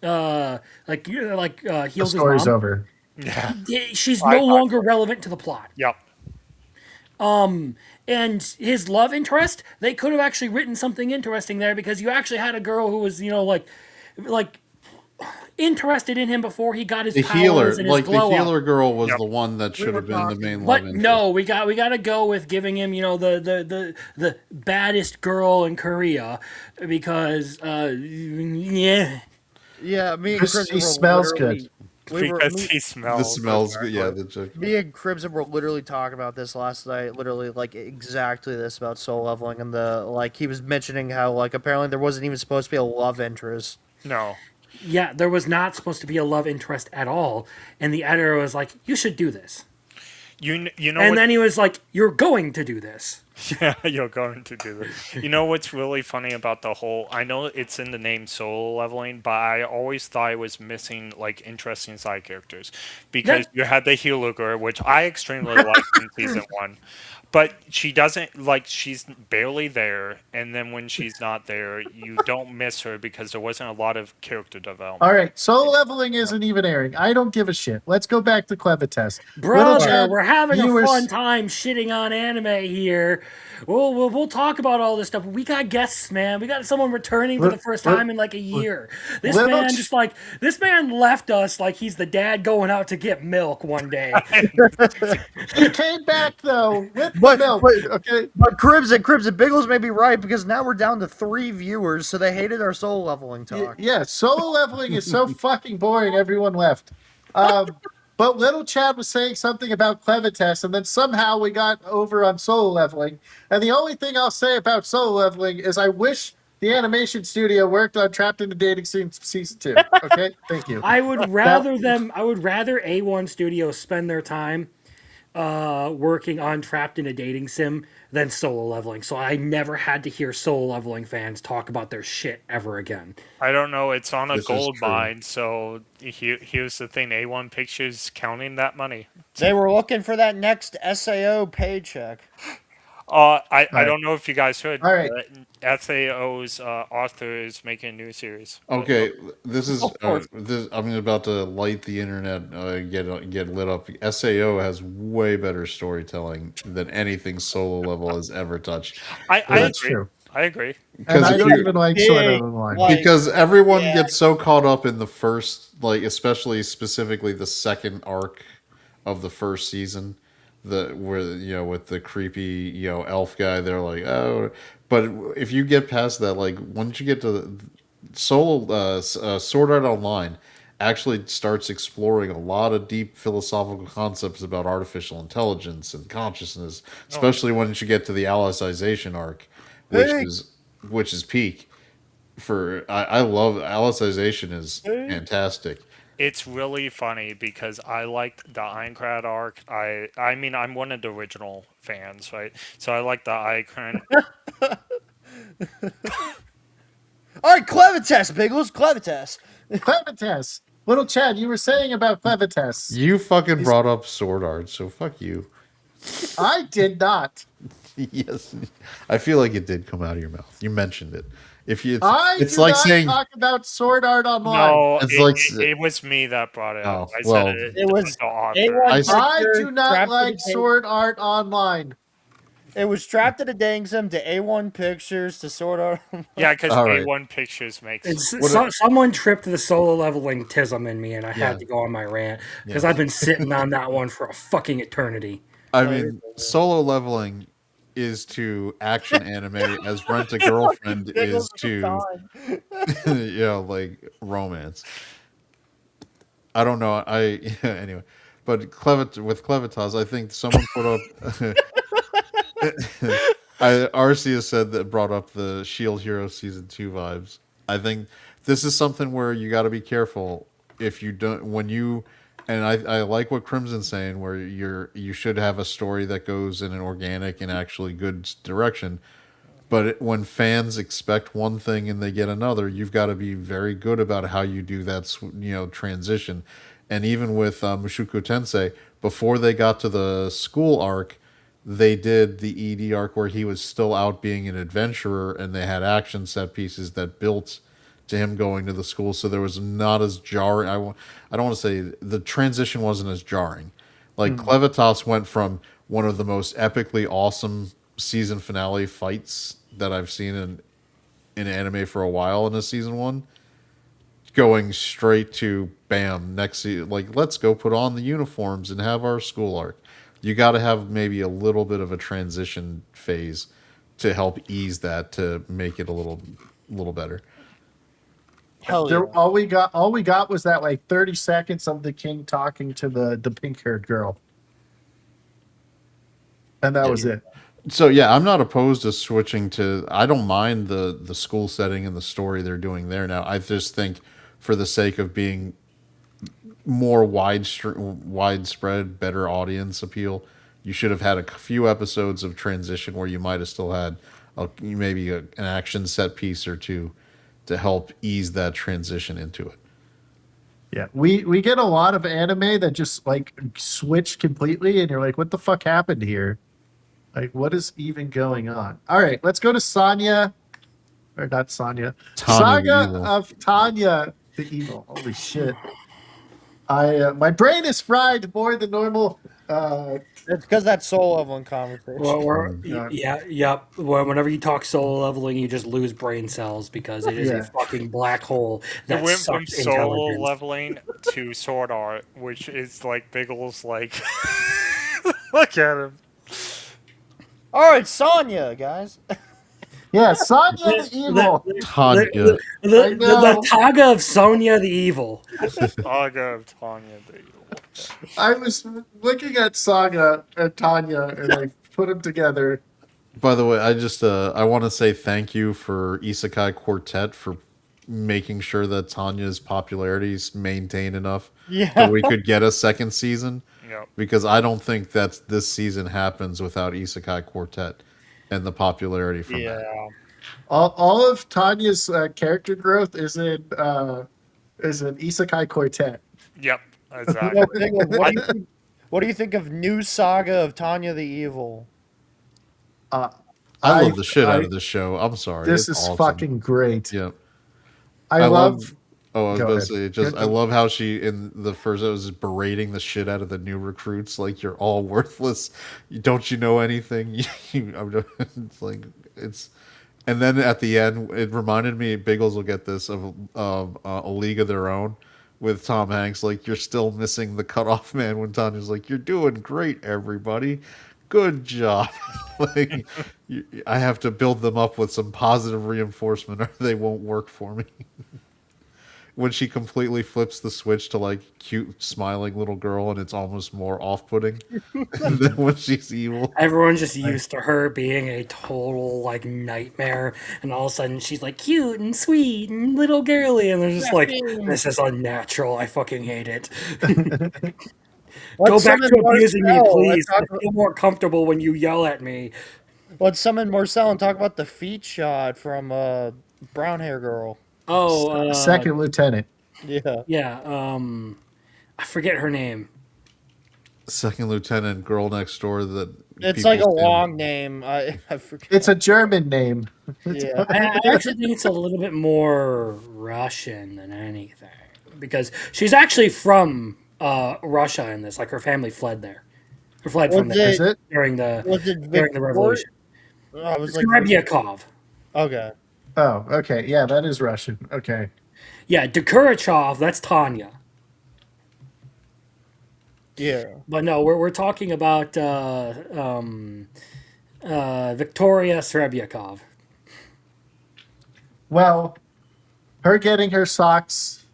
The heals his story's mom. over. Yeah. She's no longer relevant to the plot. Yep. And his love interest, they could have actually written something interesting there because you actually had a girl who was, like interested in him before he got his The powers healer, and his like the glow healer up. girl, was Yep. the one that should were have been the main love But interest. no, we got to go with giving him, the baddest girl in Korea because yeah. Yeah, me and Because Crimson he were smells literally- We were, Because me, he The smells. smells good. Yeah, the chick. me and Crimson were literally talking about this last night. Literally, like exactly this about Soul Leveling, and he was mentioning how like apparently there wasn't even supposed to be a love interest. No. Yeah, there was not supposed to be a love interest at all, and the editor was like, "You should do this." You know And what? then he was like, "You're going to do this." Yeah, you're going to do this. You know what's really funny about the whole? I know it's in the name Solo Leveling, but I always thought it was missing like interesting side characters because That- you had the healer girl, which I extremely liked in season 1, but she doesn't like she's barely there, and then when she's not there, you don't miss her because there wasn't a lot of character development. All right, Soul Leveling isn't even airing. I don't give a shit. Let's go back to Clevitas. Brother, we're having you a were fun time shitting on anime here. We'll talk about all this stuff. We got guests, man. We got someone returning for the first time in like a year. This man left us like he's the dad going out to get milk one day. He came back though with But- milk. but- Okay. But Crimson Biggles may be right because now we're down to 3 viewers, so they hated our Soul Leveling talk. Yeah, Soul Leveling is so fucking boring. Everyone left. But Little Chad was saying something about Clevitas, and then somehow we got over on Soul Leveling. And the only thing I'll say about Soul Leveling is I wish the animation studio worked on Trapped in the Dating Scene season 2. Okay, thank you. I would rather A1 Studios spend their time working on Trapped in a Dating Sim than Solo Leveling. So I never had to hear Solo Leveling fans talk about their shit ever again. I don't know. It's on a This is gold true. mine, so here's the thing: A1 Pictures counting that money. They were looking for that next SAO paycheck. I right. don't know if you guys heard. All right. FAO's author is making a new series. Okay, this is Of course. I'm about to light the internet, get lit up. SAO has way better storytelling than anything Solo Level has ever touched. I That's agree. true. I agree. And Because I if don't you- even like Sword Art Online. Like- because everyone yeah. gets so caught up in the first, like especially specifically the second arc of the first season, with the creepy elf guy, they're like, oh, but if you get past that, like once you get to Sword Art Online, actually starts exploring a lot of deep philosophical concepts about artificial intelligence and consciousness, especially once you get to the Alicization arc, which is peak. I love Alicization is fantastic. It's really funny because I liked the Aincrad arc. I mean, I'm one of the original fans, right? So I like the Aincrad. All right, Clevitas, Biggles, Clevitas. Clevitas. Little Chad, you were saying about Clevitas. You fucking brought up Sword Art, so fuck you. I did not. Yes, I feel like it did come out of your mouth. You mentioned it. If you, I it's do like not saying, talk about Sword Art Online. No, It's it, like it, it was me that brought it up. Oh, I well, said it, It was the author. A1 I pictures do not trapped like in a- Sword Art Online. It was trapped in a Dangsum to A1 Pictures to Sword Art. Yeah, because All right. A1 Pictures makes. Someone tripped the solo leveling tism in me, and I Yeah. had to go on my rant because Yeah. I've been sitting on that one for a fucking eternity. I mean, solo leveling is to action anime as Rent a Girlfriend is to, like romance. I don't know. Anyway, but with Clevitas, I think someone put up. Arceus said that brought up the Shield Hero season 2 vibes. I think this is something where you got to be careful if you don't when you. And I like what Crimson's saying, where you should have a story that goes in an organic and actually good direction. But when fans expect one thing and they get another, you've got to be very good about how you do that, transition. And even with Mushoku Tensei, before they got to the school arc, they did the ED arc where he was still out being an adventurer, and they had action set pieces that built to him going to the school. So there was not as jarring. I don't want to say the transition wasn't as jarring. Like Clevitas went from one of the most epically awesome season finale fights that I've seen in anime for a while in a season 1, going straight to bam next season. Like, let's go put on the uniforms and have our school arc. You got to have maybe a little bit of a transition phase to help ease that, to make it a little better. Hell yeah. All we got was that like 30 seconds of the king talking to the pink-haired girl. And that was it. So yeah, I'm not opposed to switching to. I don't mind the school setting and the story they're doing there now. I just think, for the sake of being more widespread, better audience appeal, you should have had a few episodes of transition where you might have still had maybe an action set piece or two to help ease that transition into it. Yeah, we get a lot of anime that just like switch completely, and you're like, what the fuck happened here? Like, what is even going on? All right, let's go to Sonya, or not Sonya. Tanya the Saga Evil. of Tanya the Evil. Holy shit! My brain is fried more than normal. It's because that soul leveling conversation. Yep. Whenever you talk solo leveling, you just lose brain cells because it is a fucking black hole It that went from sucks solo intelligence. leveling to Sword Art, which is like Biggles. Like, look at him. All right, Sonya, guys. Yeah, Sonya the Evil. Tanya. The Taga of Sonya the Evil. Saga of Tanya the Evil. I was looking at Saga and Tanya, and I put them together. By the way, I want to say thank you for Isekai Quartet for making sure that Tanya's popularity is maintained enough that we could get a second season. Yep. Because I don't think that this season happens without Isekai Quartet and the popularity from that. All of Tanya's character growth is in Isekai Quartet. Yep, exactly. What do you think of new Saga of Tanya the Evil? I love the shit out of this show. I'm sorry. This it's is awesome. fucking great. Yep. I love. Oh, I was Go about to ahead. say, I love how she in the first episode was berating the shit out of the new recruits. Like, you're all worthless. Don't you know anything? It's like and then at the end, it reminded me. Biggles will get this of A League of Their Own with Tom Hanks. Like, you're still missing the cutoff man when Tanya's like, "You're doing great, everybody. Good job." Like, I have to build them up with some positive reinforcement, or they won't work for me. When she completely flips the switch to like cute smiling little girl, and it's almost more off-putting than when she's evil. Everyone's just used to her being a total like nightmare, and all of a sudden she's like cute and sweet and little girly, and they're just like, this is unnatural. I fucking hate it. Go back to abusing me, please. I feel more comfortable when you yell at me. Let's summon Marcel and talk about the feet shot from brown hair girl. Oh, Second Lieutenant. Yeah. I forget her name. Second Lieutenant girl next door that It's like a people say. long name. I forget. It's a German name. Yeah. I actually think it's a little bit more Russian than anything because she's actually from Russia in this. Like her family fled there, or fled from Was there Is it? it? during the Was it during the Victoria? revolution. I was like, Serebyakov. okay. Oh, okay. Yeah, that is Russian. Okay. Yeah, Dekurachov, that's Tanya. Yeah. But no, we're talking about Victoria Serebyakov. Well, her getting her socks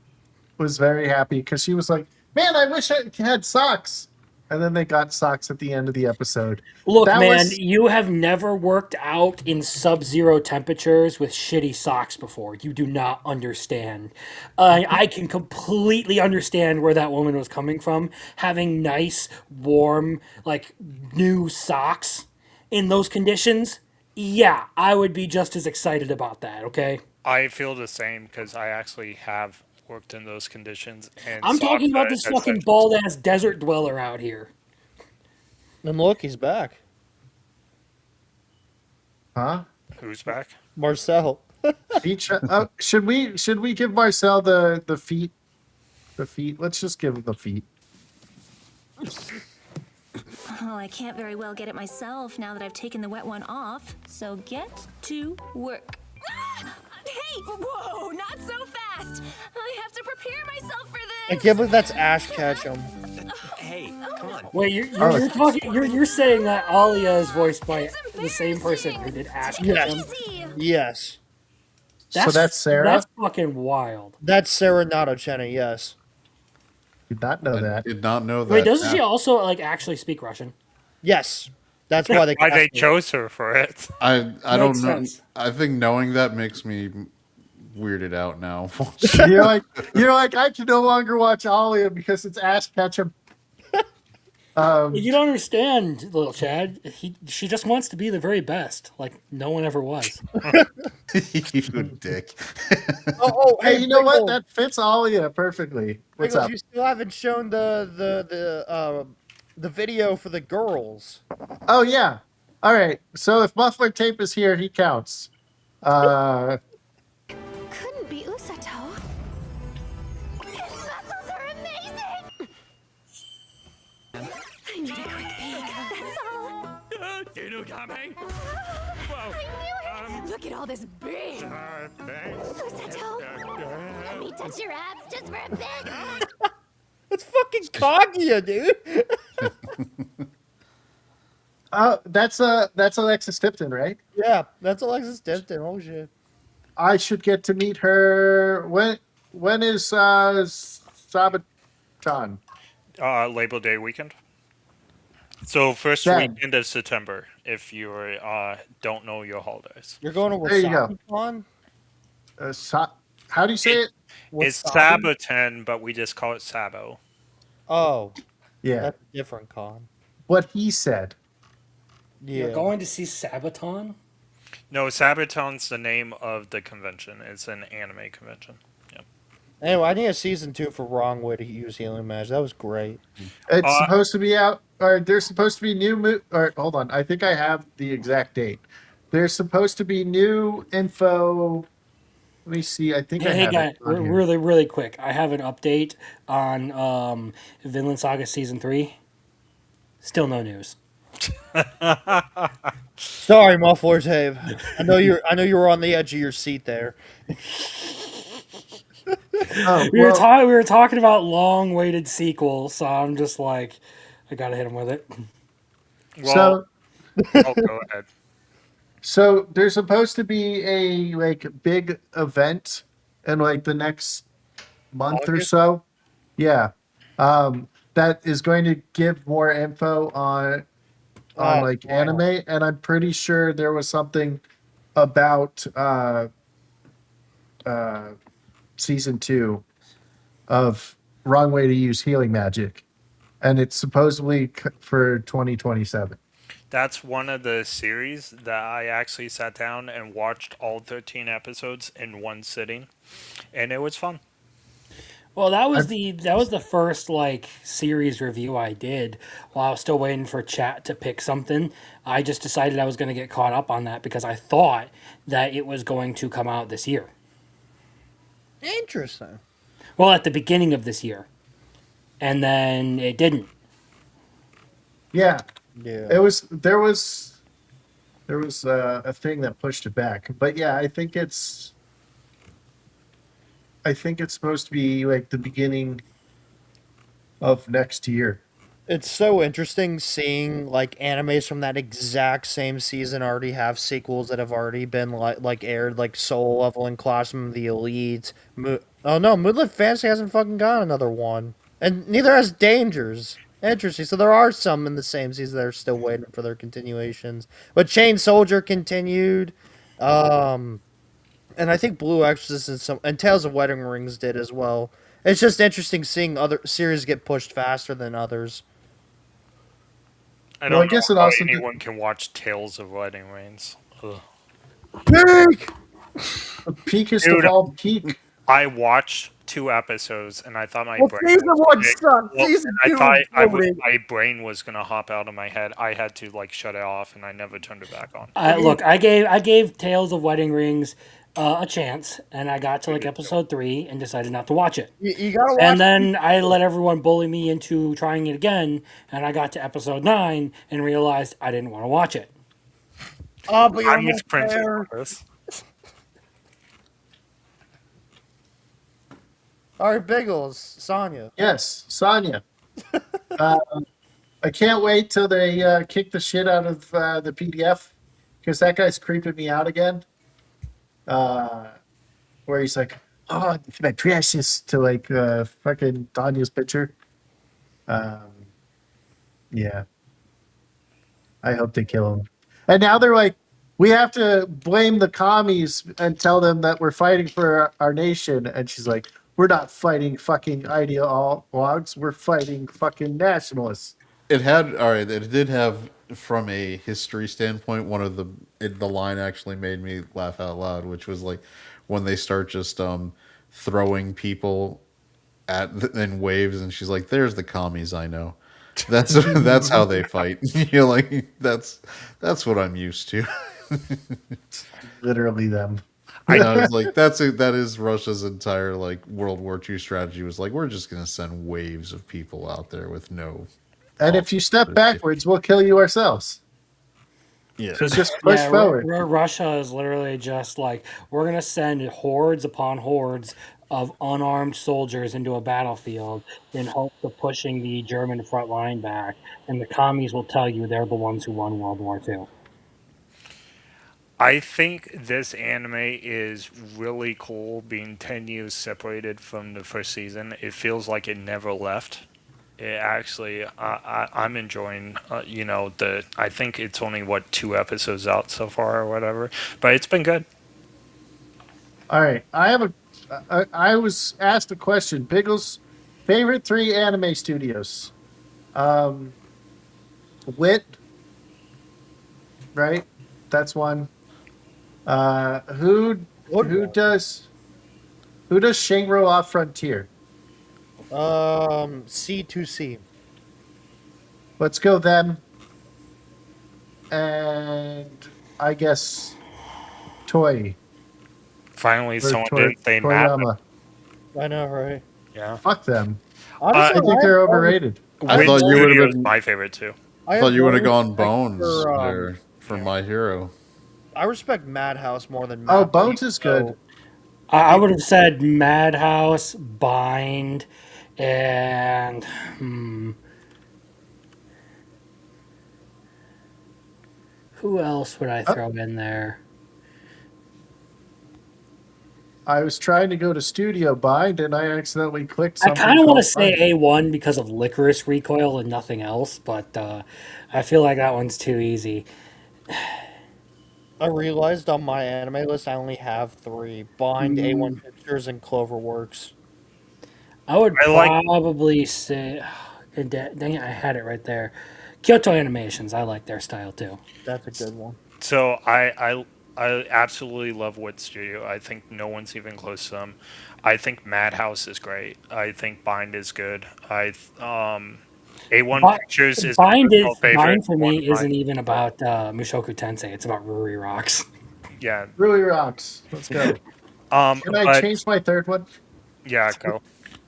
was very happy because she was like, "Man, I wish I had socks." And then they got socks at the end of the episode. Look, That man, was you have never worked out in sub-zero temperatures with shitty socks before. You do not understand. I can completely understand where that woman was coming from. Having nice, warm, like new socks in those conditions. Yeah, I would be just as excited about that. Okay. I feel the same because I actually have worked in those conditions and I'm socks talking about are this fucking essential. bald ass desert dweller out here. And look, he's back. huh? Who's back? Marcel. Should we give Marcel the feet? The feet. Let's just give him the feet. Oh, I can't very well get it myself now that I've taken the wet one off. So get to work. Hey, whoa, not so fast. I have to prepare myself for I this. can't believe that's Ash Ketchum. Hey, come on. Wait, you're talking. You're saying that Alia is voiced by the same person who did Ash Ketchum? Easy. Yes. So that's Sarah? That's fucking wild. That's Sarah Natochenny, yes. Did not know that. Did not know that. Wait, doesn't she also like actually speak Russian? Yes. That's why they Why they cast her. chose her for it. I don't Makes know. sense. I think knowing that makes me weirded out now. You're like I can no longer watch Alia because it's Ash Ketchum. You don't understand, little Chad. She just wants to be the very best, like no one ever was. You dick. Hey, you know what? Biggles. That fits Alia perfectly. What's Biggles, up? you still haven't shown the video for the girls. Oh yeah. All right. So if Muffler Tape is here, he counts. Couldn't be Usato. His muscles are amazing. I need a quick peek. That's all. Inugami. I knew it. Look at all this beef. Thanks. Usato, let me touch your abs just for a bit. That's fucking Kaguya, dude. That's Alexis Tipton, right? Yeah, that's Alexis Tipton. Oh shit. I should get to meet her. When is Sabaton? Labor Day weekend. So first Jen. weekend of September, if you don't know your holidays. You're going to There you go. WasabiCon? How do you say it? It's Wasabi? Sabaton, but we just call it Sabo. Oh, Yeah. that's a different con. What he said. Yeah. You're going to see Sabaton? No, Sabaton's the name of the convention. It's an anime convention. Yeah. Anyway, I need a season 2 for Wrong Way to Use Healing Magic. That was great. It's supposed to be out, or there's supposed to be new. Or hold on, I think I have the exact date. There's supposed to be new info. Let me see. I think I Hey have guy, it on here. really quick. I have an update on Vinland Saga season 3. Still no news. Sorry, Muffler Tape. I know you were on the edge of your seat there. We were talking about long-awaited sequel, so I'm just like, I gotta hit him with it. Well, go ahead. So there's supposed to be a big event in like the next month or so. Yeah. That is going to give more info on anime, and I'm pretty sure there was something about season 2 of Wrong Way to Use Healing Magic, and it's supposedly for 2027. That's one of the series that I actually sat down and watched all 13 episodes in one sitting, and it was fun. Well, that was the first like series review I did while I was still waiting for chat to pick something. I just decided I was going to get caught up on that because I thought that it was going to come out this year. Interesting. Well, at the beginning of this year. And then it didn't. Yeah, Yeah. there was a thing that pushed it back, but yeah, I think it's supposed to be like the beginning of next year. It's so interesting seeing like animes from that exact same season already have sequels that have already been like aired, like Soul Level and Classroom of the Elite. Oh no, Moonlit Fantasy hasn't fucking got another one, and neither has Dangers. Interesting. So there are some in the same season that are still waiting for their continuations. But Chain Soldier continued, and I think Blue Exorcist and Tales of Wedding Rings did as well. It's just interesting seeing other series get pushed faster than others. I Well, I don't know guess it how also anyone can watch Tales of Wedding Rings. Ugh. Peak! the peakest Dude, of all peak. I watched 2 episodes and I thought my Well, brain season was one gonna- sucked. well, Season I two thought voted. my brain was gonna hop out of my head. I had to like shut it off and I never turned it back on. Look, I gave Tales of Wedding Rings a chance, and I got to like episode 3 and decided not to watch it. You gotta watch. And then I let everyone bully me into trying it again, and I got to episode 9 and realized I didn't want to watch it. Oh, but you're I'm with Princess there. on this. All right, Biggles, Sonya. Yes, Sonya. uh, I can't wait till they kick the shit out of the PDF because that guy's creeping me out again. Where he's like, "Oh, my precious," to like fucking Tanya's picture. Um, yeah, I hope they kill him. And now they're like, we have to blame the commies and tell them that we're fighting for our nation. And she's like, we're not fighting fucking ideologues. We're fighting fucking nationalists. It had all right. It did have, from a history standpoint, one of the line actually made me laugh out loud, which was like when they start just throwing people in waves, and she's like, "There's the commies I know." That's how they fight. You're like, that's what I'm used to. Literally them. I was like, that is Russia's entire like World War II strategy, was like, we're just gonna send waves of people out there with no. And if you step backwards, we'll kill you ourselves. Yeah. So just push Yeah, forward. Russia is literally just like, we're going to send hordes upon hordes of unarmed soldiers into a battlefield in hopes of pushing the German front line back, and the commies will tell you they're the ones who won World War II. I think this anime is really cool being 10 years separated from the first season. It feels like it never left. It actually, I'm enjoying, I think it's only, 2 episodes out so far or whatever, but it's been good. All right. I was asked a question. Biggles' favorite 3 anime studios. Wit, right? That's one. Who does Shangri-La Frontier? C2C. Let's go them. And I guess Toy. Finally, Or someone didn't say Mad. Toyama. I know, right? Yeah. Fuck them. Honestly, I think they're overrated. I thought you would have been my favorite too. I thought you would have gone respect Bones there for My Hero. I respect Madhouse more than Oh, Madhouse, Bones is good. so- I would have said Madhouse, Bind, and who else would I throw in there? I was trying to go to Studio Bind and I accidentally clicked I something. kind of want called to say Bind. A1 because of Licorice Recoil and nothing else, but I feel like that one's too easy. I realized on my anime list I only have 3: Bind, A1 Pictures, and Cloverworks. I would I like- probably say, dang it, I had it right there. Kyoto Animations, I like their style too. That's a good one. So I absolutely love Wood Studio. I think no one's even close to them. I think Madhouse is great. I think Bind is good. A1 Bi- Pictures is a personal favorite. Bind for One me of my isn't even about Mushoku Tensei. It's about Ruri Rocks. yeah. Really rocks. Let's go. Can I But change my third one yeah, go.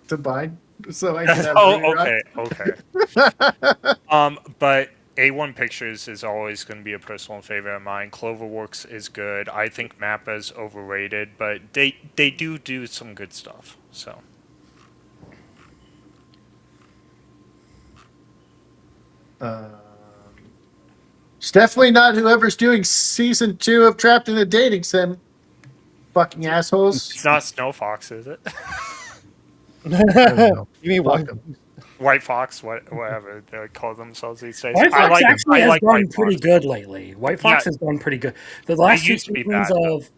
to Bind so I can have Oh, really okay, rocks? okay. But A1 Pictures is always going to be a personal favorite of mine. Cloverworks is good. I think Mappa's overrated, but they do some good stuff. So It's definitely not whoever's doing season 2 of Trapped in a Dating Sim. Fucking assholes. it's not Snow Fox, is it? I don't know. You mean Fuck White? 'em. White Fox, whatever they call themselves these days. White I Fox like actually has White done pretty Fox. good lately. White Yeah, Fox has done pretty good. The it last two used to be seasons bad. Though. of,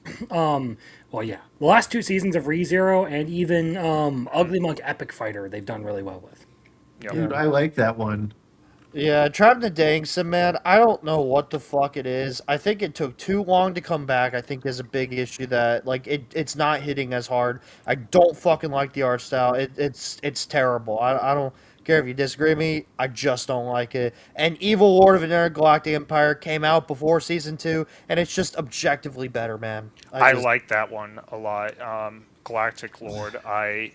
well, yeah, the last 2 seasons of ReZero and even Ugly Monk Epic Fighter, they've done really well with. Yep. Dude, I like that one. Yeah, Trapped in the Dating Sim, man. I don't know what the fuck it is. I think it took too long to come back. I think is a big issue that like it's not hitting as hard. I don't fucking like the art style. It's terrible. I don't care if you disagree with me. I just don't like it. And Evil Lord of an Intergalactic Empire came out before season 2, and it's just objectively better, man. I like that one a lot. Galactic Lord. I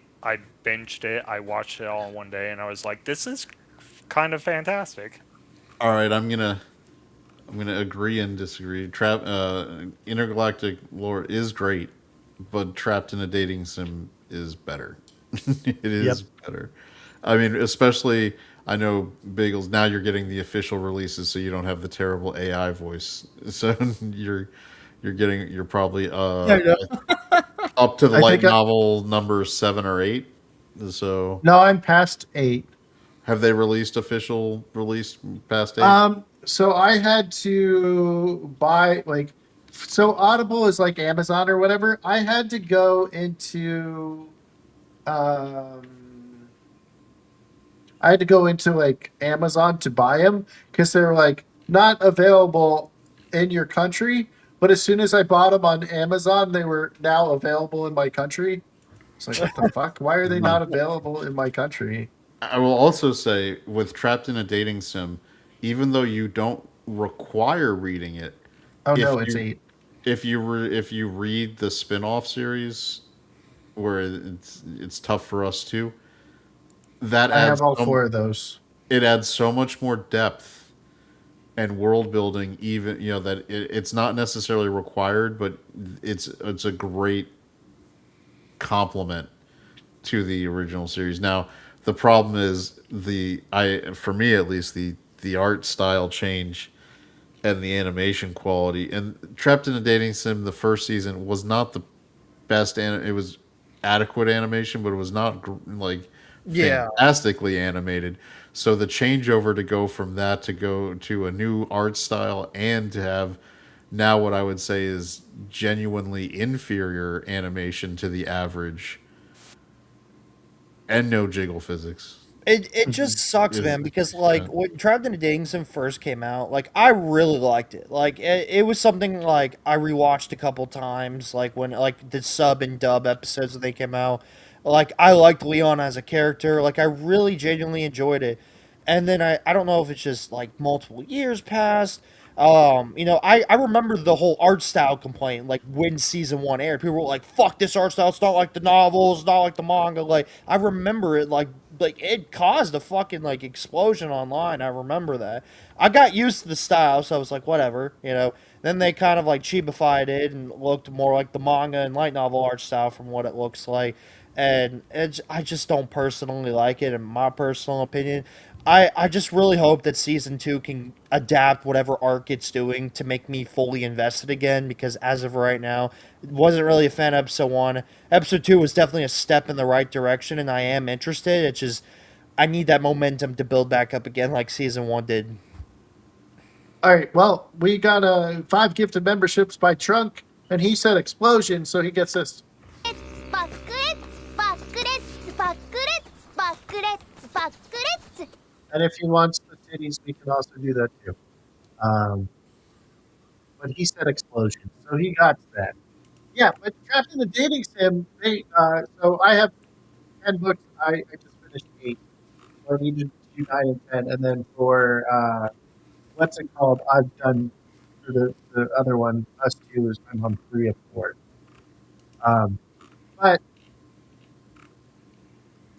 binged it. I watched it all in one day, and I was like, "This is kind of fantastic." All right, I'm gonna agree and disagree. Intergalactic lore is great, but Trapped in a Dating Sim is better. It Yep. is better. I mean, especially I know Biggles. Now you're getting the official releases, so you don't have the terrible AI voice. So you're probably Yeah, I know. up to the I light think novel number 7 or 8. So No, I'm past 8. have they released official release past 8? So I had to buy so Audible is like Amazon or whatever. I had to go into um I had to go into like Amazon to buy them because they're like not available in your country. But as soon as I bought them on Amazon, they were now available in my country. It's like, what the fuck? Why are they not available in my country? I will also say with Trapped in a Dating Sim, even though you don't require reading it, Oh if no, it's you 8. if you read the spin-off series where it's tough for us too, that I adds have all 4 of those. it adds so much more depth and world building, even that it's not necessarily required, but it's a great complement to the original series. Now, the problem is for me at least, the art style change and the animation quality. And Trapped in a Dating Sim, the first season was not the best. It was adequate animation, but it was not like Yeah. fantastically animated. So the changeover to go from that to go to a new art style and to have now what I would say is genuinely inferior animation to the average and no jiggle physics. It just sucks, Is man, because like yeah. when Trapped in a Dating Sim first came out, like I really liked it. Like it was something like I rewatched a couple times, like when like the sub and dub episodes when they came out. Like I liked Leon as a character. Like I really genuinely enjoyed it. And then I don't know if it's just like multiple years passed. I remember the whole art style complaint, like when season 1 aired. People were like, fuck this art style, it's not like the novels, it's not like the manga. Like I remember it like it caused a fucking like explosion online. I remember that. I got used to the style, so I was like, whatever. Then they kind of like cheapified it and looked more like the manga and light novel art style from what it looks like. And I just don't personally like it, in my personal opinion. I just really hope that season 2 can adapt whatever arc it's doing to make me fully invested again, because as of right now, wasn't really a fan of episode 1. Episode 2 was definitely a step in the right direction, and I am interested. It's just I need that momentum to build back up again like season 1 did. All right, well, we got 5 gifted memberships by Trunk, and he said explosion, so he gets this. And if he wants the titties, we can also do that too. but he said explosion, so he got that. Yeah, but Trapped in the Dating Sim, so I have 10 books. I just finished 8. So I needed to do 9 and 10. And then for, what's it called? I've done, for the other one, Us Two, is I'm on 3 of 4. Um, but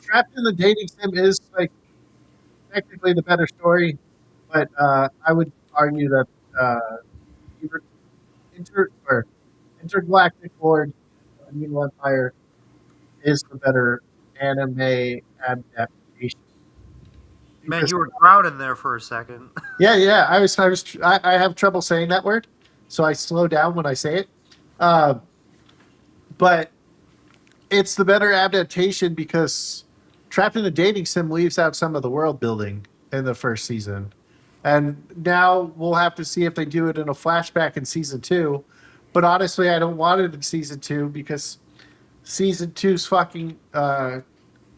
Trapped in the Dating Sim is, like, technically the better story, but I would argue that Inter, or Intergalactic Lord of the Evil Empire is the better anime adaptation. Man, Because you were crowding there for a second. yeah, I have trouble saying that word, so I slow down when I say it. Uh, but it's the better adaptation because Trapped in a Dating Sim leaves out some of the world building in the first season, and now we'll have to see if they do it in a flashback in season 2. But honestly, I don't want it in season 2 because season two's fucking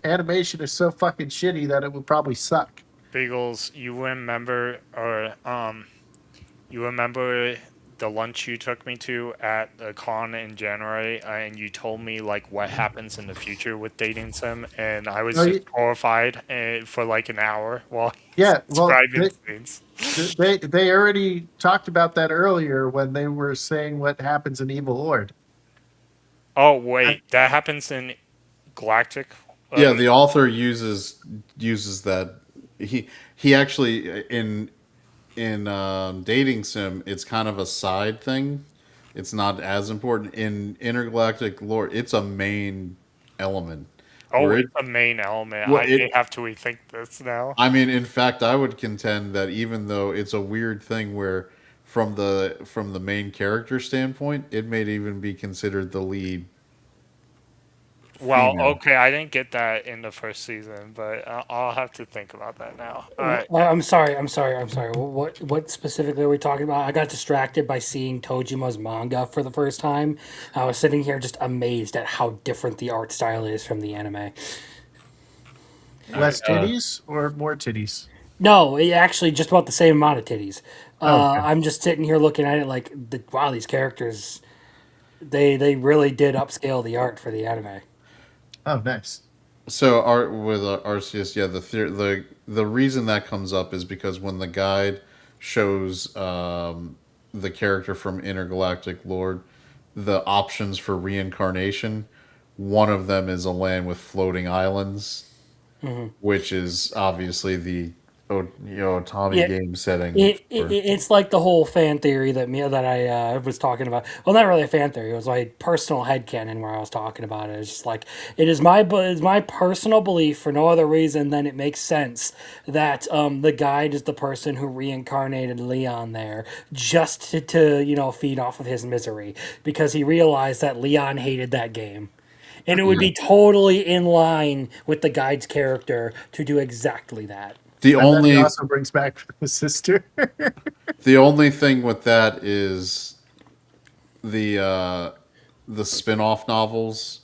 animation is so fucking shitty that it would probably suck. Biggles, you remember the lunch you took me to at the con in January, and you told me like what happens in the future with dating sim, and I was No, just horrified for like an hour while yeah, well, describing things. they already talked about that earlier when they were saying what happens in Evil Lord. Oh wait, that happens in Galactic. Yeah, the author uses that. He actually in dating sim, it's kind of a side thing. It's not as important in intergalactic lore. It's a main element Oh, where it's a main element. well, I may have to rethink this now. I mean, in fact, I would contend that even though it's a weird thing where from the main character standpoint, it may even be considered the lead Well, female. okay, I didn't get that in the first season, but I'll have to think about that now. All right. I'm sorry. I'm sorry. I'm sorry. What specifically are we talking about? I got distracted by seeing Tojima's manga for the first time. I was sitting here just amazed at how different the art style is from the anime. Less titties or more titties? No, it actually just about the same amount of titties. Oh, okay. I'm just sitting here looking at it like, wow, these characters, they really did upscale the art for the anime. Oh, nice. So art with Arceus, yeah, the reason that comes up is because when the guide shows the character from Intergalactic Lord the options for reincarnation, one of them is a land with floating islands, which is obviously the Tommy Yeah, game setting for. it's like the whole fan theory that I was talking about. Well, not really a fan theory. It was my personal headcanon where I was talking about it. It's just like it's my personal belief for no other reason than it makes sense that the guide is the person who reincarnated Leon there just to feed off of his misery because he realized that Leon hated that game. And it would be totally in line with the guide's character to do exactly that. The And then he only also brings back his sister. the only thing with that is the the spin-off novels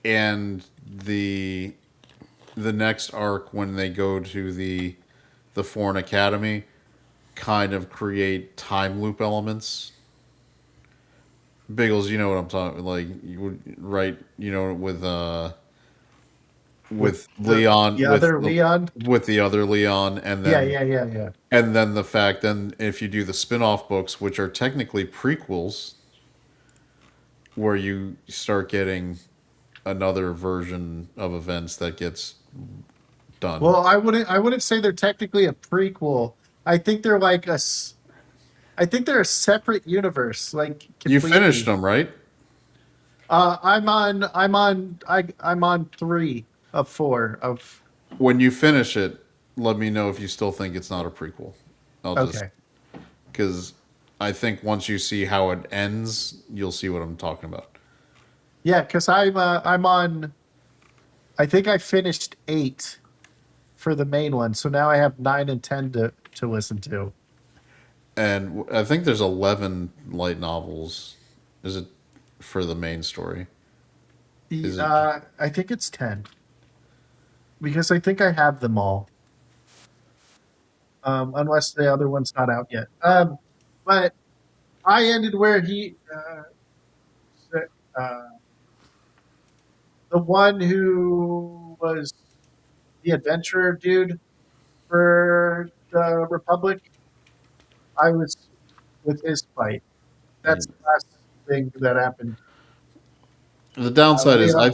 and the next arc when they go to the foreign academy kind of create time loop elements. Biggles, you know what I'm talking like you would right, with Leon The other Leon. with the other Leon and Yeah, then yeah, yeah, yeah. and then the fact then if you do the spin-off books which are technically prequels where you start getting another version of events that gets done. Well, I wouldn't say they're technically a prequel. I think they're like I think they're a separate universe, like You completely. finished them, right? I'm on 3 of 4 of. When you finish it, let me know if you still think it's not a prequel. I'll just Okay. because I think once you see how it ends, you'll see what I'm talking about. Yeah, because I'm on. I think I finished 8 for the main one, so now I have 9 and 10 to listen to. And I think there's 11 light novels. Is it for the main story? Is it? I think it's 10 because I think I have them all, unless the other one's not out yet. But I ended where the one who was the adventurer dude for the Republic. I was with his fight. That's the last thing that happened. The downside Way is, up. I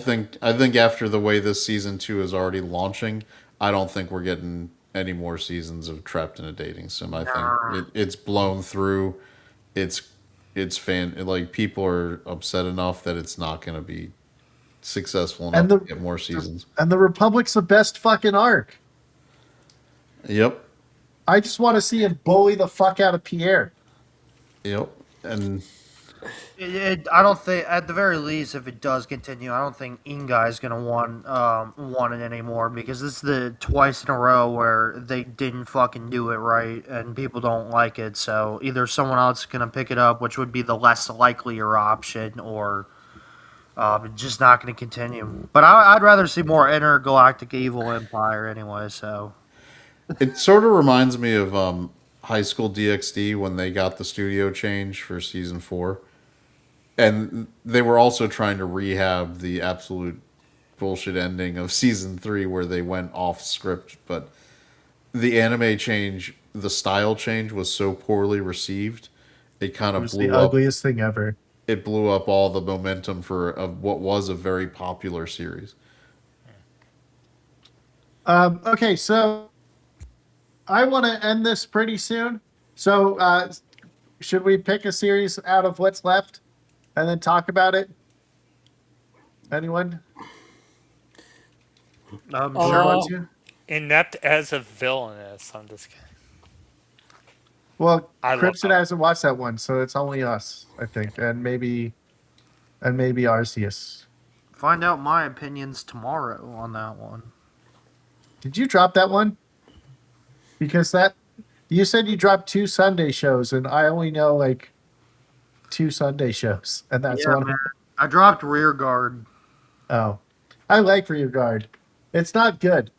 think after the way this season 2 is already launching, I don't think we're getting any more seasons of Trapped in a Dating Sim. I think it's blown through. It's like people are upset enough that it's not going to be successful enough And to get more seasons. the Republic's the best fucking arc. Yep. I just want to see him bully the fuck out of Pierre. Yep. And I don't think, at the very least, if it does continue, I don't think Ingai is gonna want it anymore, because this is the twice in a row where they didn't fucking do it right and people don't like it. So either someone else is gonna pick it up, which would be the less likelier option, or just not gonna continue. But I'd rather see more intergalactic evil empire anyway. So it sort of reminds me of High School DxD when they got the studio change for season 4. And they were also trying to rehab the absolute bullshit ending of season 3 where they went off script, but the anime change, the style change was so poorly received, it kind It of was the blew up. ugliest thing ever. It blew up all the momentum for of what was a very popular series. Okay, so I want to end this pretty soon. So should we pick a series out of what's left and then talk about it? Anyone? sure. Want to? Inept as a villainous. I'm just kidding. Well, I love Crimson that. hasn't watched that one, so it's only us, I think, and maybe Arceus. Find out my opinions tomorrow on that one. Did you drop that one? Because you said you dropped 2 Sunday shows, and I only know like 2 Sunday shows, and that's Yeah, one. man. I dropped Rear Guard. Oh, I like Rear Guard. It's not good,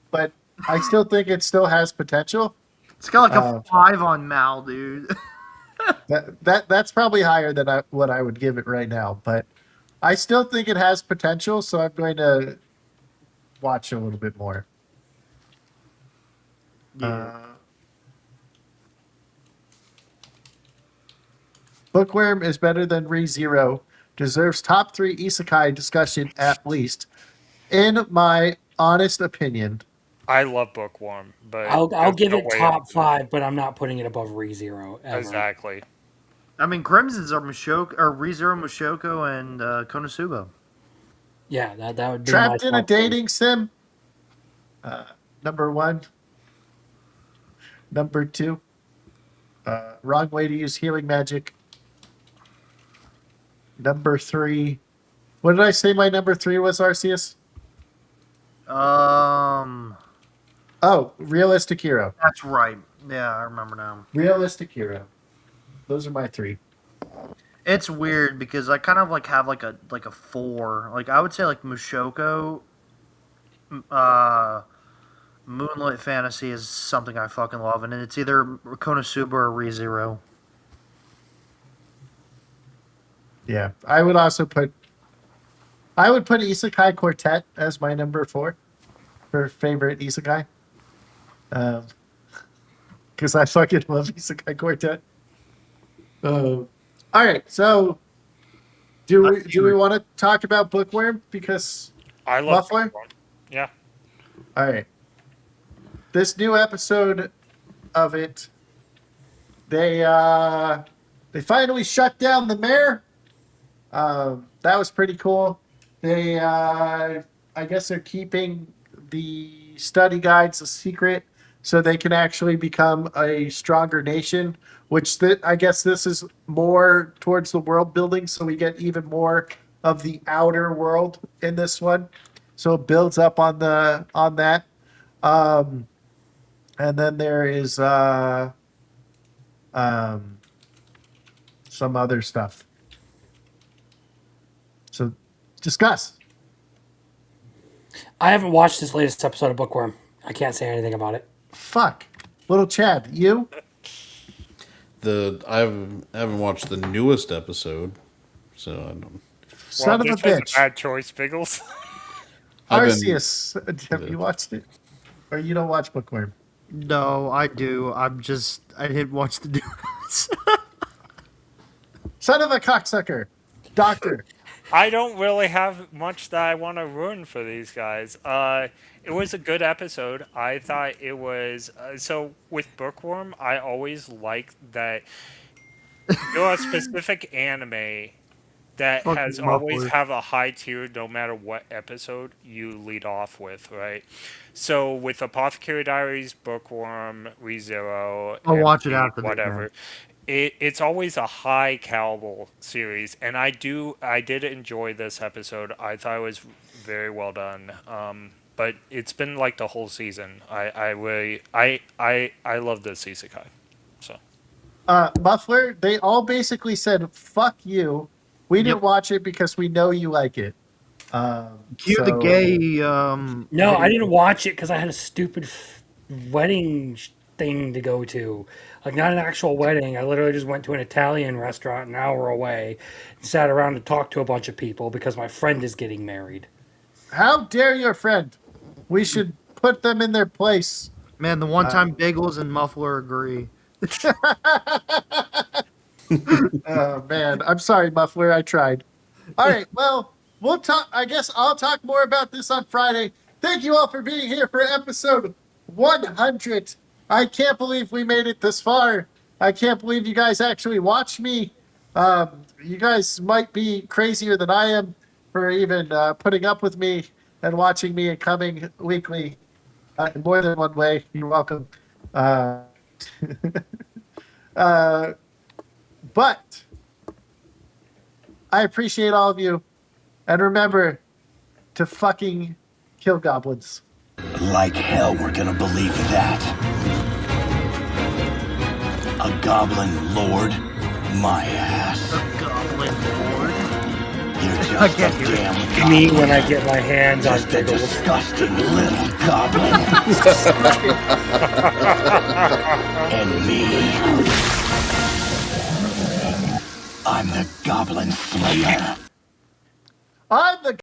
but I still think it still has potential. It's got like a 5 on Mal, dude. That's probably higher than what I would give it right now, but I still think it has potential, so I'm going to watch a little bit more. Yeah. Bookworm is better than ReZero. Deserves top 3 isekai discussion at least, in my honest opinion. I love Bookworm, but I'll there's give no it way top 5, but I'm not putting it above ReZero ever. Exactly. I mean, Crimson's are ReZero, Mushoko, and Konosuba. Yeah, that would be Trapped my in a top 3. Dating Sim. Number 1. Number 2. Wrong way to use healing magic. Number 3. What did I say my number 3 was, Arceus? Oh, Realistic Hero. That's right. Yeah, I remember now. Realistic Hero. Those are my 3. It's weird because I kind of like have like a 4. Like I would say like Mushoko, Moonlit Fantasy is something I fucking love, and it's either Konosuba or ReZero. Yeah, I would put Isekai Quartet as my number 4 for favorite Isekai. Because I fucking love Isekai Quartet. All right, so do we want to talk about Bookworm? Because I love Muffler? Bookworm. Yeah. All right, this new episode of it, they finally shut down the mayor. That was pretty cool. They, I guess they're keeping the study guides a secret so they can actually become a stronger nation, which I guess this is more towards the world building. So we get even more of the outer world in this one. So it builds up on that. And then there is, some other stuff. So, discuss. I haven't watched this latest episode of Bookworm. I can't say anything about it. Fuck. Little Chad, you? I haven't watched the newest episode, so I don't. Son of a this was bitch. a bad choice, Biggles. I've been- Arceus, have you watched it? Or you don't watch Bookworm? No, I do. I didn't watch the news. Son of a cocksucker. Doctor. I don't really have much that I want to ruin for these guys. It was a good episode. I thought it was so with Bookworm. I always like that you're a specific anime that Fucking has always muffler. have a high tier no matter what episode you lead off with, right? So with Apothecary Diaries, Bookworm, ReZero, I'll watch it MP, after this, whatever. man. It's always a high caliber series, and I did enjoy this episode. I thought it was very well done. But it's been like the whole season. I really I love this isekai. So Muffler, they all basically said, fuck you. We didn't watch it because we know you like it. Cue the gay. No, I didn't watch it because I had a stupid wedding thing to go to. Like, not an actual wedding. I literally just went to an Italian restaurant an hour away and sat around and talked to a bunch of people because my friend is getting married. How dare your friend? We should put them in their place. Man, the one time Biggles and Muffler agree. Oh, man. I'm sorry, Muffler. I tried. All right. Well, we'll talk. I guess I'll talk more about this on Friday. Thank you all for being here for episode 100. I can't believe we made it this far. I can't believe you guys actually watched me. You guys might be crazier than I am for even putting up with me and watching me and coming weekly in more than one way. You're welcome. But I appreciate all of you. And remember to fucking kill goblins. Like hell we're gonna believe that. A goblin lord? My ass. A goblin lord. You're just a damn goblin. Me when I get my hands on Just a Biggles. disgusting little goblin. And me, I'm the Goblin Slayer. I'm the